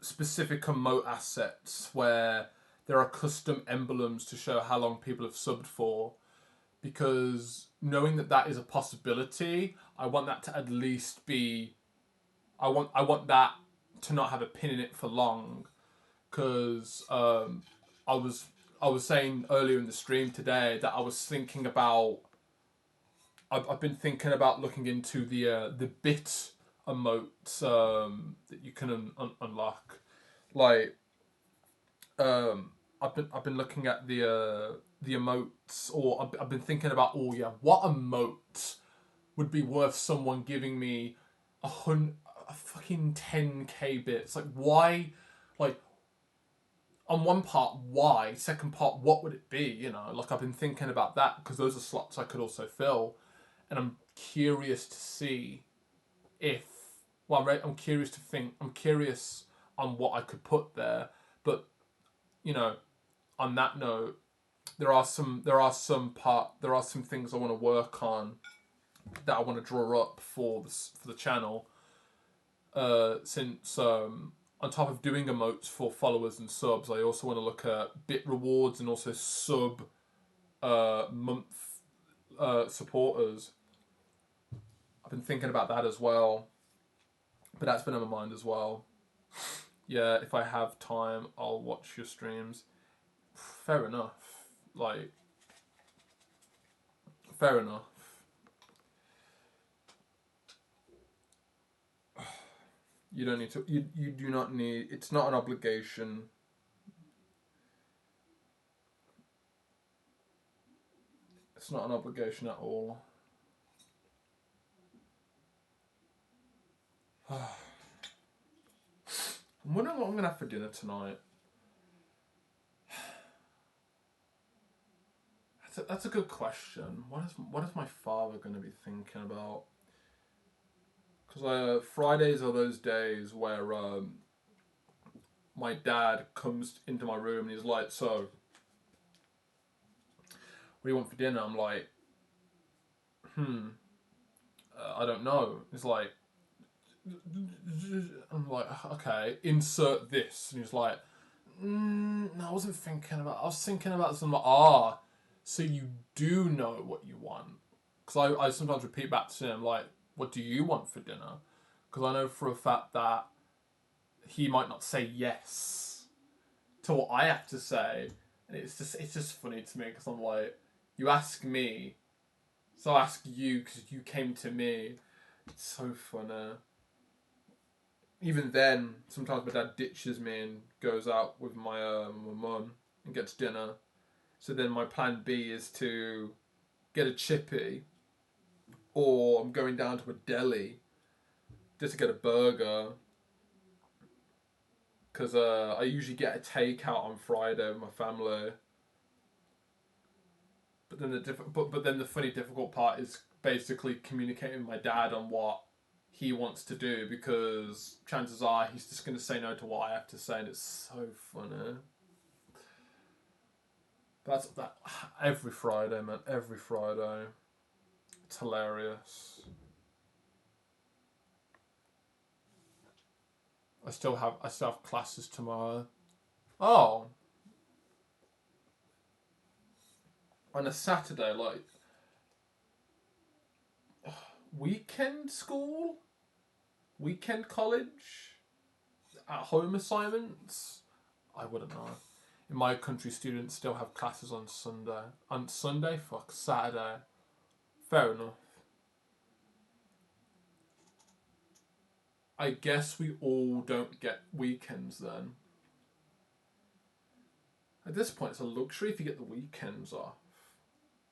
specific emote assets where there are custom emblems to show how long people have subbed for, because knowing that is a possibility, I want that to at least be. I want that to not have a pin in it for long, because I was saying earlier in the stream today that I was thinking about. I've been thinking about looking into the bit emotes that you can unlock. Like, I've been looking at the emotes, or I've been thinking about, oh yeah, what emote would be worth someone giving me a fucking 10k bits? Like, why? Like, on one part, why? Second part, what would it be? You know, like, I've been thinking about that because those are slots I could also fill, and I'm curious to see if. Well, I'm curious to think. I'm curious on what I could put there, but on that note, there are some things I want to work on that I want to draw up for the channel. Since on top of doing emotes for followers and subs, I also want to look at bit rewards and also sub month supporters. I've been thinking about that as well, but that's been on my mind as well. Yeah, if I have time, I'll watch your streams. Fair enough. Like, fair enough. You don't need to. You do not need. It's not an obligation. It's not an obligation at all. I'm wondering what I'm gonna have for dinner tonight. That's a good question. What is my father going to be thinking about? Because Fridays are those days where my dad comes into my room and he's like, "So, what do you want for dinner?" I'm like, I don't know. He's like, I'm like, okay, insert this. And he's like, no, I wasn't thinking about. I was thinking about some. So you do know what you want? Because I sometimes repeat back to him like, what do you want for dinner? Because I know for a fact that he might not say yes to what I have to say, and it's just funny to me because I'm like, you ask me, so I ask you because you came to me. It's so funny. Even then, sometimes my dad ditches me and goes out with my mum and gets dinner. So then my plan B is to get a chippy, or I'm going down to a deli just to get a burger. Because I usually get a takeout on Friday with my family. But then the funny difficult part is basically communicating with my dad on what he wants to do, because chances are he's just going to say no to what I have to say, and it's so funny. That's that every Friday, man. Every Friday, it's hilarious. I still have classes tomorrow. Oh, on a Saturday, like weekend school, weekend college, at home assignments. I wouldn't know. In my country, students still have classes on Sunday. On Sunday, fuck Saturday. Fair enough. I guess we all don't get weekends then. At this point, it's a luxury if you get the weekends off.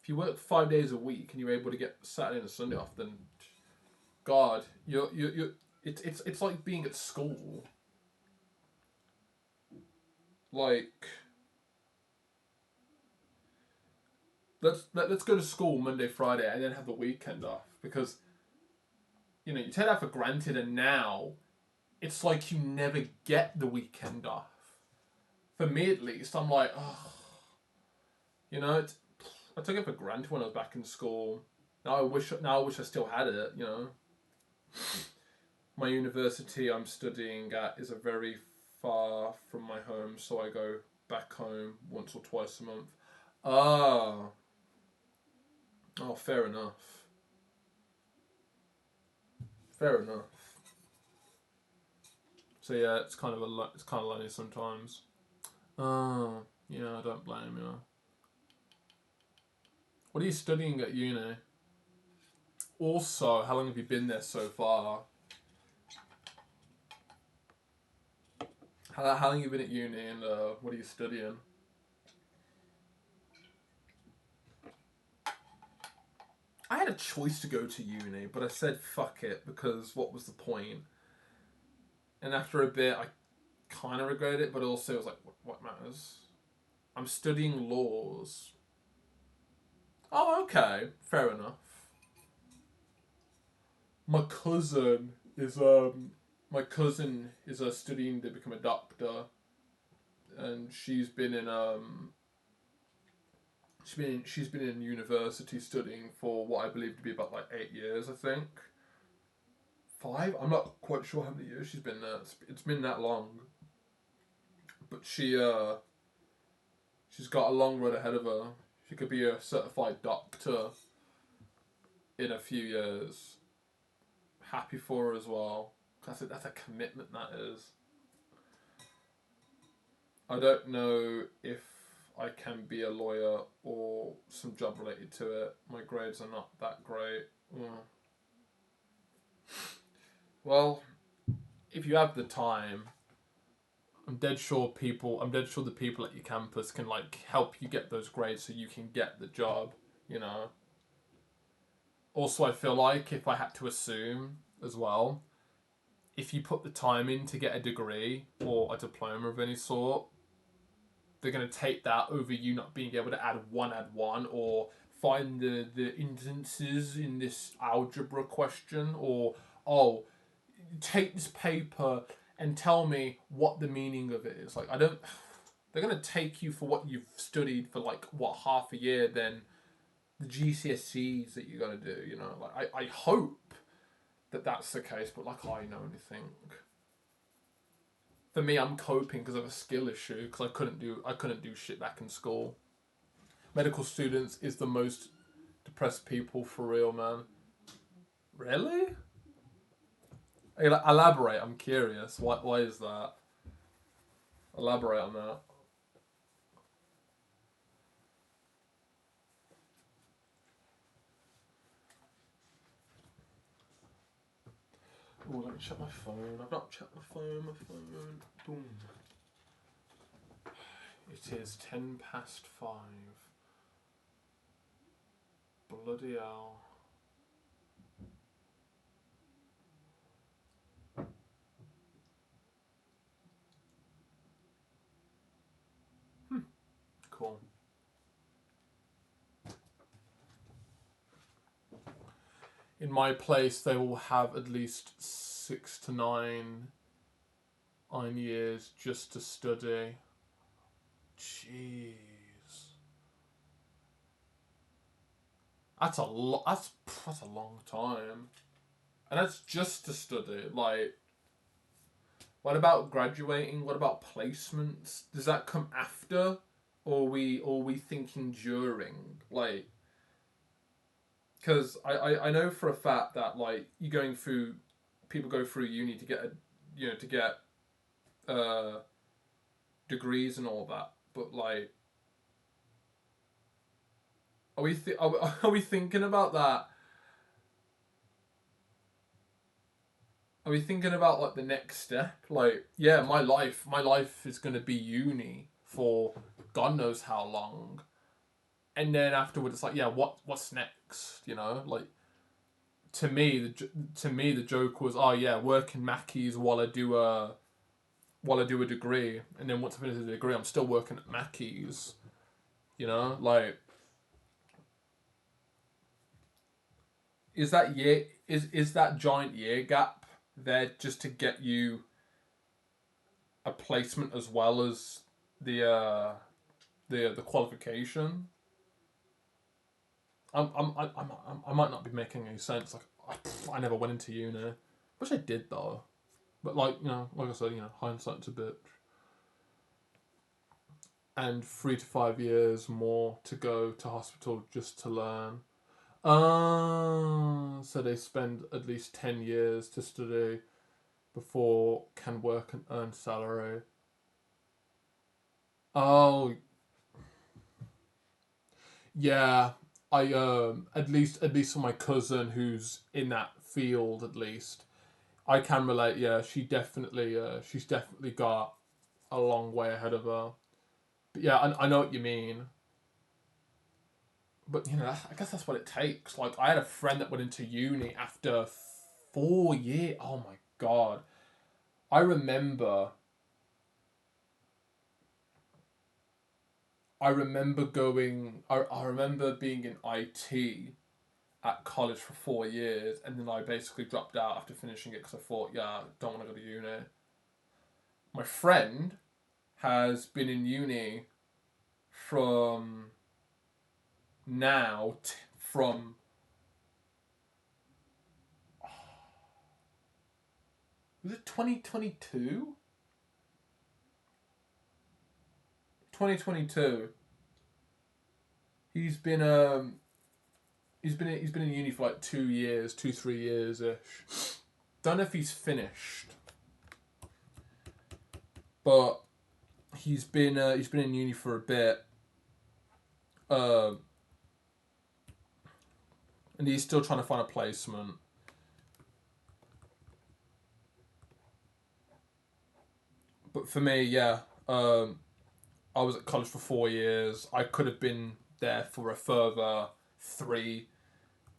If you work 5 days a week and you're able to get Saturday and Sunday off, then God, it's like being at school. Like, let's go to school Monday, Friday, and then have the weekend off, because you take that for granted, and now it's like you never get the weekend off. For me, at least, I'm like, oh, I took it for granted when I was back in school. Now I wish I still had it. My university I'm studying at is a very far from my home, so I go back home once or twice a month. Ah, oh, fair enough. Fair enough. So yeah, it's kind of lonely sometimes. Oh, yeah, I don't blame you. What are you studying at uni? Also, how long have you been there so far? How long have you been at uni, and what are you studying? I had a choice to go to uni, but I said fuck it, because what was the point? And after a bit, I kind of regret it, but also it was like, what matters? I'm studying laws. Oh, okay, fair enough. My cousin is studying to become a doctor, and she's been in university studying for what I believe to be about like 8 years, I think. 5? I'm not quite sure how many years she's been there. It's been that long. But she's got a long road ahead of her. She could be a certified doctor in a few years. Happy for her as well. That's a commitment, that is. I don't know if I can be a lawyer or some job related to it. My grades are not that great. Well, if you have the time, I'm dead sure the people at your campus can like help you get those grades so you can get the job, you know. Also, I feel like, if I had to assume as well, if you put the time in to get a degree or a diploma of any sort, they're going to take that over you not being able to add one, or find the instances in this algebra question, or, oh, take this paper and tell me what the meaning of it is. Like, I don't... They're going to take you for what you've studied for, like, what, half a year, then the GCSEs that you're going to do, you know? Like, I hope that that's the case, but, like, I know anything. For me, I'm coping because of a skill issue, because I couldn't do shit back in school. Medical students is the most depressed people for real, man. Really? Elaborate, I'm curious. Why is that? Elaborate on that. Oh, let me check my phone. I've not checked my phone. Boom. It is 5:10. Bloody hell. Cool. In my place, they will have at least 6 to 9 years just to study. Jeez. That's a lot. That's a long time. And that's just to study. Like, what about graduating? What about placements? Does that come after? Or are we thinking during? Like, because I know for a fact that, like, people go through uni to get degrees and all that, but, like, are we thinking about that? Are we thinking about, like, the next step? Like, yeah, my life is gonna be uni for God knows how long, and then afterwards it's like, yeah, what's next? You know, like, to me the joke was, oh yeah, work in Mackey's while I do a degree, and then once I finish the degree, I'm still working at Mackey's. You know, like, is that giant year gap there just to get you a placement as well as the qualification? I might not be making any sense. Like, I never went into uni. Wish I did though. But, like, you know, like I said, you know, hindsight's a bitch. And 3 to 5 years more to go to hospital just to learn. So they spend at least 10 years to study before can work and earn salary. Oh, yeah. I at least for my cousin who's in that field, at least I can relate. Yeah, she's definitely got a long way ahead of her. But yeah, I know what you mean. But, you know, I guess that's what it takes. Like, I had a friend that went into uni after 4 years. Oh my god. I remember I remember being in IT at college for 4 years, and then I basically dropped out after finishing it because I thought, yeah, I don't want to go to uni. My friend has been in uni from from was it 2022? 2022. He's been he's been in uni for like 2 years, 3 years ish. Don't know if he's finished, but he's been in uni for a bit, uh, and he's still trying to find a placement. But for me, yeah, I was at college for 4 years. I could have been there for a further 3,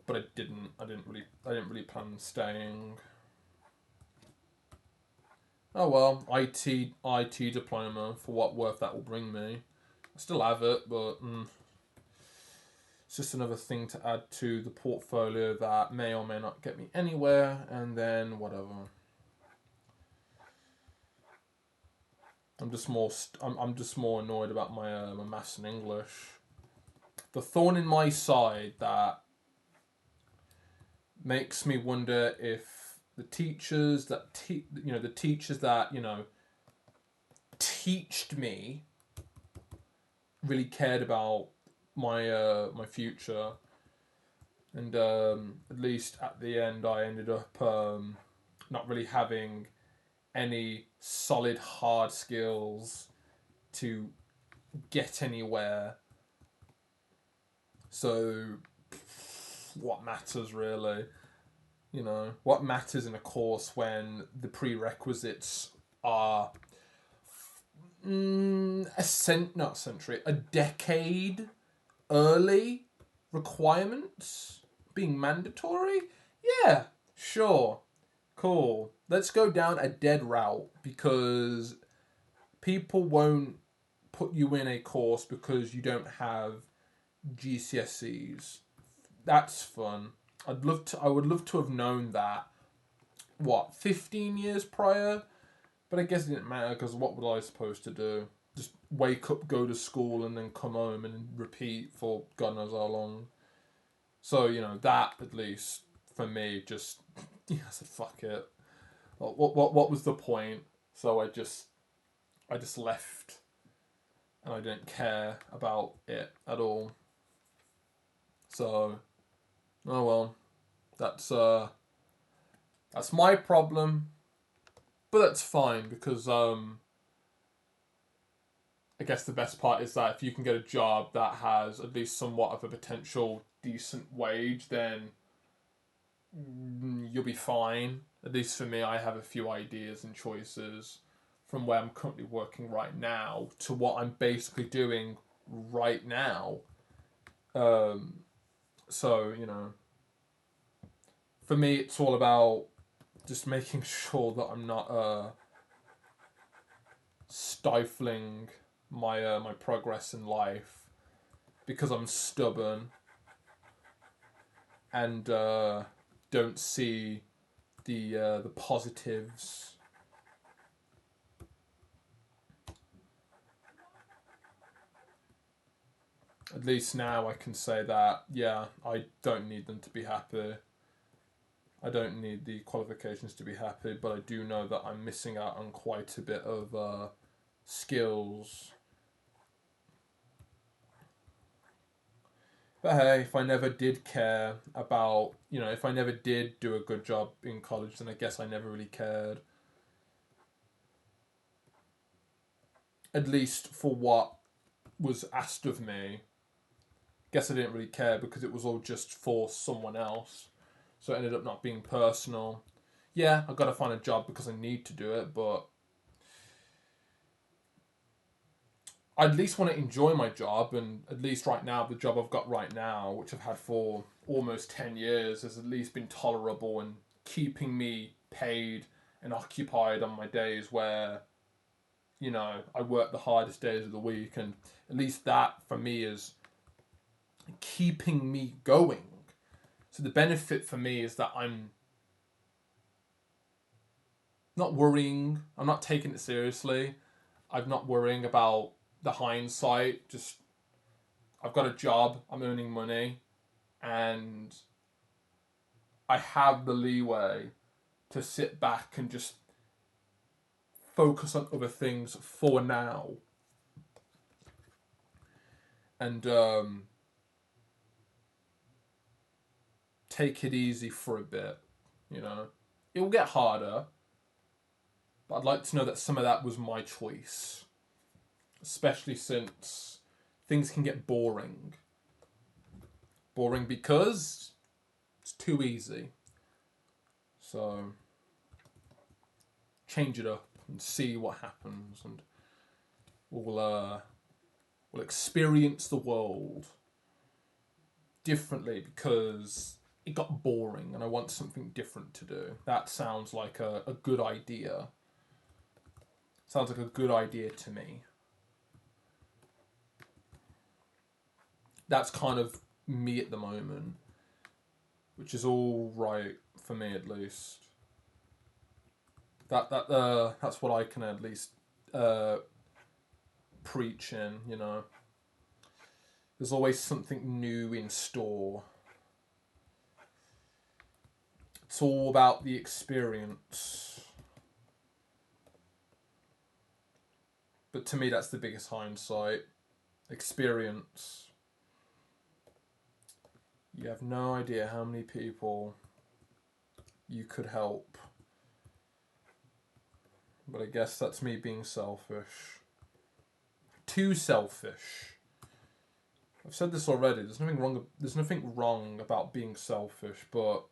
but I didn't. I didn't really plan on staying. Oh well, IT diploma, for what worth that will bring me. I still have it, but it's just another thing to add to the portfolio that may or may not get me anywhere, and then whatever. I'm just more annoyed about my maths and English. The thorn in my side that makes me wonder if the teachers that teached me really cared about my future, and at least at the end I ended up not really having any solid hard skills to get anywhere. So what matters really? What matters in a course when the prerequisites are a decade early requirements being mandatory? Yeah, sure. Cool. Let's go down a dead route, because people won't put you in a course because you don't have GCSEs. That's fun. I would love to have known that 15 years prior, but I guess it didn't matter, because what was I supposed to do? Just wake up, go to school, and then come home and repeat for God knows how long. So, that at least for me just I said fuck it. What was the point? So I just left, and I didn't care about it at all. So, oh well, that's my problem, but that's fine, because I guess the best part is that if you can get a job that has at least somewhat of a potential decent wage, then you'll be fine. At least for me, I have a few ideas and choices from where I'm currently working right now to what I'm basically doing right now. So, for me, it's all about just making sure that I'm not stifling my progress in life because I'm stubborn and don't see the positives. At least now I can say that, yeah, I don't need them to be happy. I don't need the qualifications to be happy, but I do know that I'm missing out on quite a bit of skills. But hey, if I never did care about, if I never did do a good job in college, then I guess I never really cared. At least for what was asked of me. Guess I didn't really care because it was all just for someone else. So it ended up not being personal. Yeah, I've got to find a job because I need to do it, but I at least want to enjoy my job, and at least right now, the job I've got right now, which I've had for almost 10 years, has at least been tolerable and keeping me paid and occupied on my days where, I work the hardest days of the week, and at least that, for me, is keeping me going. So the benefit for me is that I'm not worrying, I'm not taking it seriously. I'm not worrying about the hindsight. Just, I've got a job, I'm earning money, and I have the leeway to sit back and just focus on other things for now. And take it easy for a bit, It will get harder, but I'd like to know that some of that was my choice. Especially since things can get boring. Boring because it's too easy. So, change it up and see what happens, and we'll experience the world differently because it got boring and I want something different to do. That sounds like a good idea. Sounds like a good idea to me. that's kind of me at the moment, which is all right for me at least. That's what I can at least preach in. You know, there's always something new in store. It's all about the experience. But to me, that's the biggest hindsight. Experience. You have no idea how many people you could help. But I guess that's me being selfish. Too selfish. I've said this already. There's nothing wrong about being selfish, but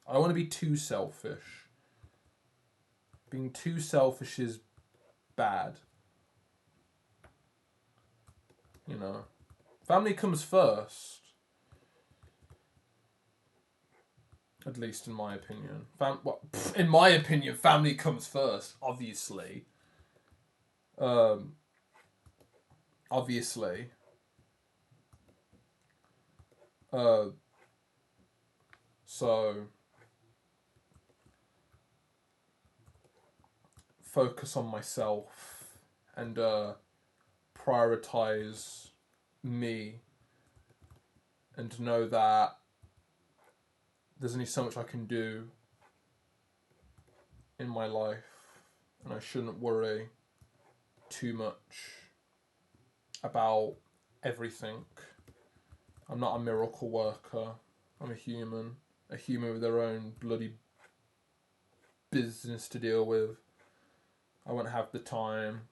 I don't want to be too selfish. Being too selfish is bad. You know, family comes first. At least in my opinion. In my opinion, family comes first. Obviously. Obviously. So focus on myself and prioritize me, and know that there's only so much I can do in my life, and I shouldn't worry too much about everything. I'm not a miracle worker. I'm a human with their own bloody business to deal with. I won't have the time.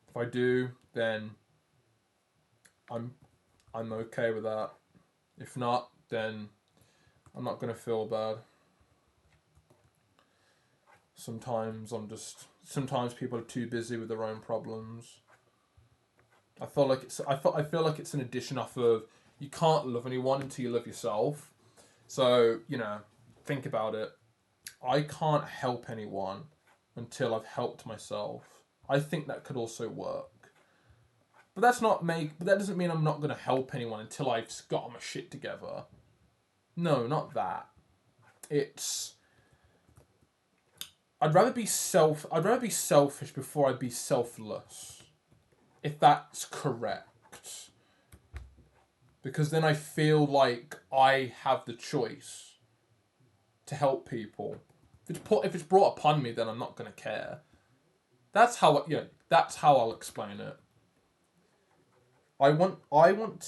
If I do, then I'm okay with that. If not, then I'm not gonna feel bad. Sometimes people are too busy with their own problems. I feel like it's an addition off of, you can't love anyone until you love yourself. So, you know, think about it. I can't help anyone until I've helped myself. I think that could also work. But that doesn't mean I'm not going to help anyone until I've got my shit together. No, not that. I'd rather be selfish before I'd be selfless. If that's correct. Because then I feel like I have the choice to help people. If it's brought upon me, then I'm not going to care. That's how I'll explain it. I want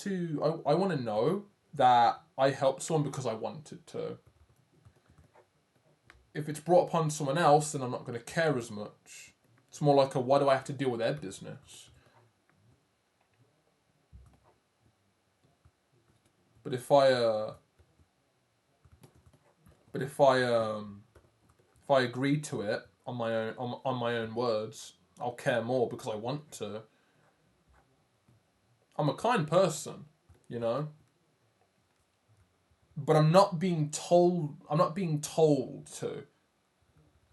to know that I helped someone because I wanted to. If it's brought upon someone else, then I'm not going to care as much. It's more like why do I have to deal with their business? But if I agree to it on my own words, I'll care more because I want to. I'm a kind person, you know. But I'm not being told to,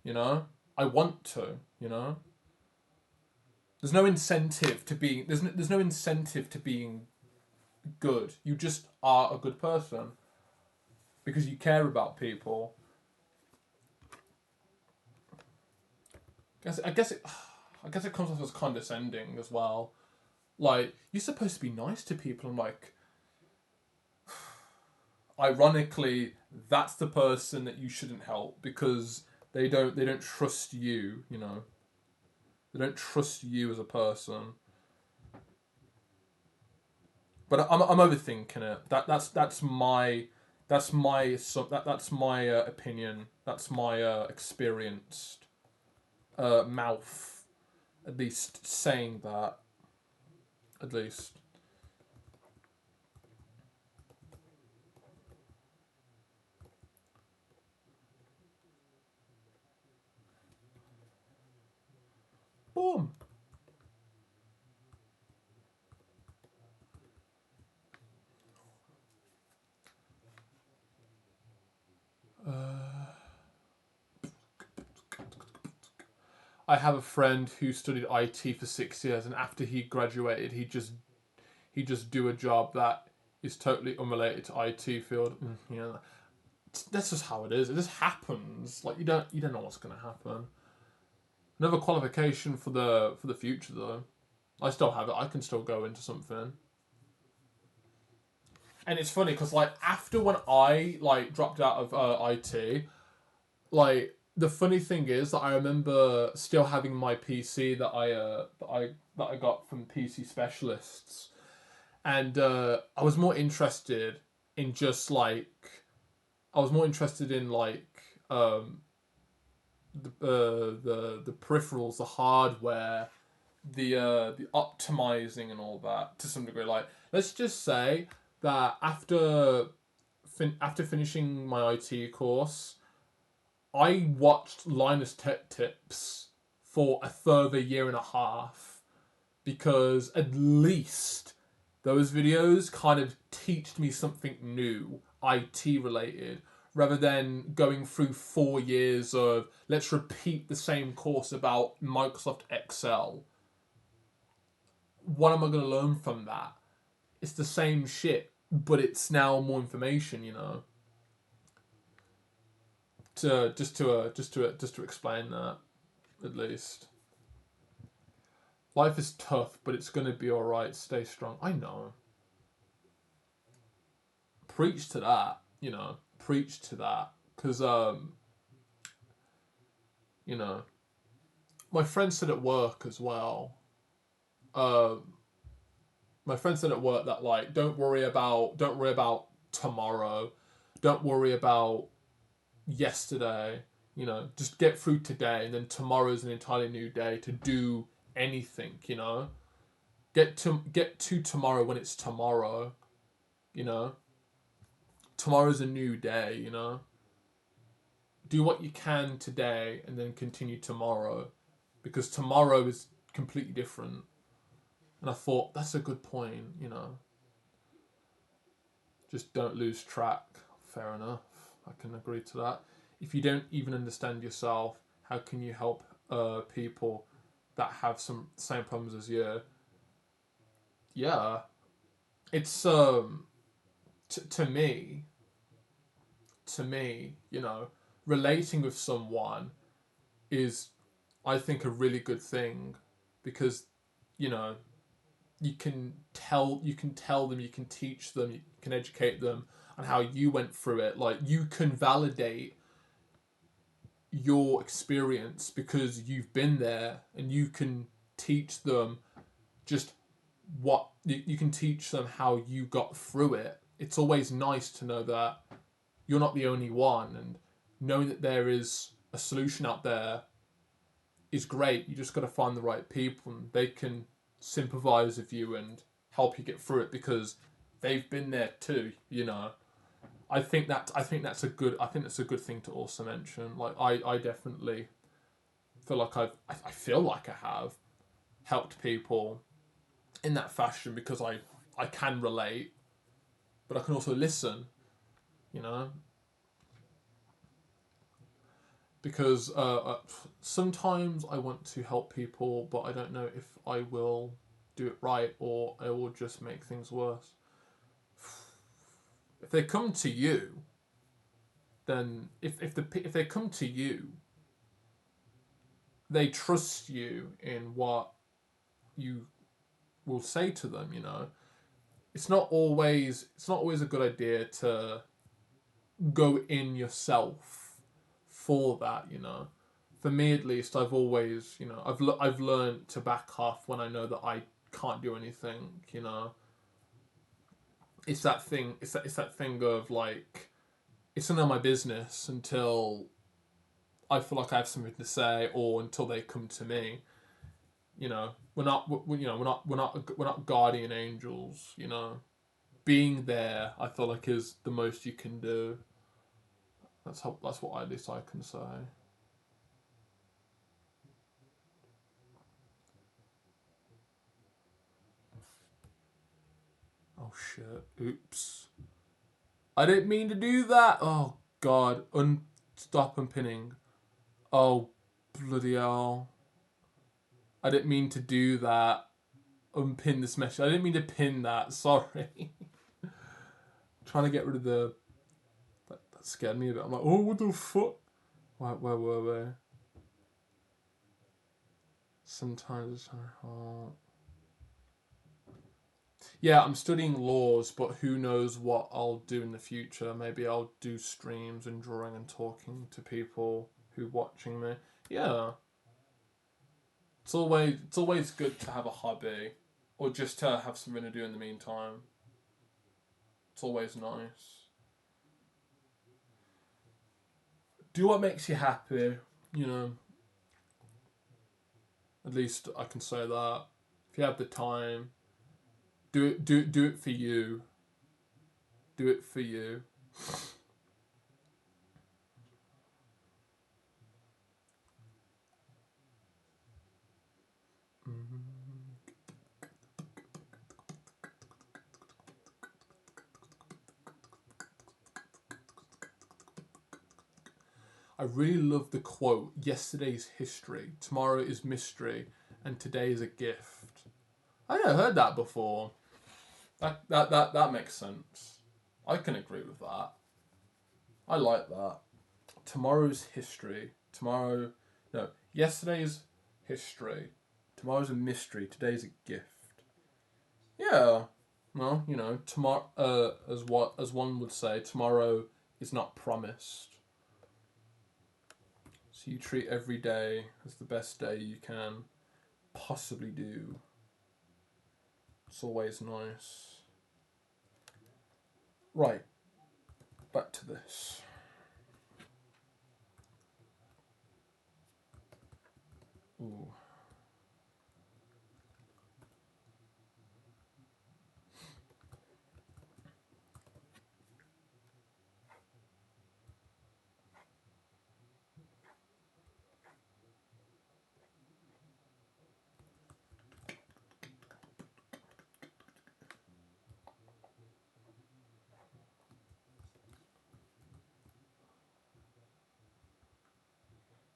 you know. I want to, you know. There's no incentive to being there's no incentive to being good. You just are a good person because you care about people. I guess it comes off as condescending as well. Like, you're supposed to be nice to people. I'm like, ironically, that's the person that you shouldn't help because they don't trust you. You know, they don't trust you as a person. But I'm overthinking it. That's my opinion. That's my experienced mouth, at least saying that. At least. Boom. I have a friend who studied IT for 6 years, and after he graduated, he just do a job that is totally unrelated to IT field. You know, that's just how it is. It just happens. Like you don't know what's gonna happen. Another qualification for the future though. I still have it. I can still go into something. And it's funny because like after when I like dropped out of IT, like the funny thing is that I remember still having my PC that I got from PC specialists, and I was more interested in just like I was more interested in like um, the peripherals, the hardware, the optimizing and all that to some degree. Like let's just say that after finishing my IT course, I watched Linus Tech Tips for a further year and a half because at least those videos kind of teach me something new, IT related, rather than going through 4 years of let's repeat the same course about Microsoft Excel. What am I going to learn from that? It's the same shit, but it's now more information, you know. Just to explain that, at least. Life is tough, but it's gonna be all right. Stay strong. I know. Preach to that, you know. Preach to that, because you know, my friend said at work as well. Um, my friend said at work that like, don't worry about tomorrow, don't worry about yesterday. You know, just get through today, and then tomorrow's an entirely new day to do anything. You know, get to tomorrow when it's tomorrow. You know, tomorrow's a new day. You know, do what you can today, and then continue tomorrow, because tomorrow is completely different. And I thought that's a good point. You know, just don't lose track. Fair enough. I can agree to that. If you don't even understand yourself, how can you help people that have some same problems as you? Yeah, it's to me, you know, relating with someone is, I think, a really good thing, because, you know, you can tell them, you can teach them, you can educate them on how you went through it. Like you can validate your experience because you've been there, and you can teach them just you can teach them how you got through it. It's always nice to know that you're not the only one, and knowing that there is a solution out there is great. You just got to find the right people, and they can sympathize with you and help you get through it because they've been there too. You know, I think that's a good thing to also mention. Like I definitely feel like I feel like I have helped people in that fashion because I can relate, but I can also listen. You know, because sometimes I want to help people, but I don't know if I will do it right or I will just make things worse. If they come to you, then if they come to you, they trust you in what you will say to them. You know, it's not always a good idea to go in yourself for that. You know, for me at least, I've always, you know, I've learned to back off when I know that I can't do anything. You know, it's that thing. It's that thing of like, it's none of my business until I feel like I have something to say, or until they come to me. You know, we're not guardian angels. You know, being there, I feel like, is the most you can do. That's what at least I can say. Oh shit! Oops! I didn't mean to do that. Oh god! Stop unpinning. Oh bloody hell! I didn't mean to do that. Unpin this message. I didn't mean to pin that. Sorry. trying to get rid of the. That scared me a bit. I'm like, oh, what the fuck? Where were we? Sometimes it's hard. Yeah, I'm studying laws, but who knows what I'll do in the future. Maybe I'll do streams and drawing and talking to people who watching me. Yeah. It's always good to have a hobby, or just to have something to do in the meantime. It's always nice. Do what makes you happy, you know. At least I can say that. If you have the time, do it for you. Do it for you. I really love the quote, yesterday's history, tomorrow is mystery, and today is a gift. I never heard that before. That makes sense. I can agree with that. I like that. Tomorrow's history. Yesterday's history. Tomorrow's a mystery, today's a gift. Yeah. Well, tomorrow, as one would say, tomorrow is not promised. So you treat every day as the best day you can possibly do. It's always nice. Right. Back to this. Ooh.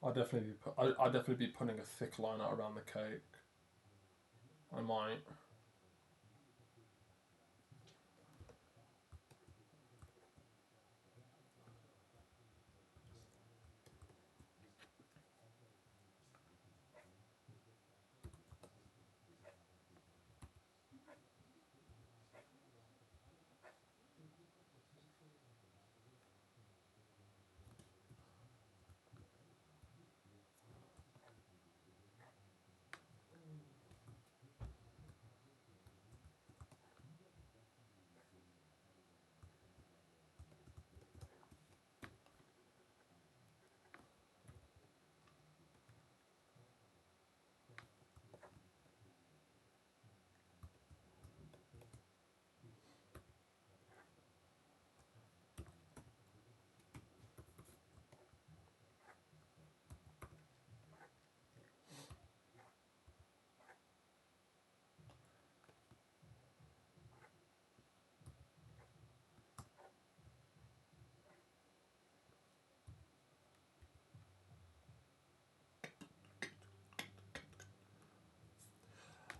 I'll definitely be putting a thick line out around the cake. I might.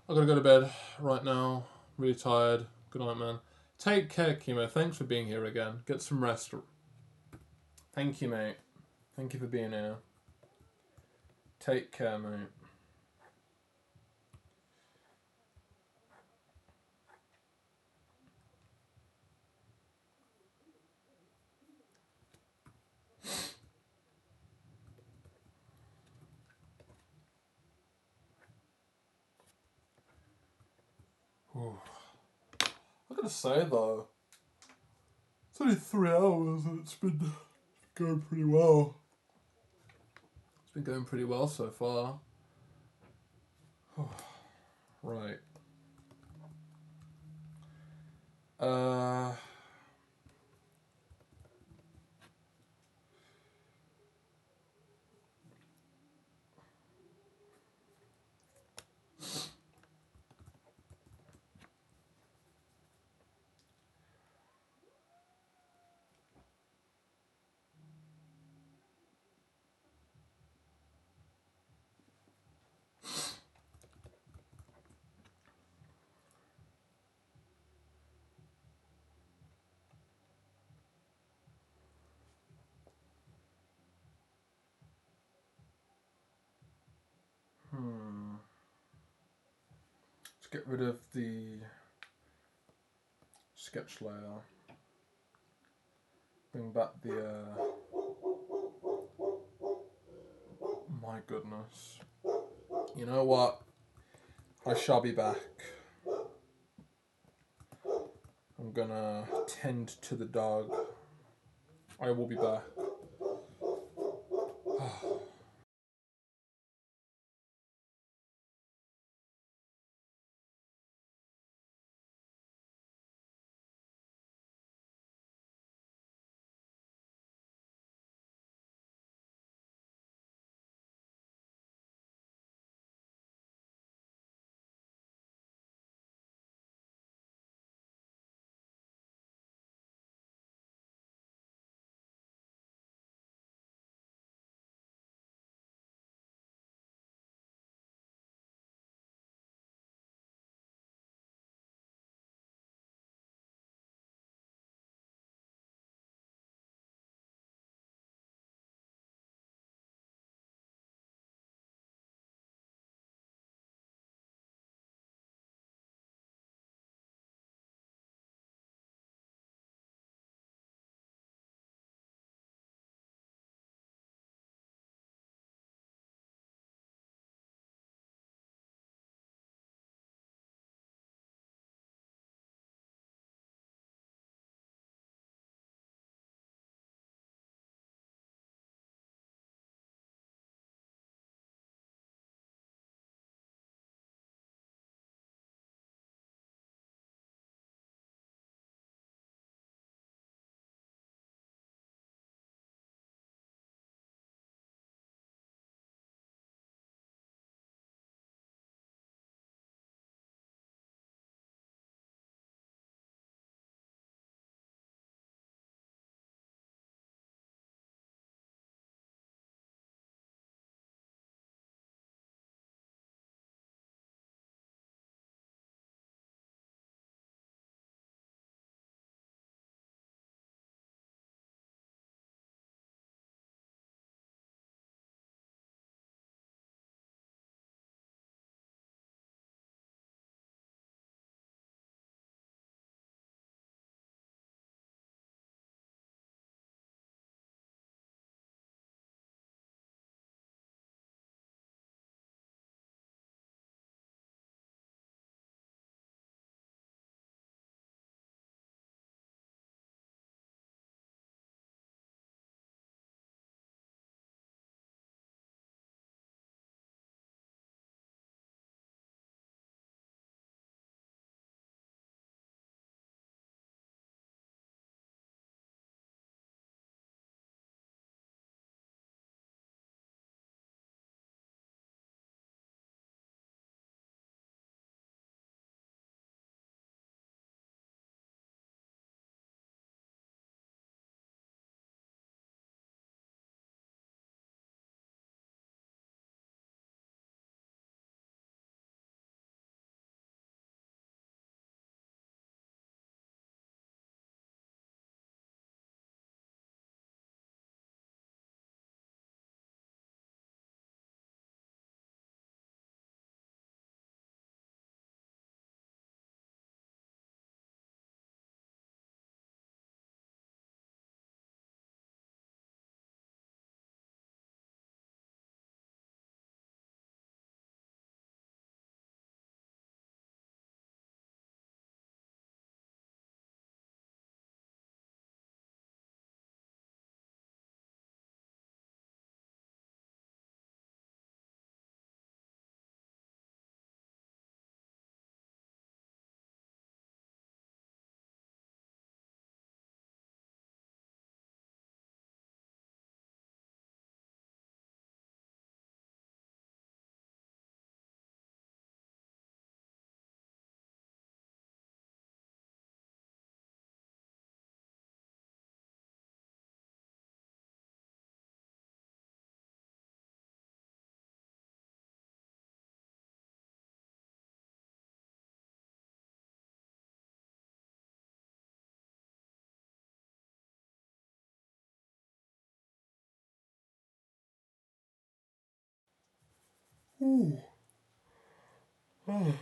I gotta go to bed right now. Really tired. Good night, man. Take care, Chemo. Thanks for being here again. Get some rest. Thank you, mate. Thank you for being here. Take care, mate. Ooh. I gotta say though, it's only 3 hours and it's been going pretty well. It's been going pretty well so far. Right. get rid of the sketch layer. Bring back the... my goodness. You know what? I shall be back. I'm gonna tend to the dog. I will be back. Ooh. Oh.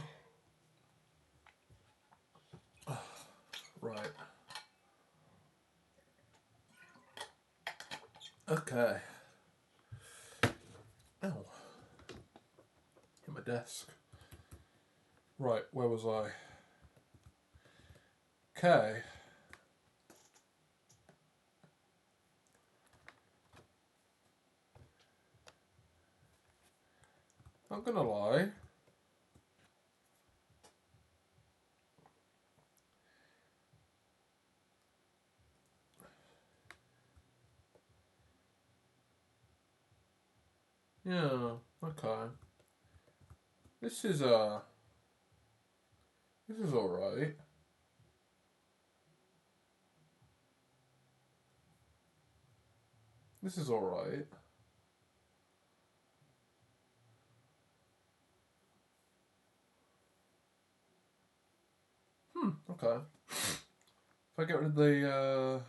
Okay. Ow. Hit my desk. Right, where was I? Okay. Not gonna lie. Yeah, okay. This is alright. This is alright. Okay. If I get rid of the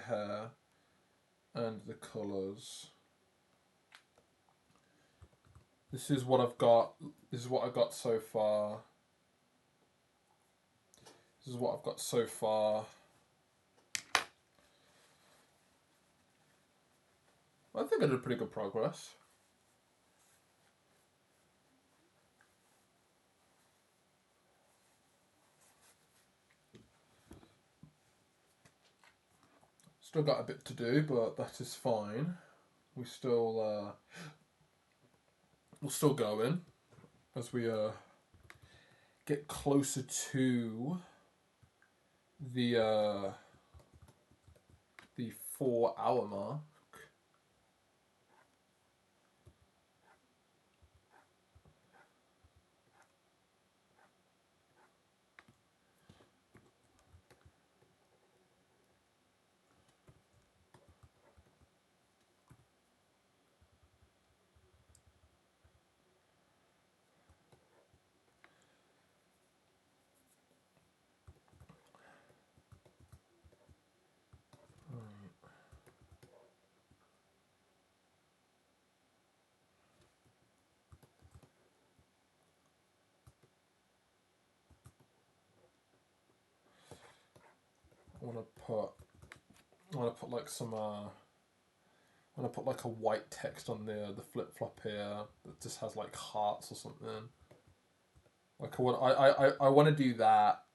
hair and the colours. This is what I've got. This is what I've got so far. This is what I've got so far. I think I did pretty good progress. Still got a bit to do, but that is fine. We're still going as we get closer to the 4 hour mark. I want to put like some I want to put like a white text on the flip flop here that just has like hearts or something. Like I want to do that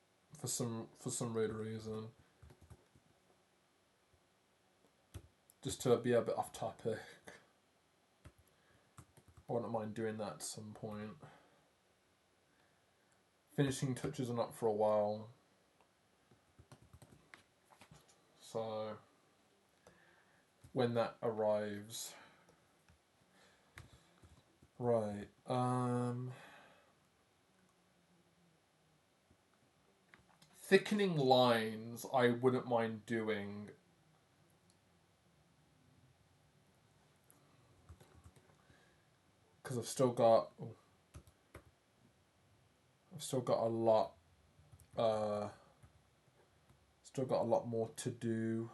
for some weird reason. Just to be a bit off topic. I wouldn't mind doing that at some point. Finishing touches are not for a while. So when that arrives. Right. Thickening lines I wouldn't mind doing. Because I've still got a lot still got a lot more to do.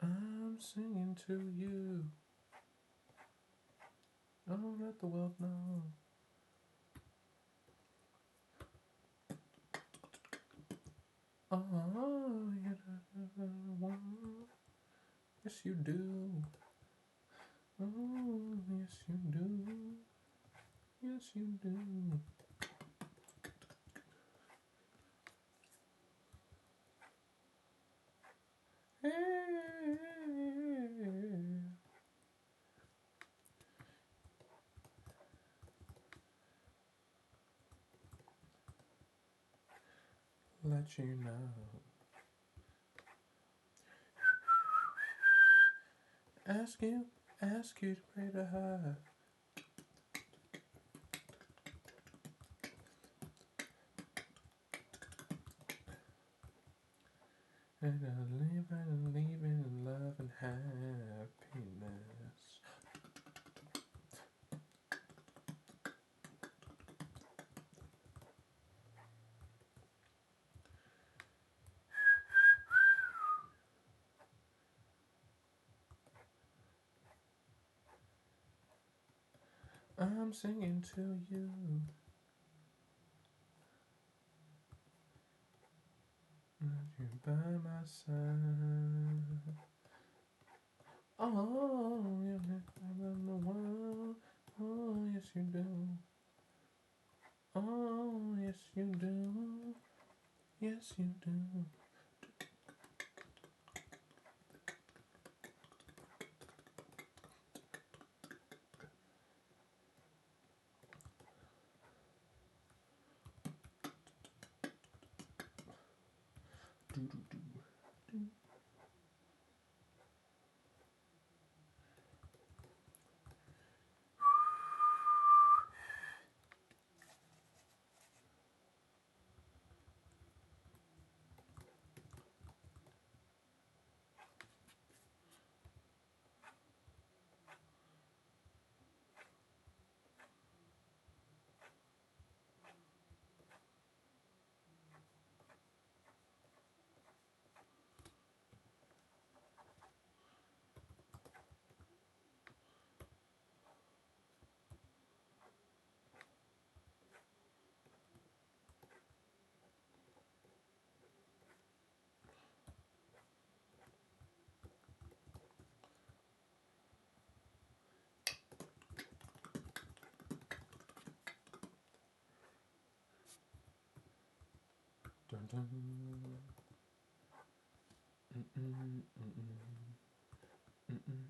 I'm singing to you. I'll let the world know. Oh, yes, you do. Oh, yes you do. Yes you do. Let you know. Ask you to pray to her. And I live in love and happiness. I'm singing to you. You're by my side. Oh, you're the one. Oh, yes you do. Oh, yes you do. Yes you do. Do, do, do, do. Dun, dun. Mm-mm, mm-mm, mm-mm.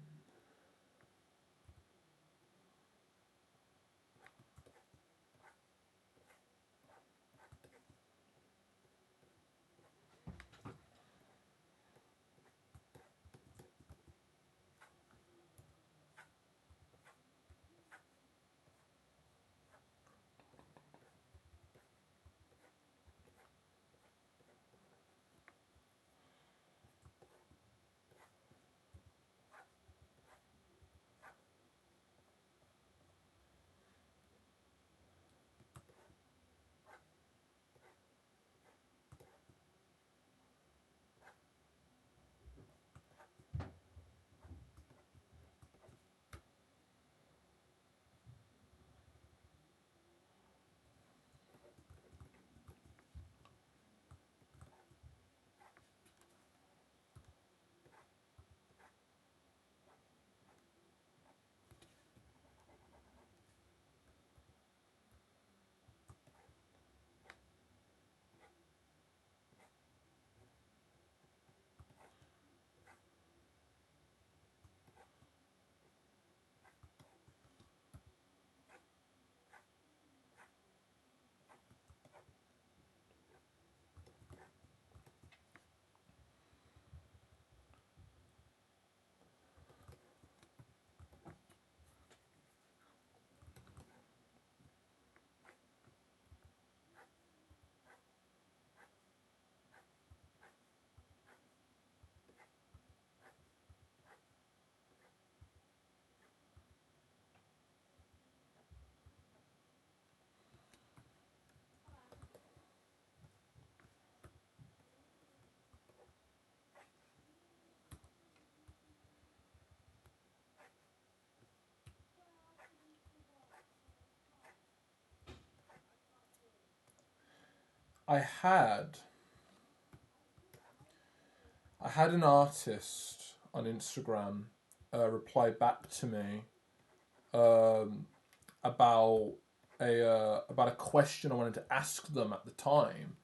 I had an artist on Instagram reply back to me about about a question I wanted to ask them at the time.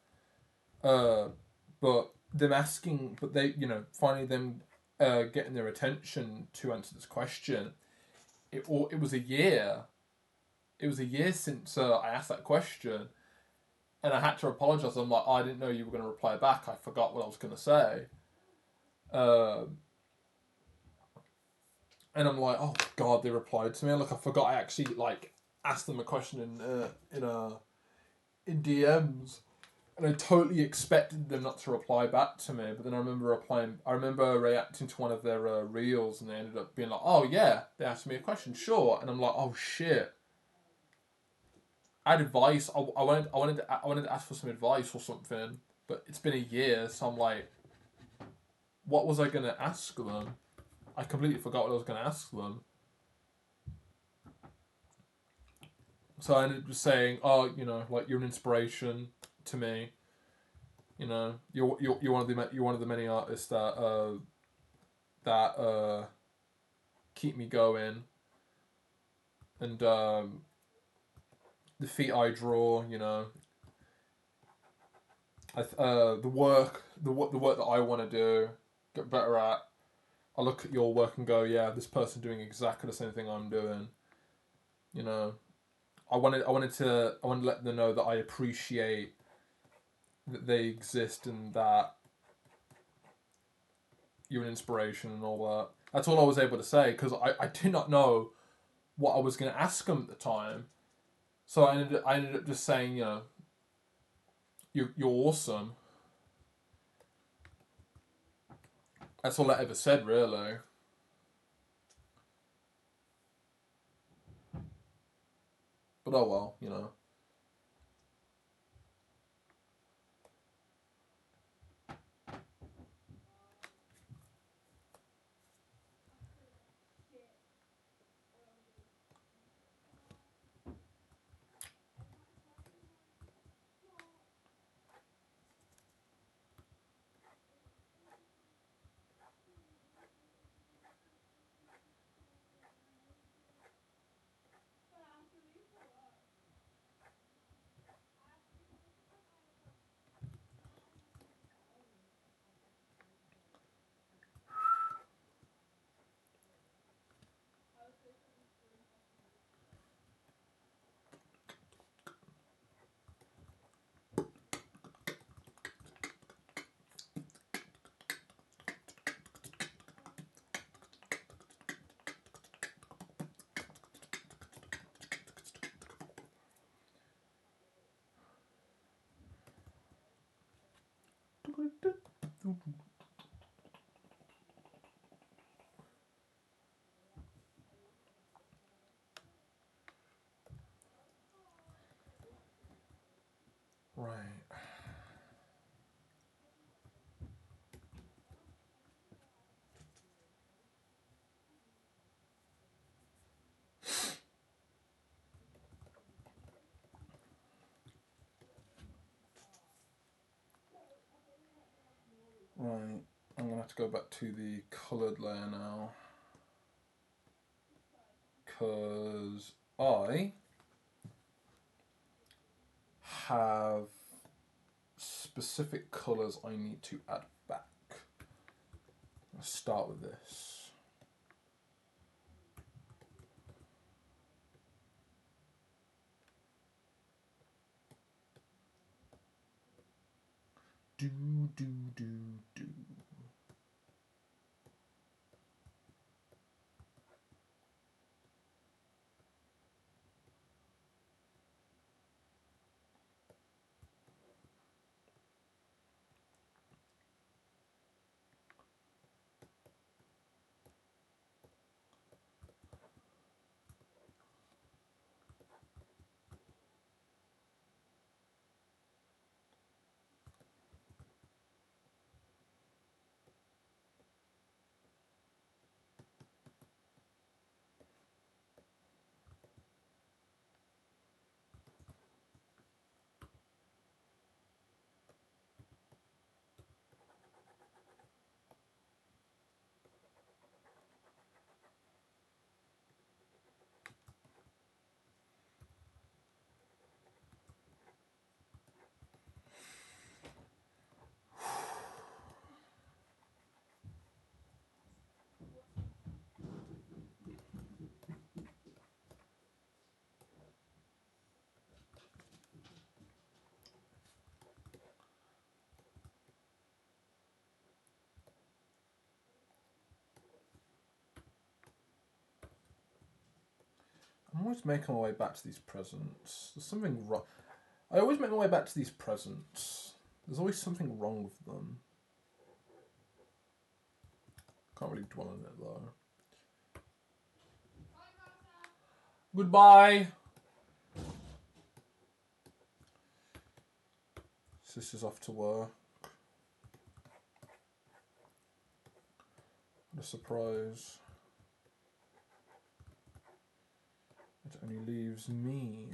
But them asking, but they, finally them getting their attention to answer this question. It was a year. It was a year since I asked that question, and I had to apologize. I'm like, I didn't know you were going to reply back. I forgot what I was going to say. And I'm like, oh God, they replied to me. Like I forgot I actually like asked them a question in DMs, and I totally expected them not to reply back to me. But then I remember replying. I remember reacting to one of their reels, and they ended up being like, "Oh yeah, they asked me a question, sure." And I'm like, "Oh shit." I had advice. I wanted to ask for some advice or something, but it's been a year, so I'm like, what was I gonna ask them? I completely forgot what I was gonna ask them. So I ended up just saying, "Oh, like you're an inspiration to me. You're one of the many artists that keep me going, and the feet I draw, the work that I want to do, get better at. I look at your work and go, yeah, this person doing exactly the same thing I'm doing. I wanted to let them know that I appreciate that they exist and that you're an inspiration and all that. That's all I was able to say because I did not know what I was going to ask them at the time. So I ended up just saying, you're awesome. That's all I ever said, really. But oh well. Right. Right. I'm gonna have to go back to the coloured layer now. Because I have specific colours I need to add back. Let's start with this. Do, do, do, do. I'm always making my way back to these presents. There's something wrong. I always make my way back to these presents. There's always something wrong with them. Can't really dwell on it though. Goodbye. Sister's off to work. What a surprise. It only leaves me.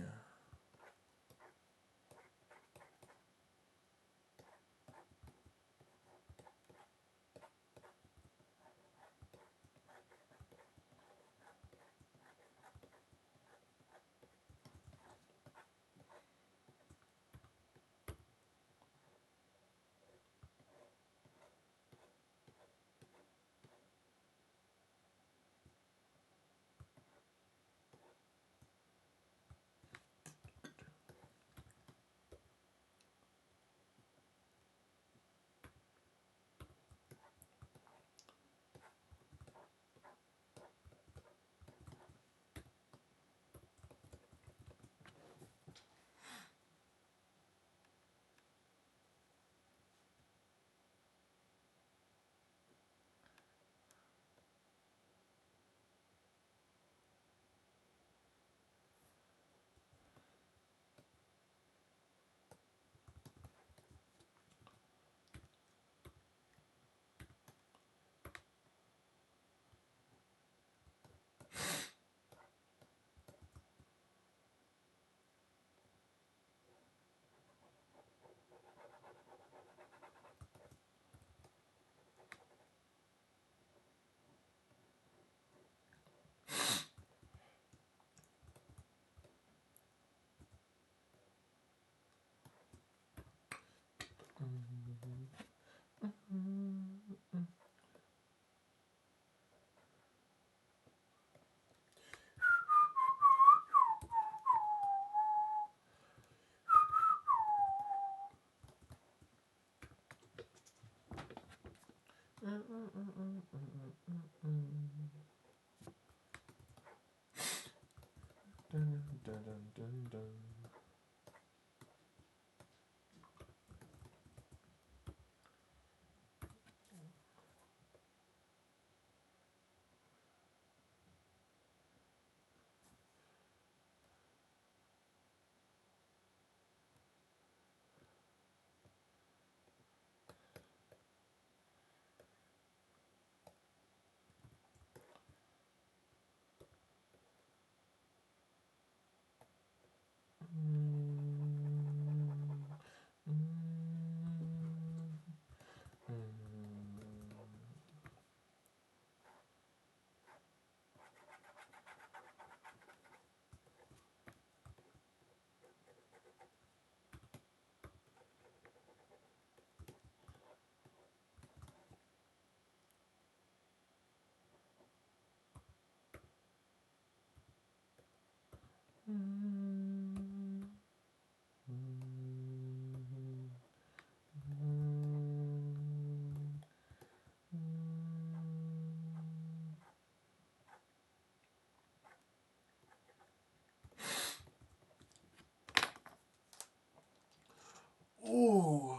Dun, dun, dun, dun, dun. Ooh.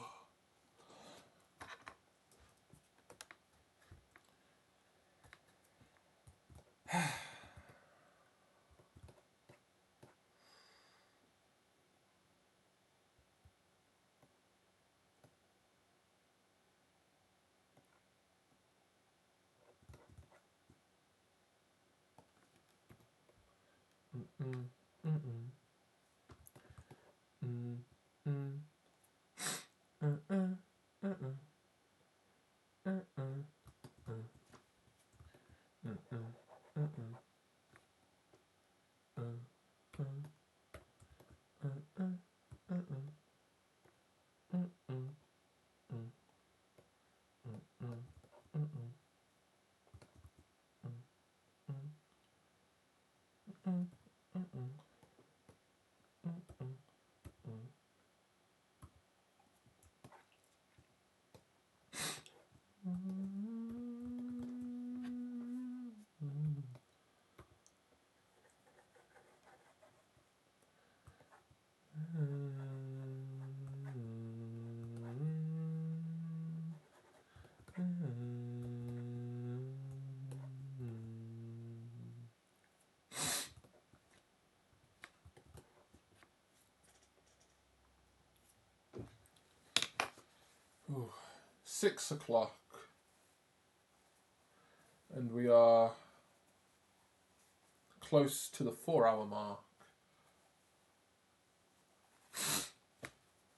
Ooh, 6 o'clock, and we are close to the 4-hour mark.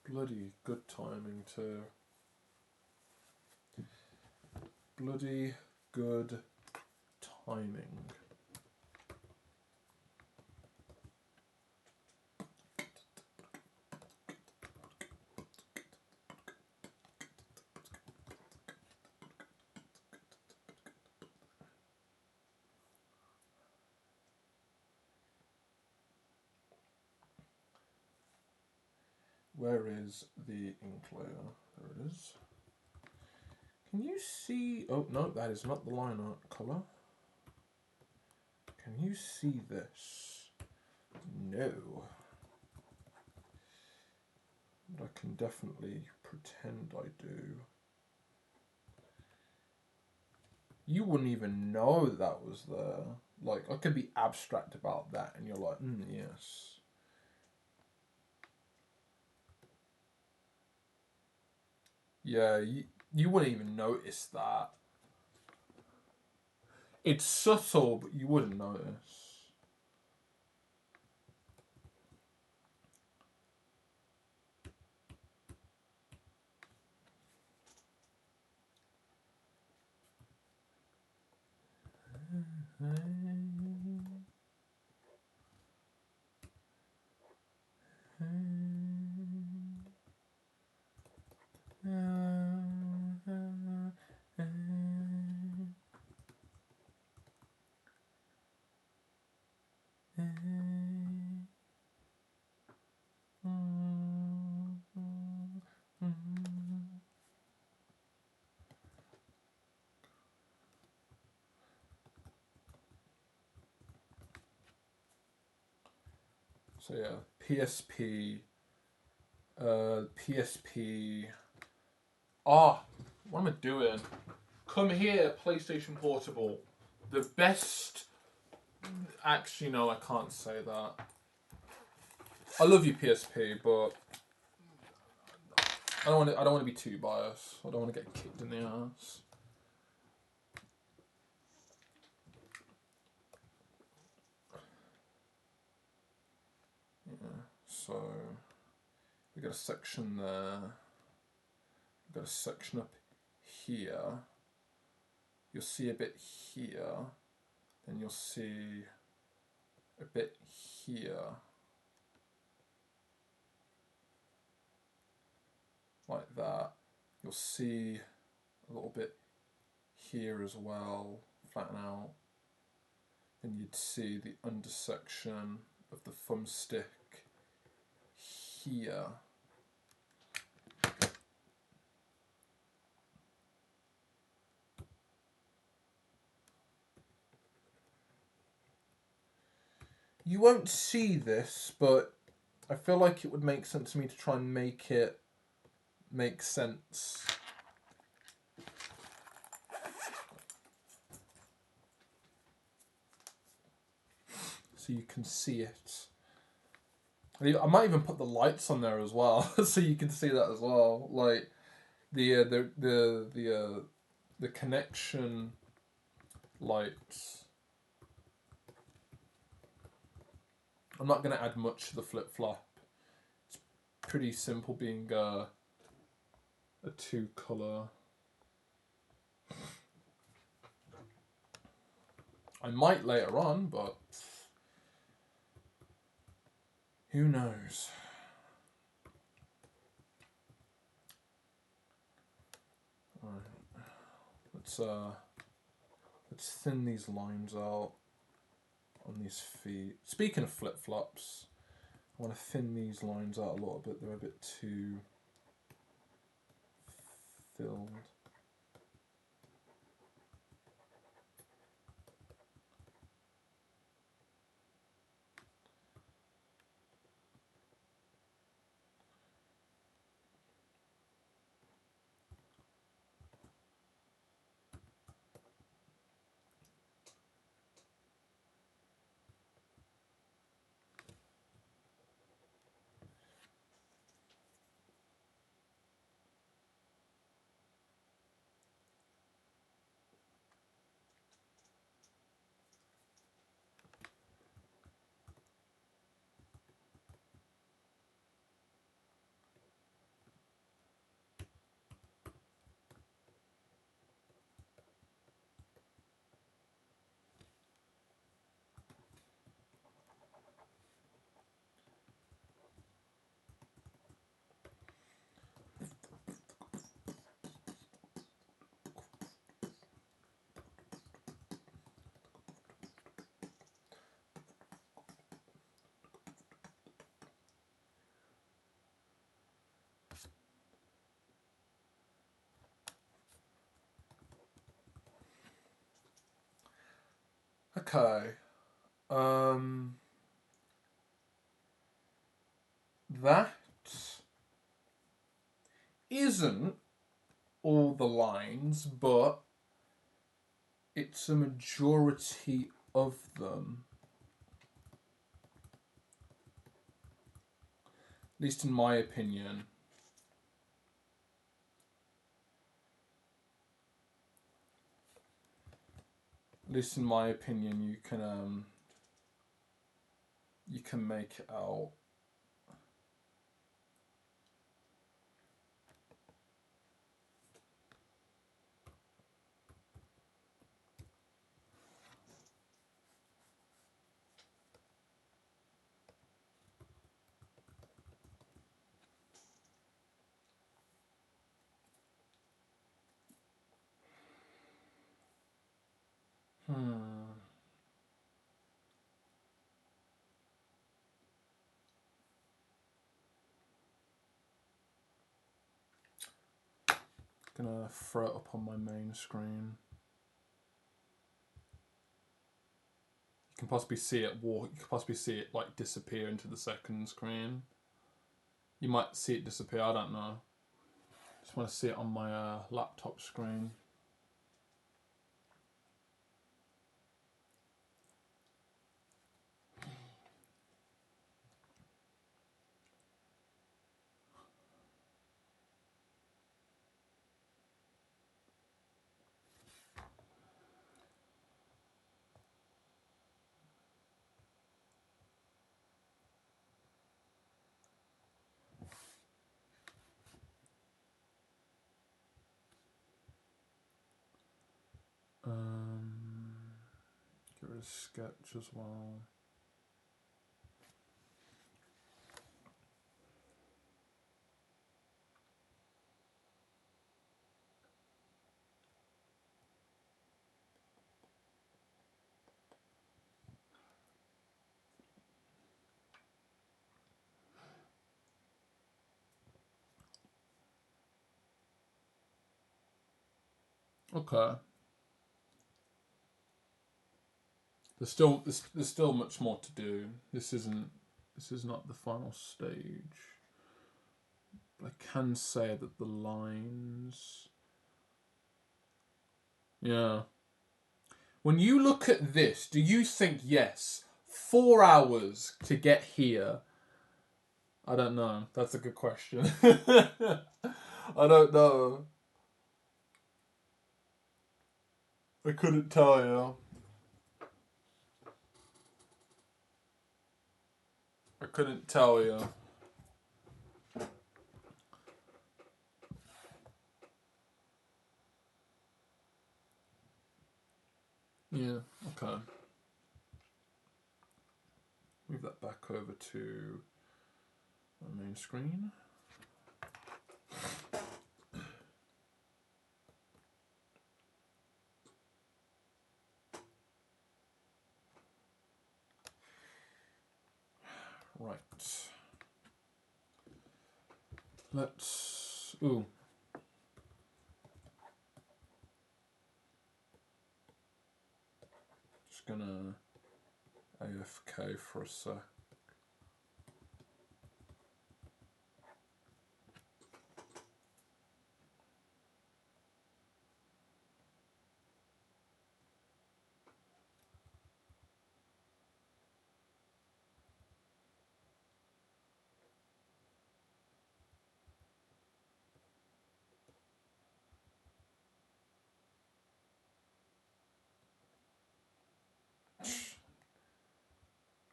Bloody good timing too. Bloody good timing. Where is the ink layer? There it is. Can you see? Oh no, that is not the line art color. Can you see this? No. But I can definitely pretend I do. You wouldn't even know that was there. Like, I could be abstract about that and you're like, yes. Yeah, you wouldn't even notice that. It's subtle, but you wouldn't notice. So yeah, PSP, PSP. Ah, what am I doing? Come here, PlayStation Portable. The best. Actually, no, I can't say that. I love you, PSP, but I don't want to be too biased. I don't want to get kicked in the ass. Yeah. So we got a section there. We got a section up here. You'll see a bit here. Then you'll see a bit here. Like that. You'll see a little bit here as well, flatten out. Then you'd see the undersection of the thumbstick here. You won't see this, but I feel like it would make sense to me to try and make it make sense. So you can see it. I might even put the lights on there as well, so you can see that as well. Like the connection lights. I'm not going to add much to the flip-flop. It's pretty simple being a 2-color. I might later on, but who knows? Alright. Let's thin these lines out on these feet. Speaking of flip-flops, I want to thin these lines out a little bit. They're a bit too filled. Okay. That isn't all the lines, but it's a majority of them. At least in my opinion. At least in my opinion, you can make it out. Gonna throw it up on my main screen. You can possibly see it walk. You can possibly see it like disappear into the second screen. You might see it disappear. I don't know. Just want to see it on my laptop screen. Get rid of sketch as well. Okay. There's still much more to do. This is not the final stage. But I can say that the lines. Yeah. When you look at this, do you think, yes, 4 hours to get here? I don't know. That's a good question. I don't know. I couldn't tell you. I couldn't tell you. Yeah, okay. Move that back over to my main screen. Right. Let's... Ooh. Just gonna AFK for a sec.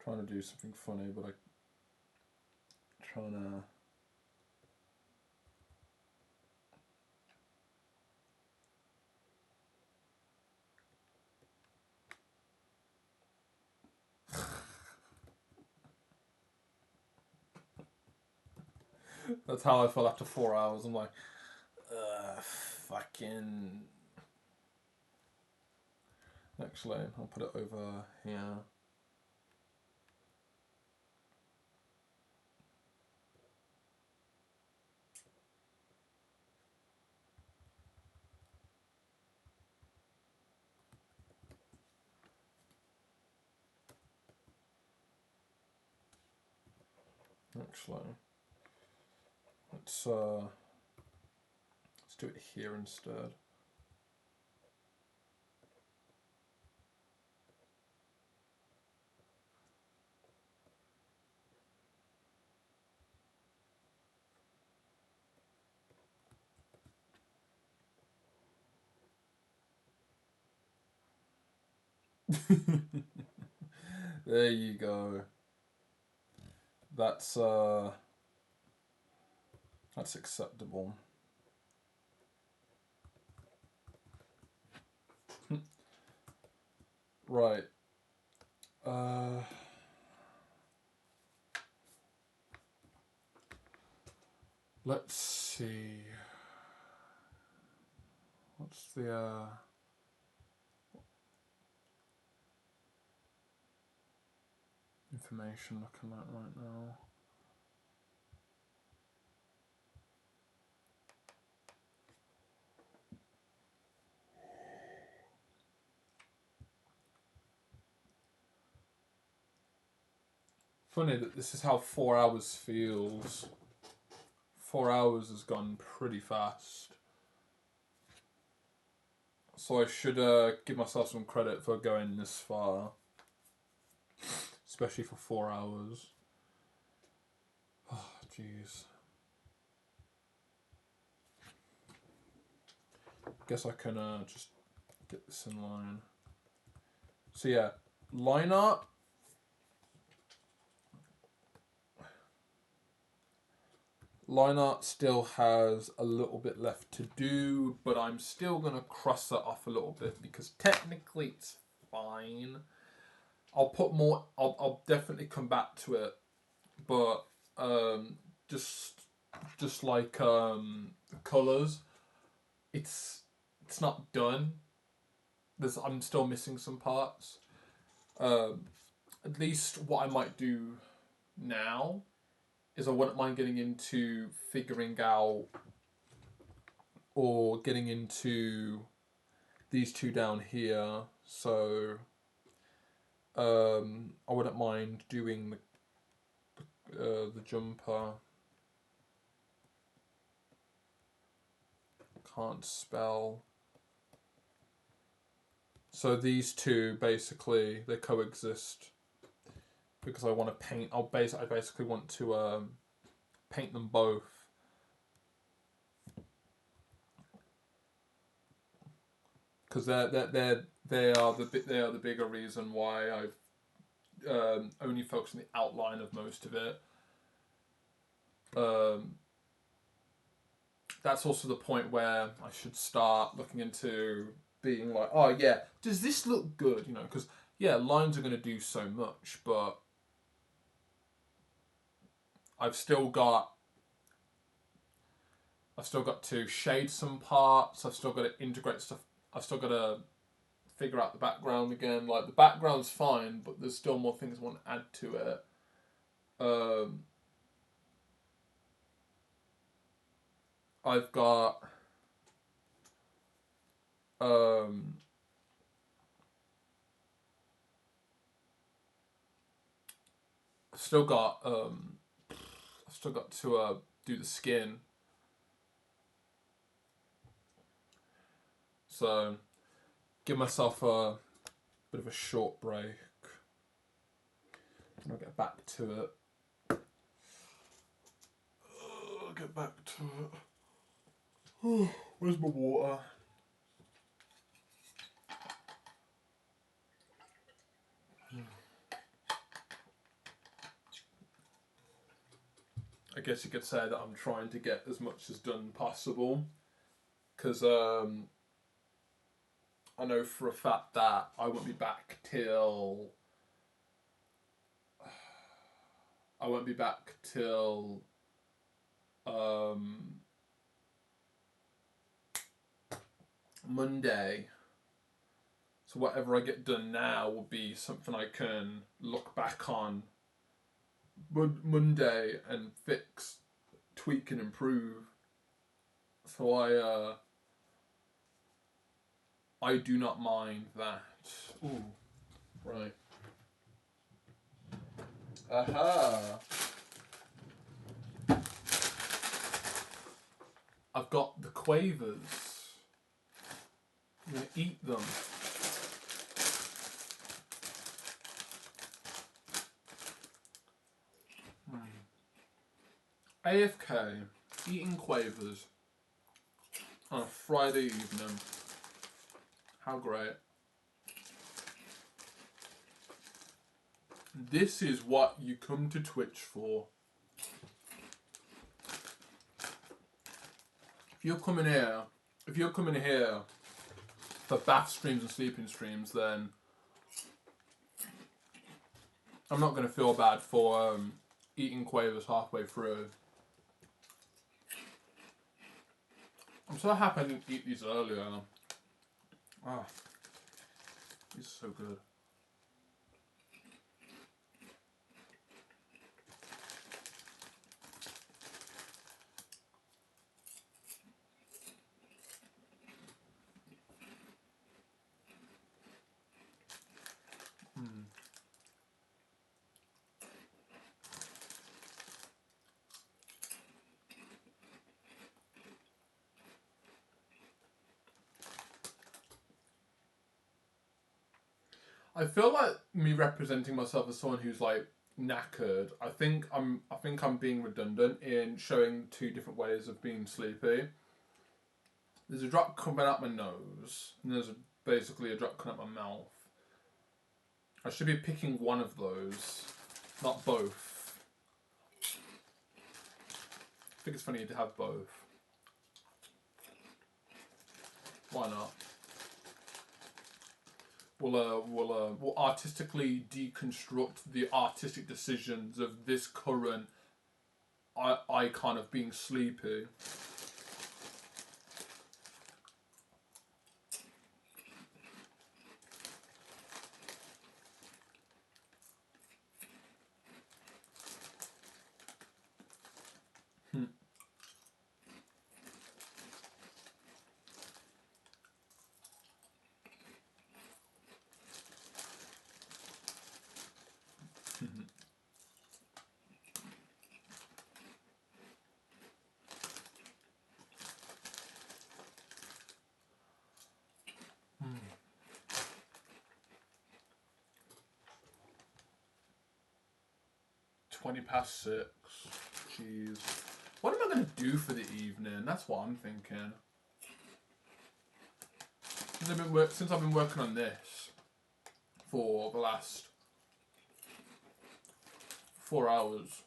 Trying to do something funny, but trying to... That's how I felt after 4 hours. I'm like, fucking... Actually, I'll put it over here. Actually, let's do it here instead. There you go. That's acceptable. Right. Let's see. What's the information looking like right now? Funny that this is how 4 hours feels. 4 hours has gone pretty fast. So I should give myself some credit for going this far. Especially for 4 hours. Oh, jeez. Guess I can just get this in line. So yeah, line art. Line art still has a little bit left to do, but I'm still going to cross that off a little bit because technically it's fine. I'll put more, I'll definitely come back to it, but just like the colours, it's not done. I'm still missing some parts. At least what I might do now is I wouldn't mind getting into figuring out or getting into these two down here. So I wouldn't mind doing the jumper. Can't spell. So these two basically they coexist because I want to paint. I basically want to paint them both. Because they are the bigger reason why I've only focused on the outline of most of it. That's also the point where I should start looking into being like, oh yeah, does this look good? You know, because yeah, lines are going to do so much, but I've still got to shade some parts. I've still got to integrate stuff. I've still got to figure out the background again. Like the background's fine, but there's still more things I want to add to it. I've got I've still got to do the skin. So give myself a bit of a short break. And I'll get back to it. I'll get back to it. Where's my water? I guess you could say that I'm trying to get as much as done possible. Because I know for a fact that I won't be back till Monday. So whatever I get done now will be something I can look back on Monday and fix, tweak, and improve. So I do not mind that. Ooh, right. Aha. I've got the quavers. I'm going to eat them. AFK, eating quavers on a Friday evening. How great. This is what you come to Twitch for. If you're coming here for bath streams and sleeping streams, then I'm not going to feel bad for eating quavers halfway through. I'm so happy I didn't eat these earlier. Ah, these are so good. I feel like me representing myself as someone who's like knackered. I think I'm being redundant in showing two different ways of being sleepy. There's a drop coming out my nose, and there's basically a drop coming out my mouth. I should be picking one of those, not both. I think it's funny to have both. Why not? We'll artistically deconstruct the artistic decisions of this current icon of being sleepy. $6. Jeez. What am I going to do for the evening? That's what I'm thinking. Since I've been working on this for the last 4 hours,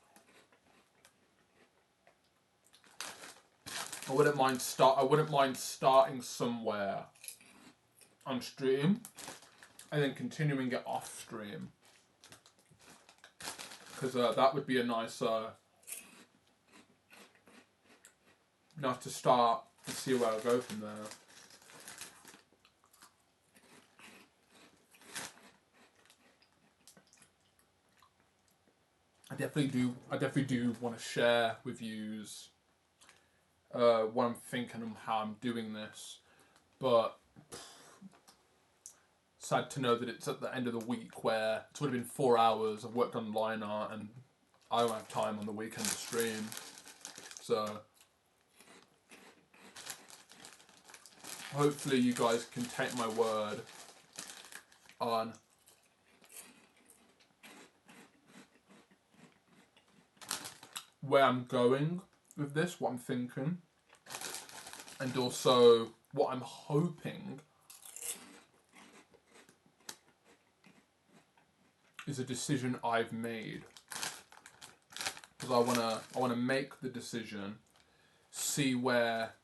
I wouldn't mind starting somewhere on stream and then continuing it off stream. Because that would be a nice to start and see where I go from there. I definitely do want to share with yous what I'm thinking and how I'm doing this, but sad to know that it's at the end of the week where it's would have been 4 hours. I've worked on line art and I don't have time on the weekend to stream. So hopefully you guys can take my word on where I'm going with this, what I'm thinking, and also what I'm hoping is a decision I've made, because I wanna make the decision, see where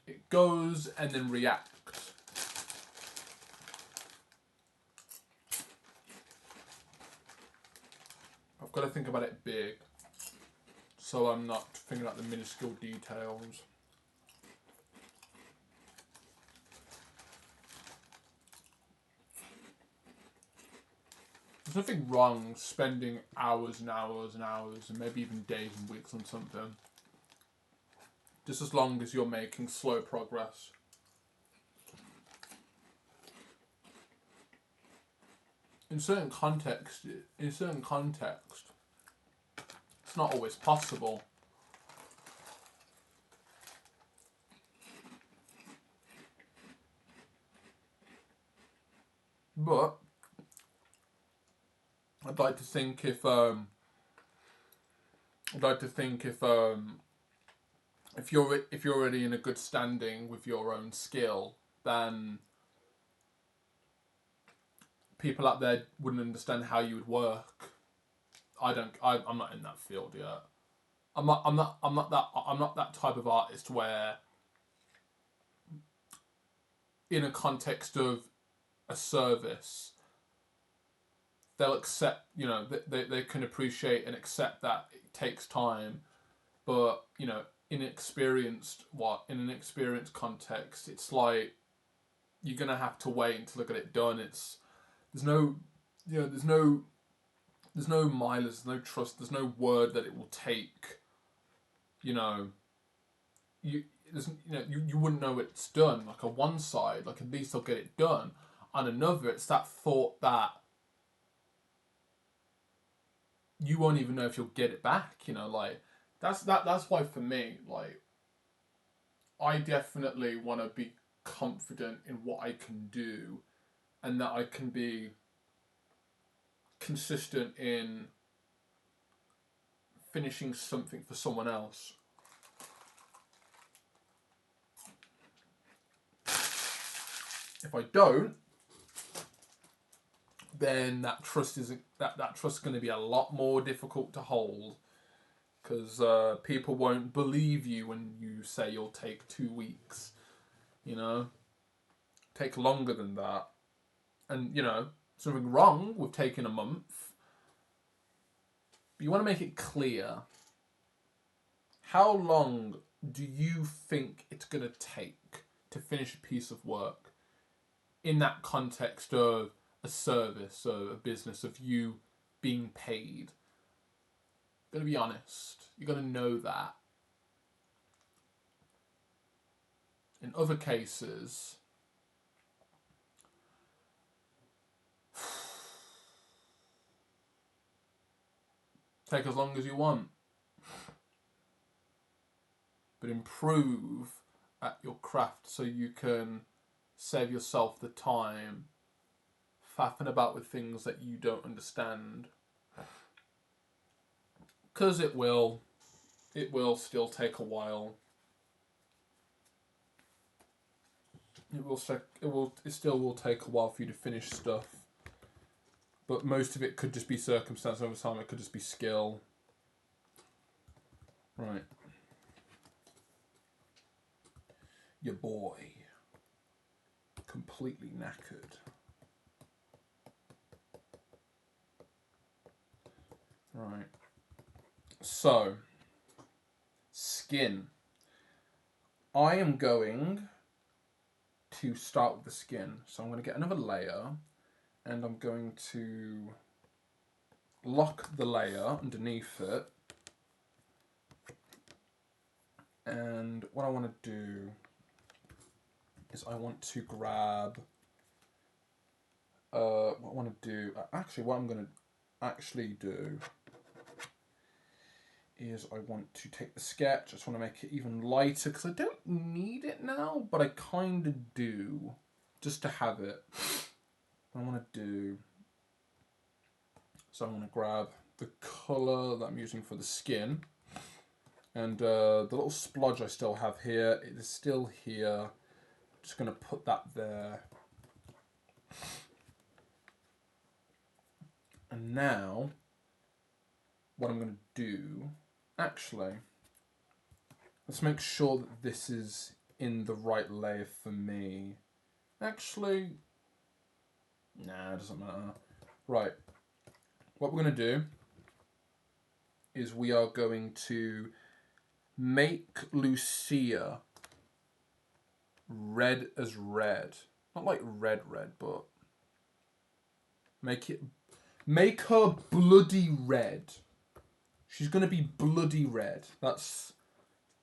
it goes, and then react. I've got to think about it big, so I'm not thinking about the minuscule details. There's nothing wrong spending hours and hours and hours and maybe even days and weeks on something, just as long as you're making slow progress. In certain context, it's not always possible. But I'd like to think if you're already in a good standing with your own skill, then people out there wouldn't understand how you would work. I'm not in that field yet. I'm not that type of artist where, in a context of a service, they'll accept, they can appreciate and accept that it takes time, but, in an experienced context, it's like you're gonna have to wait until I get it done. There's no, there's no mileage, there's no trust, there's no word that it will take. You wouldn't know it's done. Like on one side, like at least I'll get it done. On another, it's that thought that you won't even know if you'll get it back. Like that's why for me, like, I definitely want to be confident in what I can do, and that I can be consistent in finishing something for someone else. If I don't, then that trust is going to be a lot more difficult to hold, because people won't believe you when you say you'll take 2 weeks. Take longer than that, and something wrong with taking a month. But you want to make it clear. How long do you think it's going to take to finish a piece of work in that context of a service or a business, of you being paid? You're going to be honest. You're going to know that. In other cases, take as long as you want, but improve at your craft so you can save yourself the time faffing about with things that you don't understand. Because it will still take a while. It still will take a while for you to finish stuff. But most of it could just be circumstance over time. It could just be skill. Right. Your boy. Completely knackered. Right. So, skin. I am going to start with the skin. So I'm going to get another layer, and I'm going to lock the layer underneath it. And what I want to do is I want to grab what I'm going to actually do is I want to take the sketch. I just want to make it even lighter because I don't need it now, but I kind of do, just to have it. What I want to do, so I'm going to grab the colour that I'm using for the skin, and the little splodge I still have here, it is still here. Just going to put that there. And now, what I'm going to do, actually, let's make sure that this is in the right layer for me. Actually, nah, it doesn't matter. Right, what we're going to do is we are going to make Lucia red as red. Not like red, but make her bloody red. She's gonna be bloody red. That's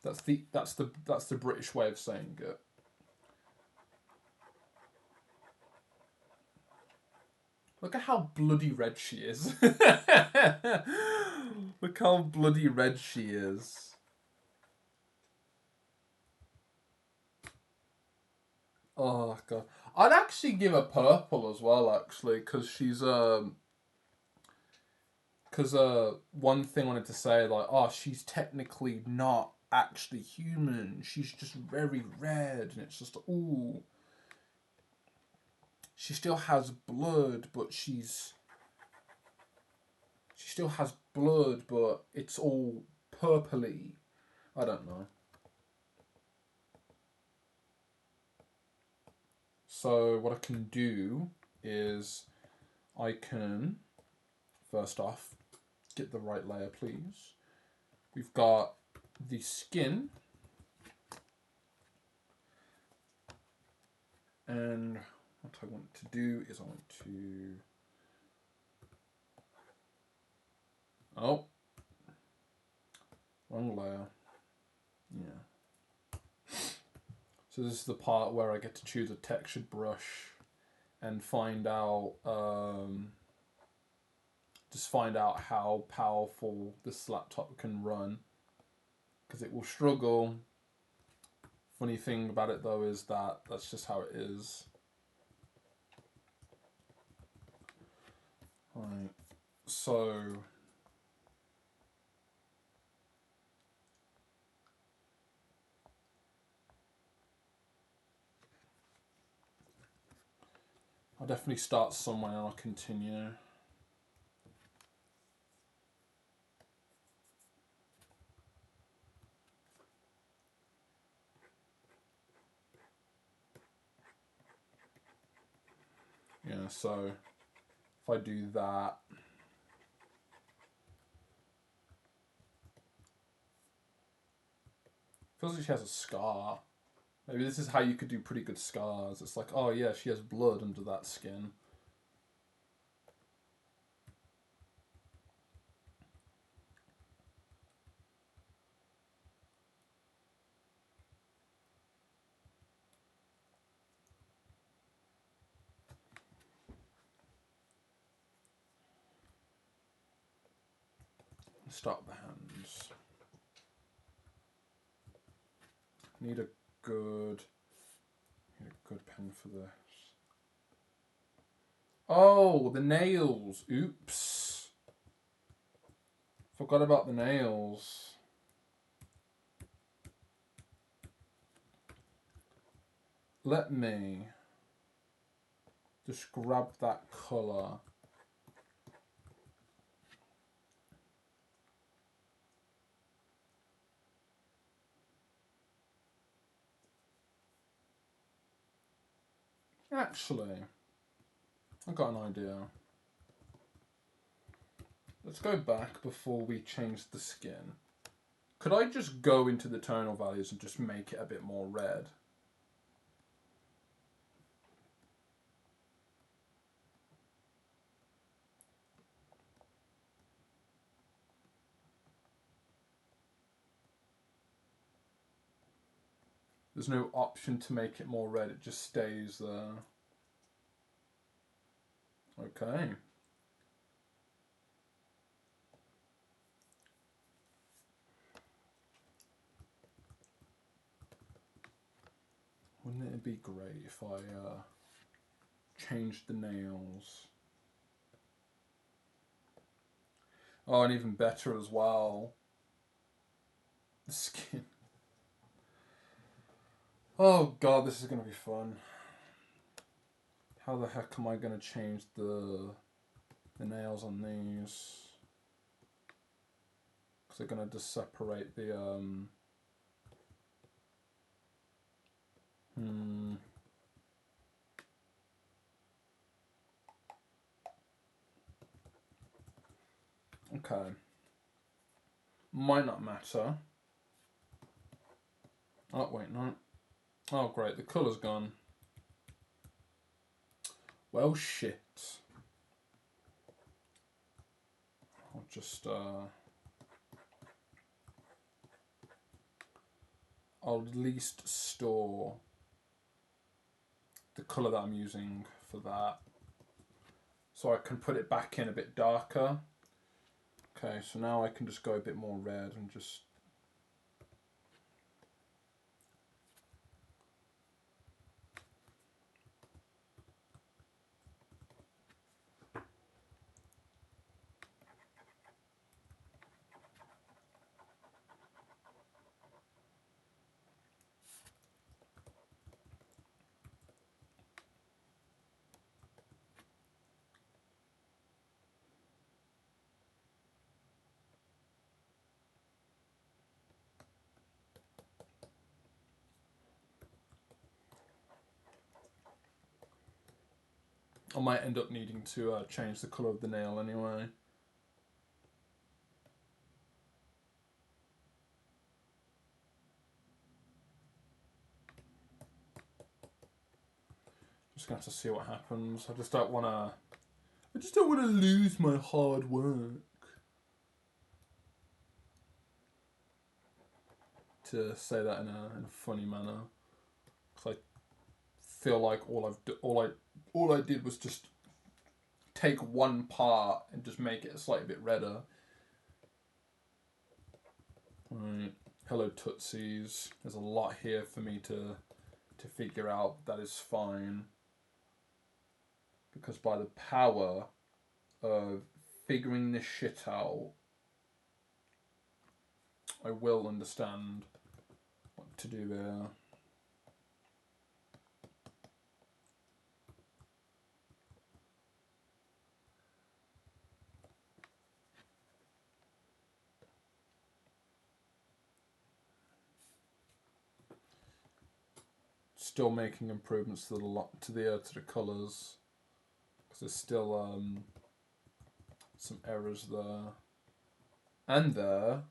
the British way of saying it. Look at how bloody red she is. Look how bloody red she is. Oh god. I'd actually give her purple as well, actually, because she's one thing I wanted to say, like, oh, she's technically not actually human. She's just very red, and it's just, ooh. She still has blood, but she still has blood, but it's all purpley. I don't know. So what I can do is I can, first off, get the right layer, please. We've got the skin. And what I want to do is I want to... Oh. Wrong layer. Yeah. So this is the part where I get to choose a textured brush and find out... just find out how powerful this laptop can run. Because it will struggle. Funny thing about it though is that that's just how it is. Right, so I'll definitely start somewhere and I'll continue. Yeah, so if I do that, feels like she has a scar. Maybe this is how you could do pretty good scars. It's like, oh yeah, she has blood under that skin. Start with the hands. Need a good pen for this. Oh, the nails. Oops. Forgot about the nails. Let me just grab that colour. Actually, I've got an idea. Let's go back before we change the skin. Could I just go into the tonal values and just make it a bit more red? There's no option to make it more red, it just stays there. Okay. Wouldn't it be great if I changed the nails? Oh, and even better as well, the skin. Oh god, this is going to be fun. How the heck am I going to change the nails on these? Because they're going to just separate the... Okay. Might not matter. Oh, wait, no. Oh, great, the colour's gone. Well, shit. I'll just, I'll at least store the colour that I'm using for that. So I can put it back in a bit darker. Okay, so now I can just go a bit more red and just... I might end up needing to change the colour of the nail anyway. Just gonna have to see what happens. I just don't want to lose my hard work. To say that in a funny manner, because I feel like all I did was just take one part and just make it a slightly bit redder. Right. Hello Tootsies. There's a lot here for me to figure out. That is fine. Because by the power of figuring this shit out, I will understand what to do there. Still making improvements to the colours, because there's still some errors there and there.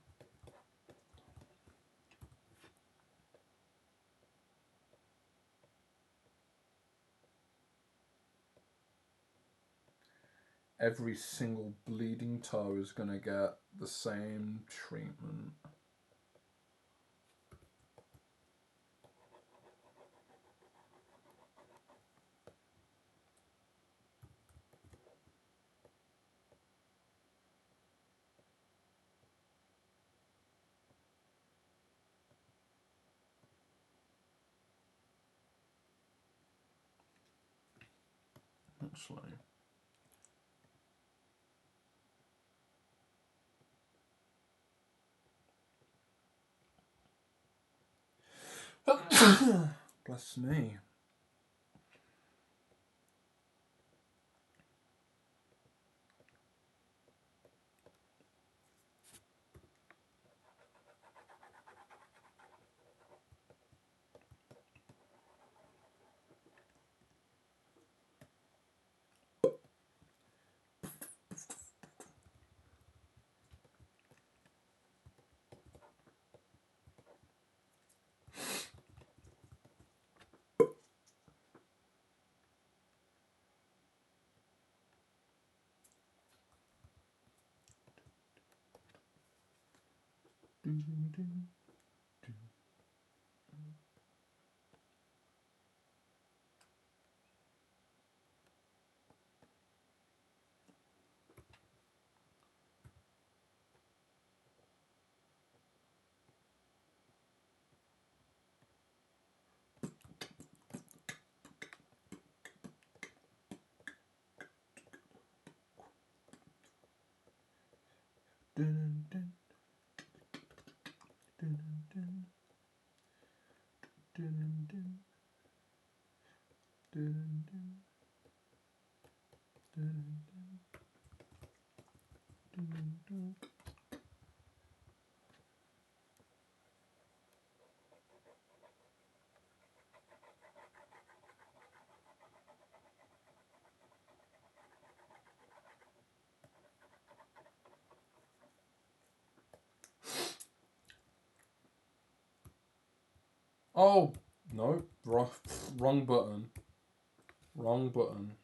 Every single bleeding toe is gonna get the same treatment. Actually. Bless me. Oh, no, wrong button. Wrong button.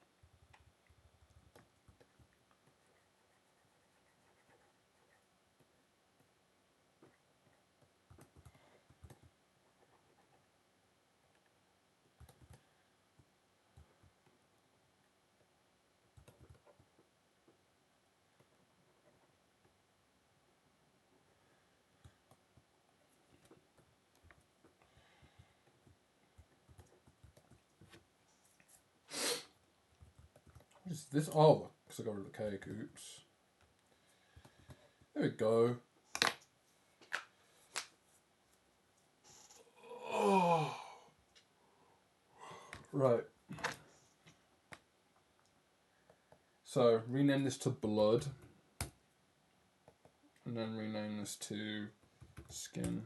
What is this? Oh, because I got rid of the cake. Oops. There we go. Oh. Right. So, rename this to blood. And then rename this to skin.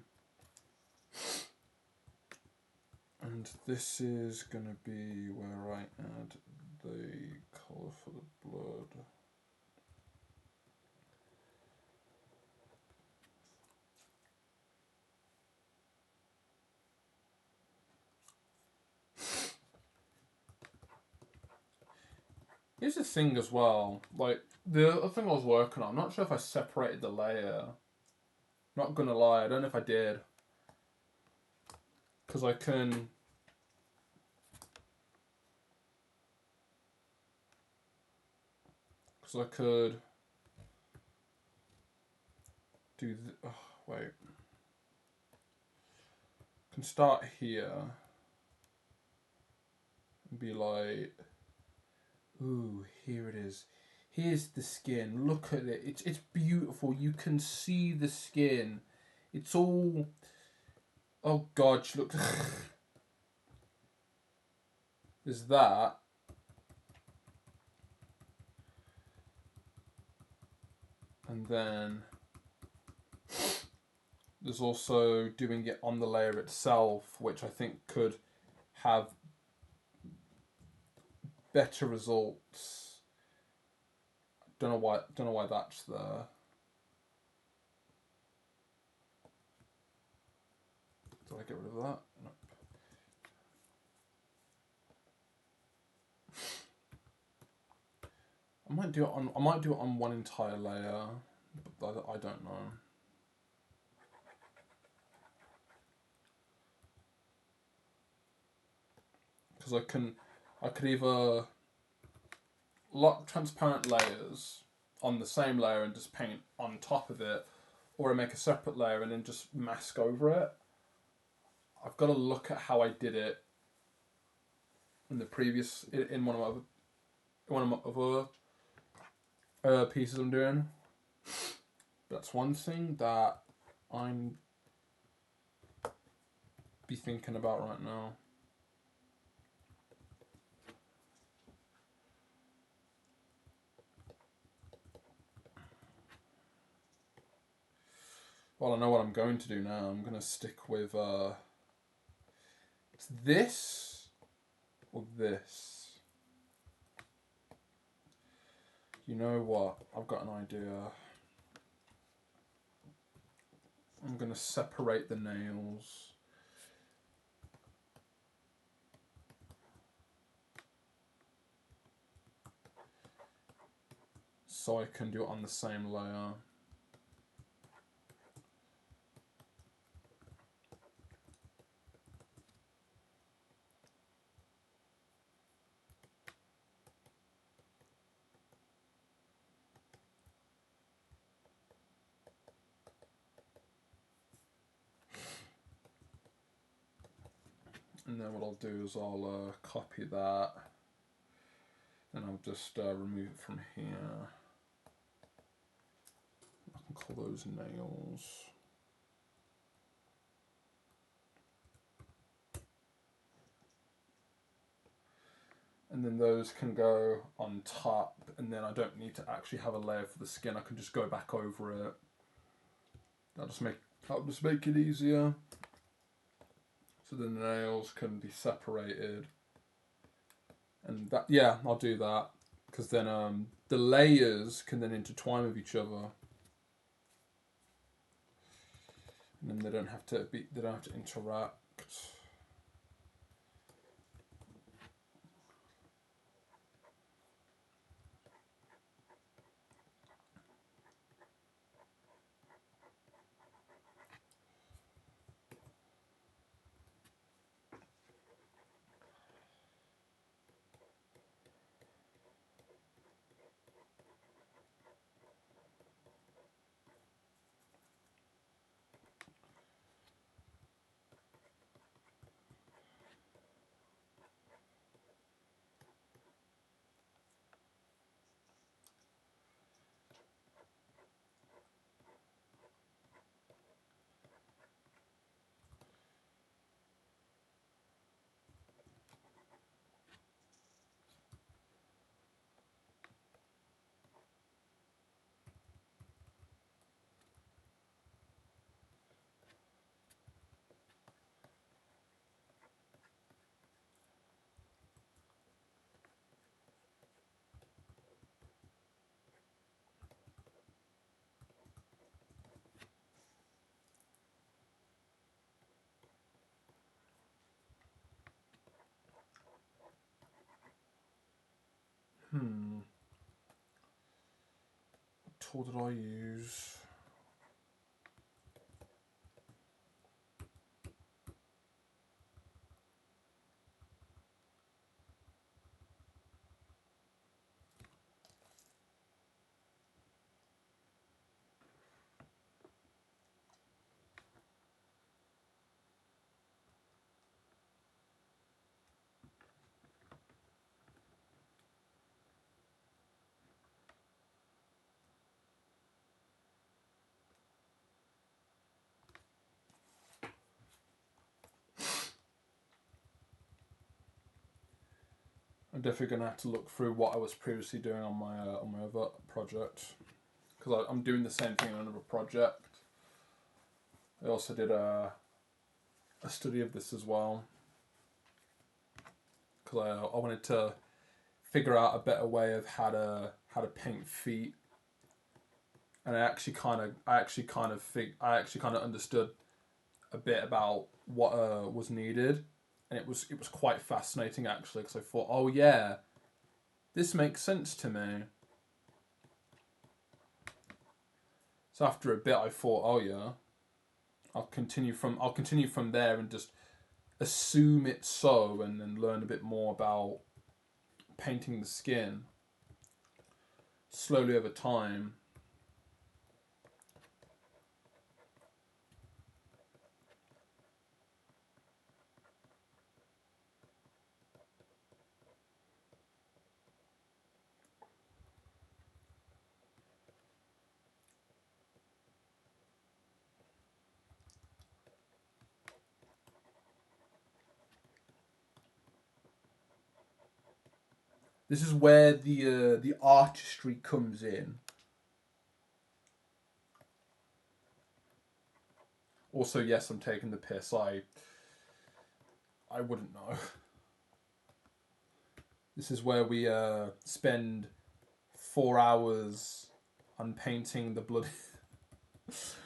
And this is going to be where I add the colour for the blood. Here's the thing as well, like, the other thing I was working on, I'm not sure if I separated the layer. Not gonna lie, I don't know if I did. Because I can... Because I could... do... oh, wait. I can start here. And be like... Ooh, here it is. Here's the skin. Look at it. It's beautiful. You can see the skin. It's all... Oh god, she looks... There's that. And then... There's also doing it on the layer itself, which I think could have better results. Don't know why that's there. Did I get rid of that? No. I might do it on one entire layer, but I don't know. Because I could either lock transparent layers on the same layer and just paint on top of it, or I make a separate layer and then just mask over it. I've got to look at how I did it in the previous, in one of my other pieces I'm doing. That's one thing that I'm be thinking about right now. Well, I know what I'm going to do now. I'm going to stick with it's this or this. You know what? I've got an idea. I'm going to separate the nails. So I can do it on the same layer. And then what I'll do is I'll copy that. And I'll just remove it from here. I can call those nails. And then those can go on top, and then I don't need to actually have a layer for the skin. I can just go back over it. That'll just make it easier. So the nails can be separated. And that, yeah, I'll do that. Because then the layers can then intertwine with each other. And then they don't have to interact. What tool did I use? I'm definitely gonna have to look through what I was previously doing on my other project, because I'm doing the same thing on another project. I also did a study of this as well, because I wanted to figure out a better way of how to paint feet, and I actually kind of understood a bit about what was needed, and it was quite fascinating actually, because I thought, oh yeah, this makes sense to me. So after a bit, I thought, oh yeah, I'll continue from there and just assume it's so, and then learn a bit more about painting the skin slowly over time. This is where the artistry comes in. Also, yes, I'm taking the piss. I wouldn't know. This is where we spend 4 hours on painting the bloody. This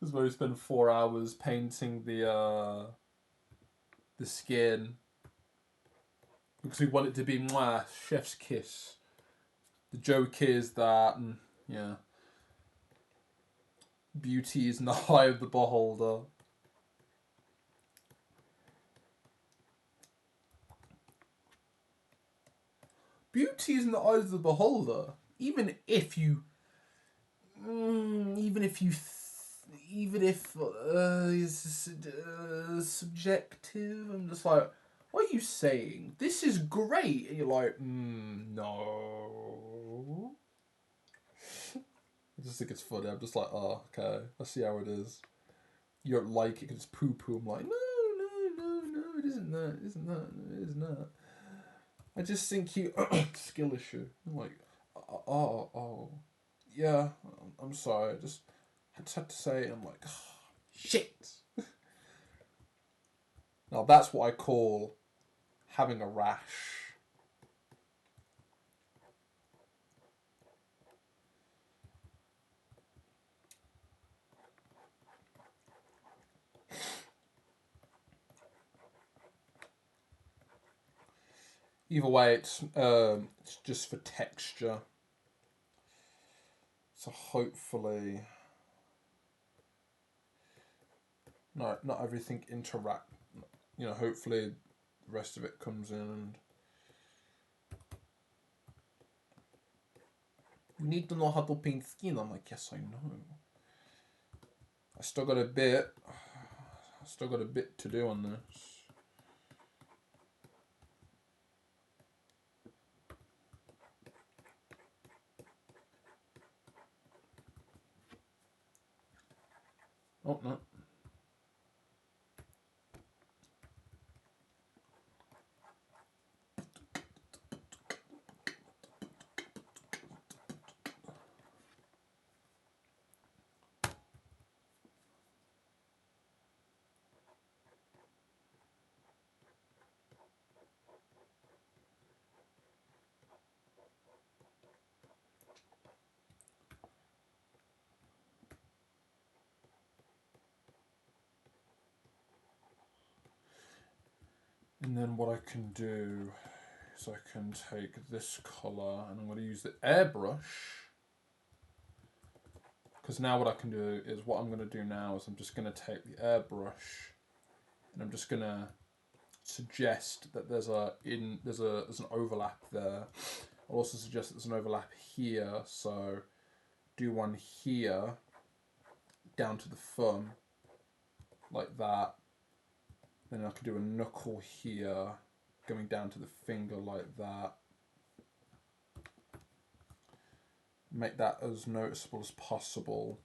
is where we spend 4 hours painting the skin, because we want it to be mwah, chef's kiss. The joke is that, yeah, beauty is in the eye of the beholder. Beauty is in the eyes of the beholder. Even if it's subjective. I'm just like, what are you saying? This is great. And you're like, no. I just think it's funny. I'm just like, oh, okay, I see how it is. You don't like it because it's poo poo. I'm like, no, it isn't that. It isn't that. It is not. I just think you skill issue. I'm like, oh, yeah. I'm sorry. I just had to say it. I'm like, oh, shit. Now that's what I call having a rash. Either way, it's just for texture. So hopefully, not everything interact. Hopefully, the rest of it comes in and. You need to know how to paint skin. I'm like, yes, I know. I still got a bit. To do on this. Oh no. And then what I can do is I can take this colour and I'm going to use the airbrush, because now what I can do is, what I'm going to do now is I'm just going to take the airbrush and I'm just going to suggest that there's an overlap there. I'll also suggest that there's an overlap here, so do one here down to the thumb like that. Then I could do a knuckle here going down to the finger like that. Make that as noticeable as possible.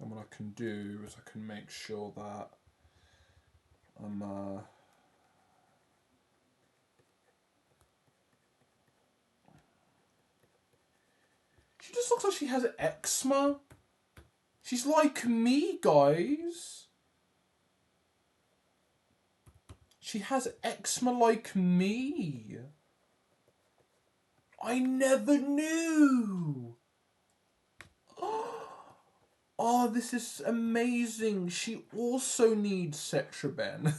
And what I can do is I can make sure that I'm she just looks like she has eczema. She's like me, guys. She has eczema like me. I never knew. Oh, this is amazing. She also needs Cetraben.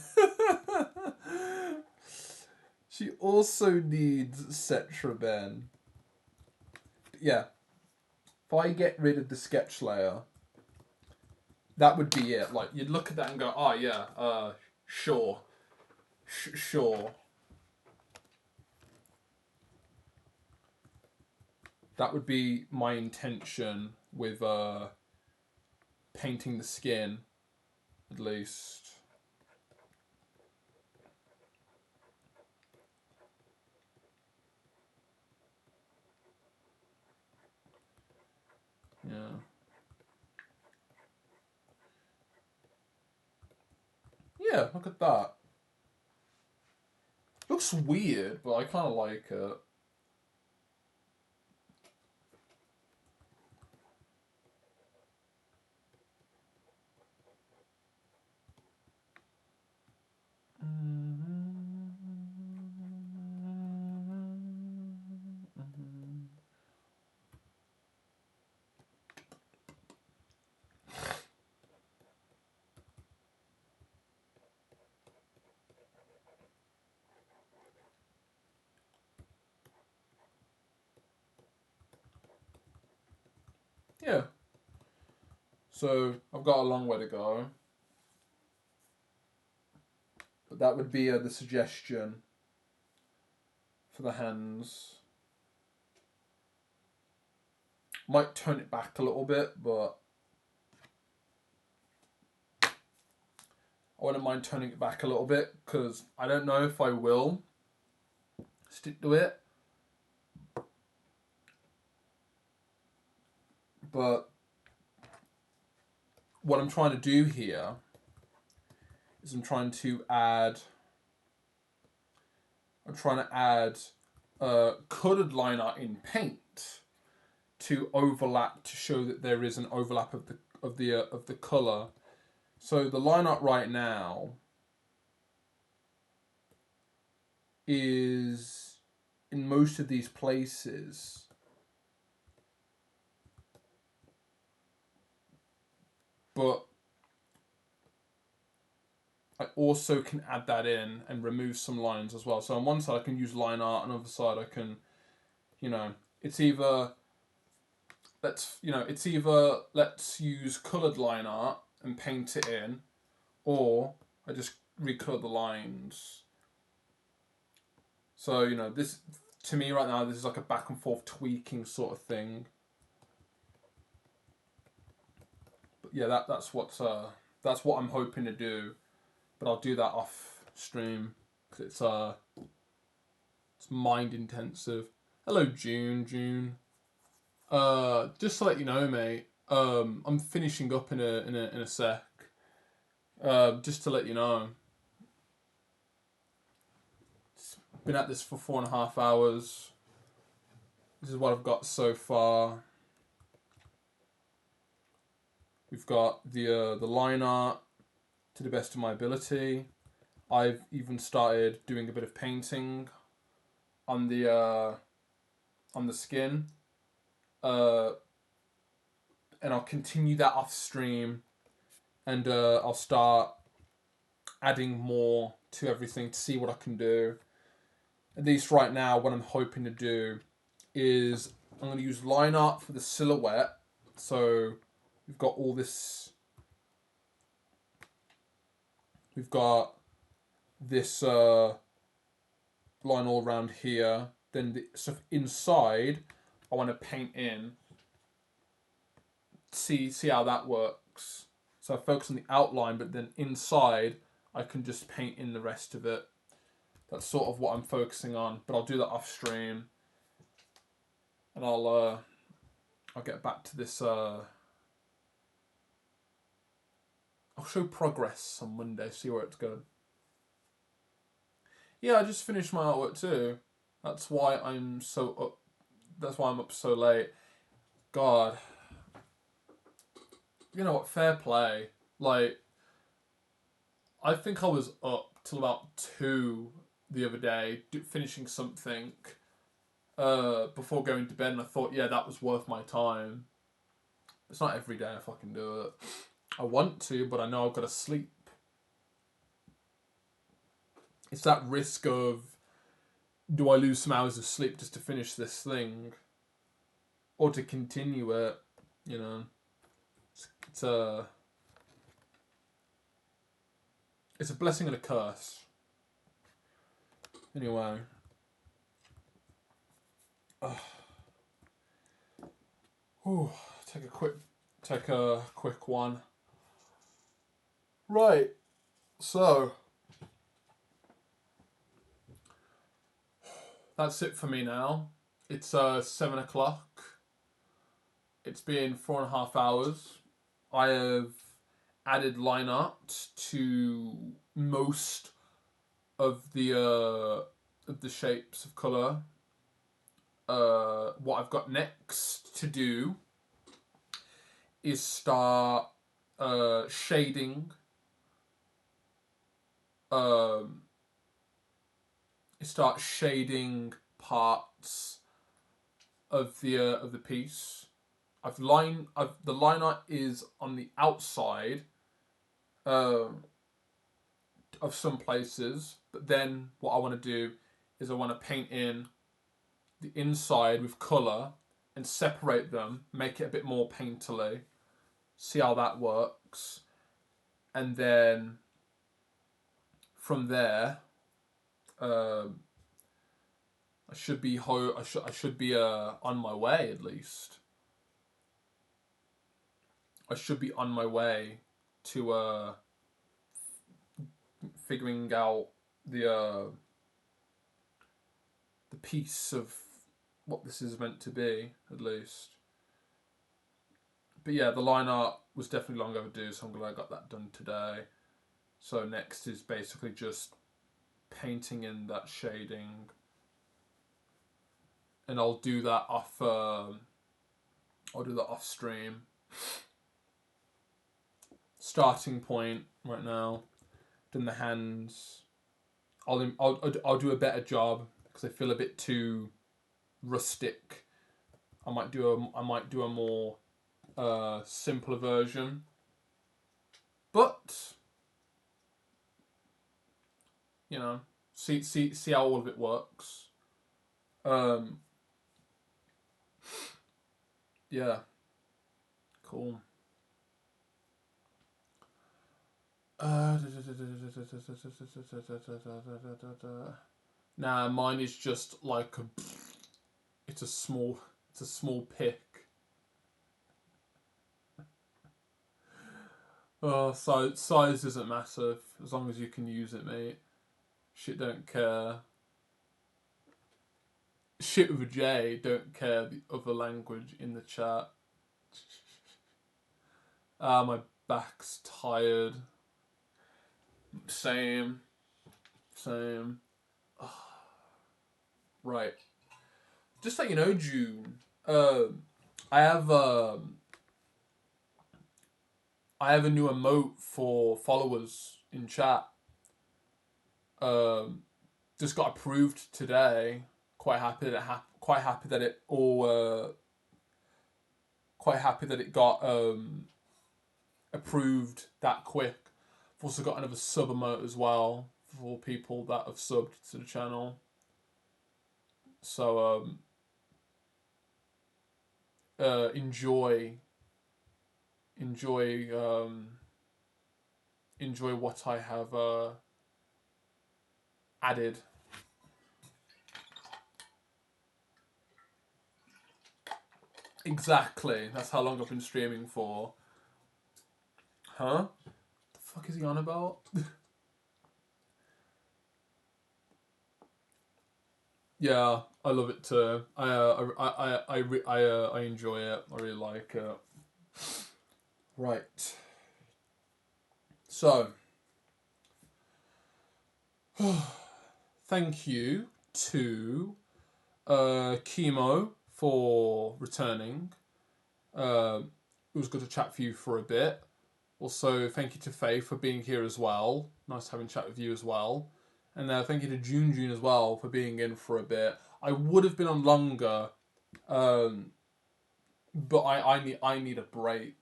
She also needs Cetraben. Yeah. If I get rid of the sketch layer, that would be it. Like, you'd look at that and go, oh yeah, sure. Sure. That would be my intention with painting the skin, at least. Yeah. Yeah, look at that. Looks weird, but I kind of like it. Yeah. So I've got a long way to go. But that would be the suggestion for the hands. Might turn it back a little bit, but I wouldn't mind turning it back a little bit, because I don't know if I will stick to it. But what I'm trying to do here is I'm trying to add coloured line art in paint to overlap, to show that there is an overlap of the colour. So the line art right now is in most of these places, but I also can add that in and remove some lines as well. So on one side I can use line art, on the other side I can, it's either let's use coloured line art and paint it in, or I just recolour the lines. So, this, to me right now, this is like a back and forth tweaking sort of thing. But yeah, that's what I'm hoping to do. But I'll do that off stream, because it's mind intensive. Hello, June. Just to let you know, mate, I'm finishing up in a sec. Just to let you know. Been at this for 4.5 hours. This is what I've got so far. We've got the line art to the best of my ability. I've even started doing a bit of painting on the skin. And I'll continue that off stream, and I'll start adding more to everything to see what I can do. at least right now, what I'm hoping to do is I'm going to use line art for the silhouette. So we've got all this. We've got this line all around here. Then the stuff inside, I want to paint in. See how that works. So I focus on the outline, but then inside I can just paint in the rest of it. That's sort of what I'm focusing on, but I'll do that off stream, and I'll get back to this. I'll show progress on Monday, see where it's going. Yeah, I just finished my artwork too. That's why I'm so up. That's why I'm up so late. God, you know what? Fair play. Like, I think I was up till about 2 the other day, finishing something before going to bed, and I thought, yeah, that was worth my time. It's not every day I fucking do it. I want to, but I know I've got to sleep. It's that risk of, do I lose some hours of sleep just to finish this thing? Or to continue it, you know. It's a blessing and a curse. Anyway. Take a quick one. Right. So that's it for me now. It's 7 o'clock. It's been 4.5 hours. I have added line art to most of the shapes of colour. What I've got next to do is start shading. Start shading parts of the piece. The line art is on the outside of some places, but then what I want to do is I want to paint in the inside with colour and separate them, make it a bit more painterly, see how that works, and then from there, I should be on my way at least. I should be on my way to figuring out the piece of what this is meant to be, at least. But yeah, the line art was definitely long overdue, so I'm glad I got that done today. So next is basically just painting in that shading, and I'll do that off stream. Starting point right now, done the hands. I'll do a better job because I feel a bit too rustic. I might do a more simpler version, but you know, see how all of it works. Yeah, cool. Nah, mine is just like it's a small pick. Size isn't massive as long as you can use it, mate. Shit don't care. Shit with a J don't care the other language in the chat. My back's tired. Same. Right. Just like, you know, June. I have a new emote for followers in chat. Just got approved today. Quite happy that it got approved that quick. I've also got another sub emote as well for people that have subbed to the channel. So enjoy what I have added. Exactly. That's how long I've been streaming for. Huh? The fuck is he on about? Yeah, I love it too. I enjoy it. I really like it. Right. So, thank you to Chemo for returning. It was good to chat with you for a bit. Also, thank you to Faye for being here as well. Nice having a chat with you as well. And thank you to June as well for being in for a bit. I would have been on longer, but I need a break.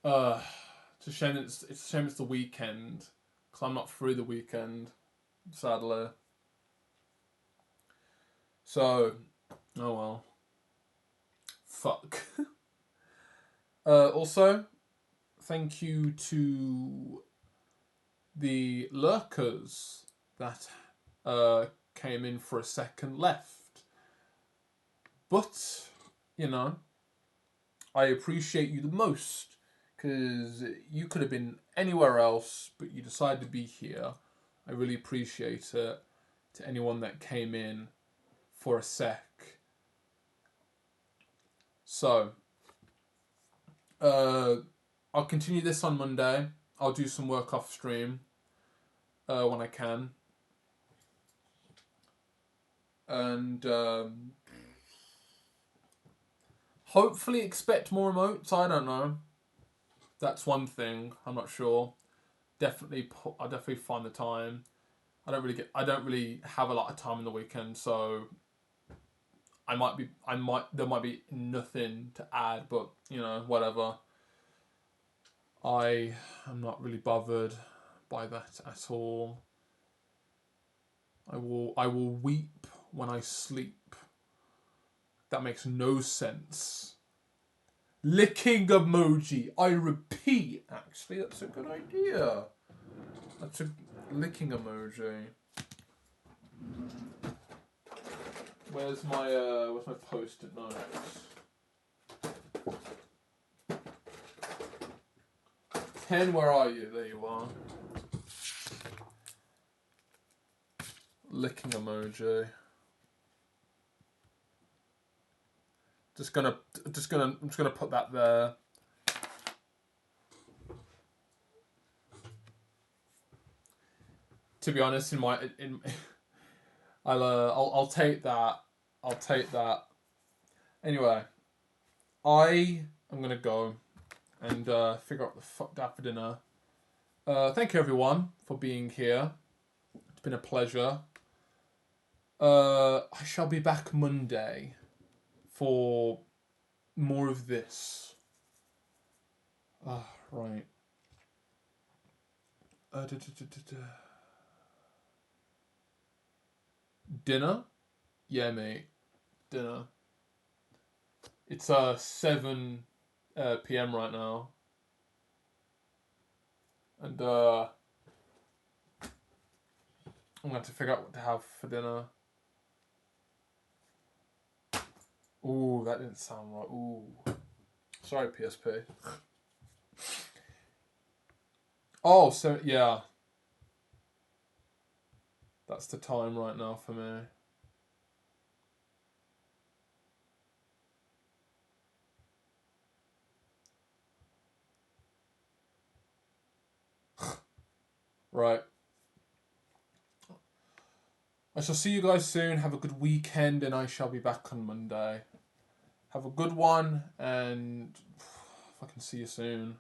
It's a shame it's a shame it's the weekend because I'm not free the weekend, sadly. So, oh well. Fuck. Also, thank you to the lurkers that came in for a second, left. But, you know, I appreciate you the most because you could have been anywhere else, but you decided to be here. I really appreciate it. To anyone that came in for a sec. So, I'll continue this on Monday. I'll do some work off stream when I can. And hopefully expect more emotes. I don't know. That's one thing. I'm not sure. I'll definitely find the time. I don't really have a lot of time in the weekend, so there might be nothing to add, but you know, whatever. I am not really bothered by that at all. I will weep when I sleep. That makes no sense. Licking emoji. I repeat, actually, that's a good idea. That's a licking emoji. Where's my post-it notes? 10, where are you? There you are. Licking emoji. I'm just gonna put that there. To be honest, I'll take that. I'll take that. Anyway, I am gonna go and figure out what the fuck to have for dinner. Thank you everyone for being here. It's been a pleasure. I shall be back Monday for more of this. Right. Dinner? Yeah, mate. Dinner. It's 7 p.m. right now. And I'm going to have to figure out what to have for dinner. Ooh, that didn't sound right. Ooh. Sorry, PSP. Oh, so, yeah. That's the time right now for me. Right. I shall see you guys soon. Have a good weekend, and I shall be back on Monday. Have a good one, and if I can see you soon.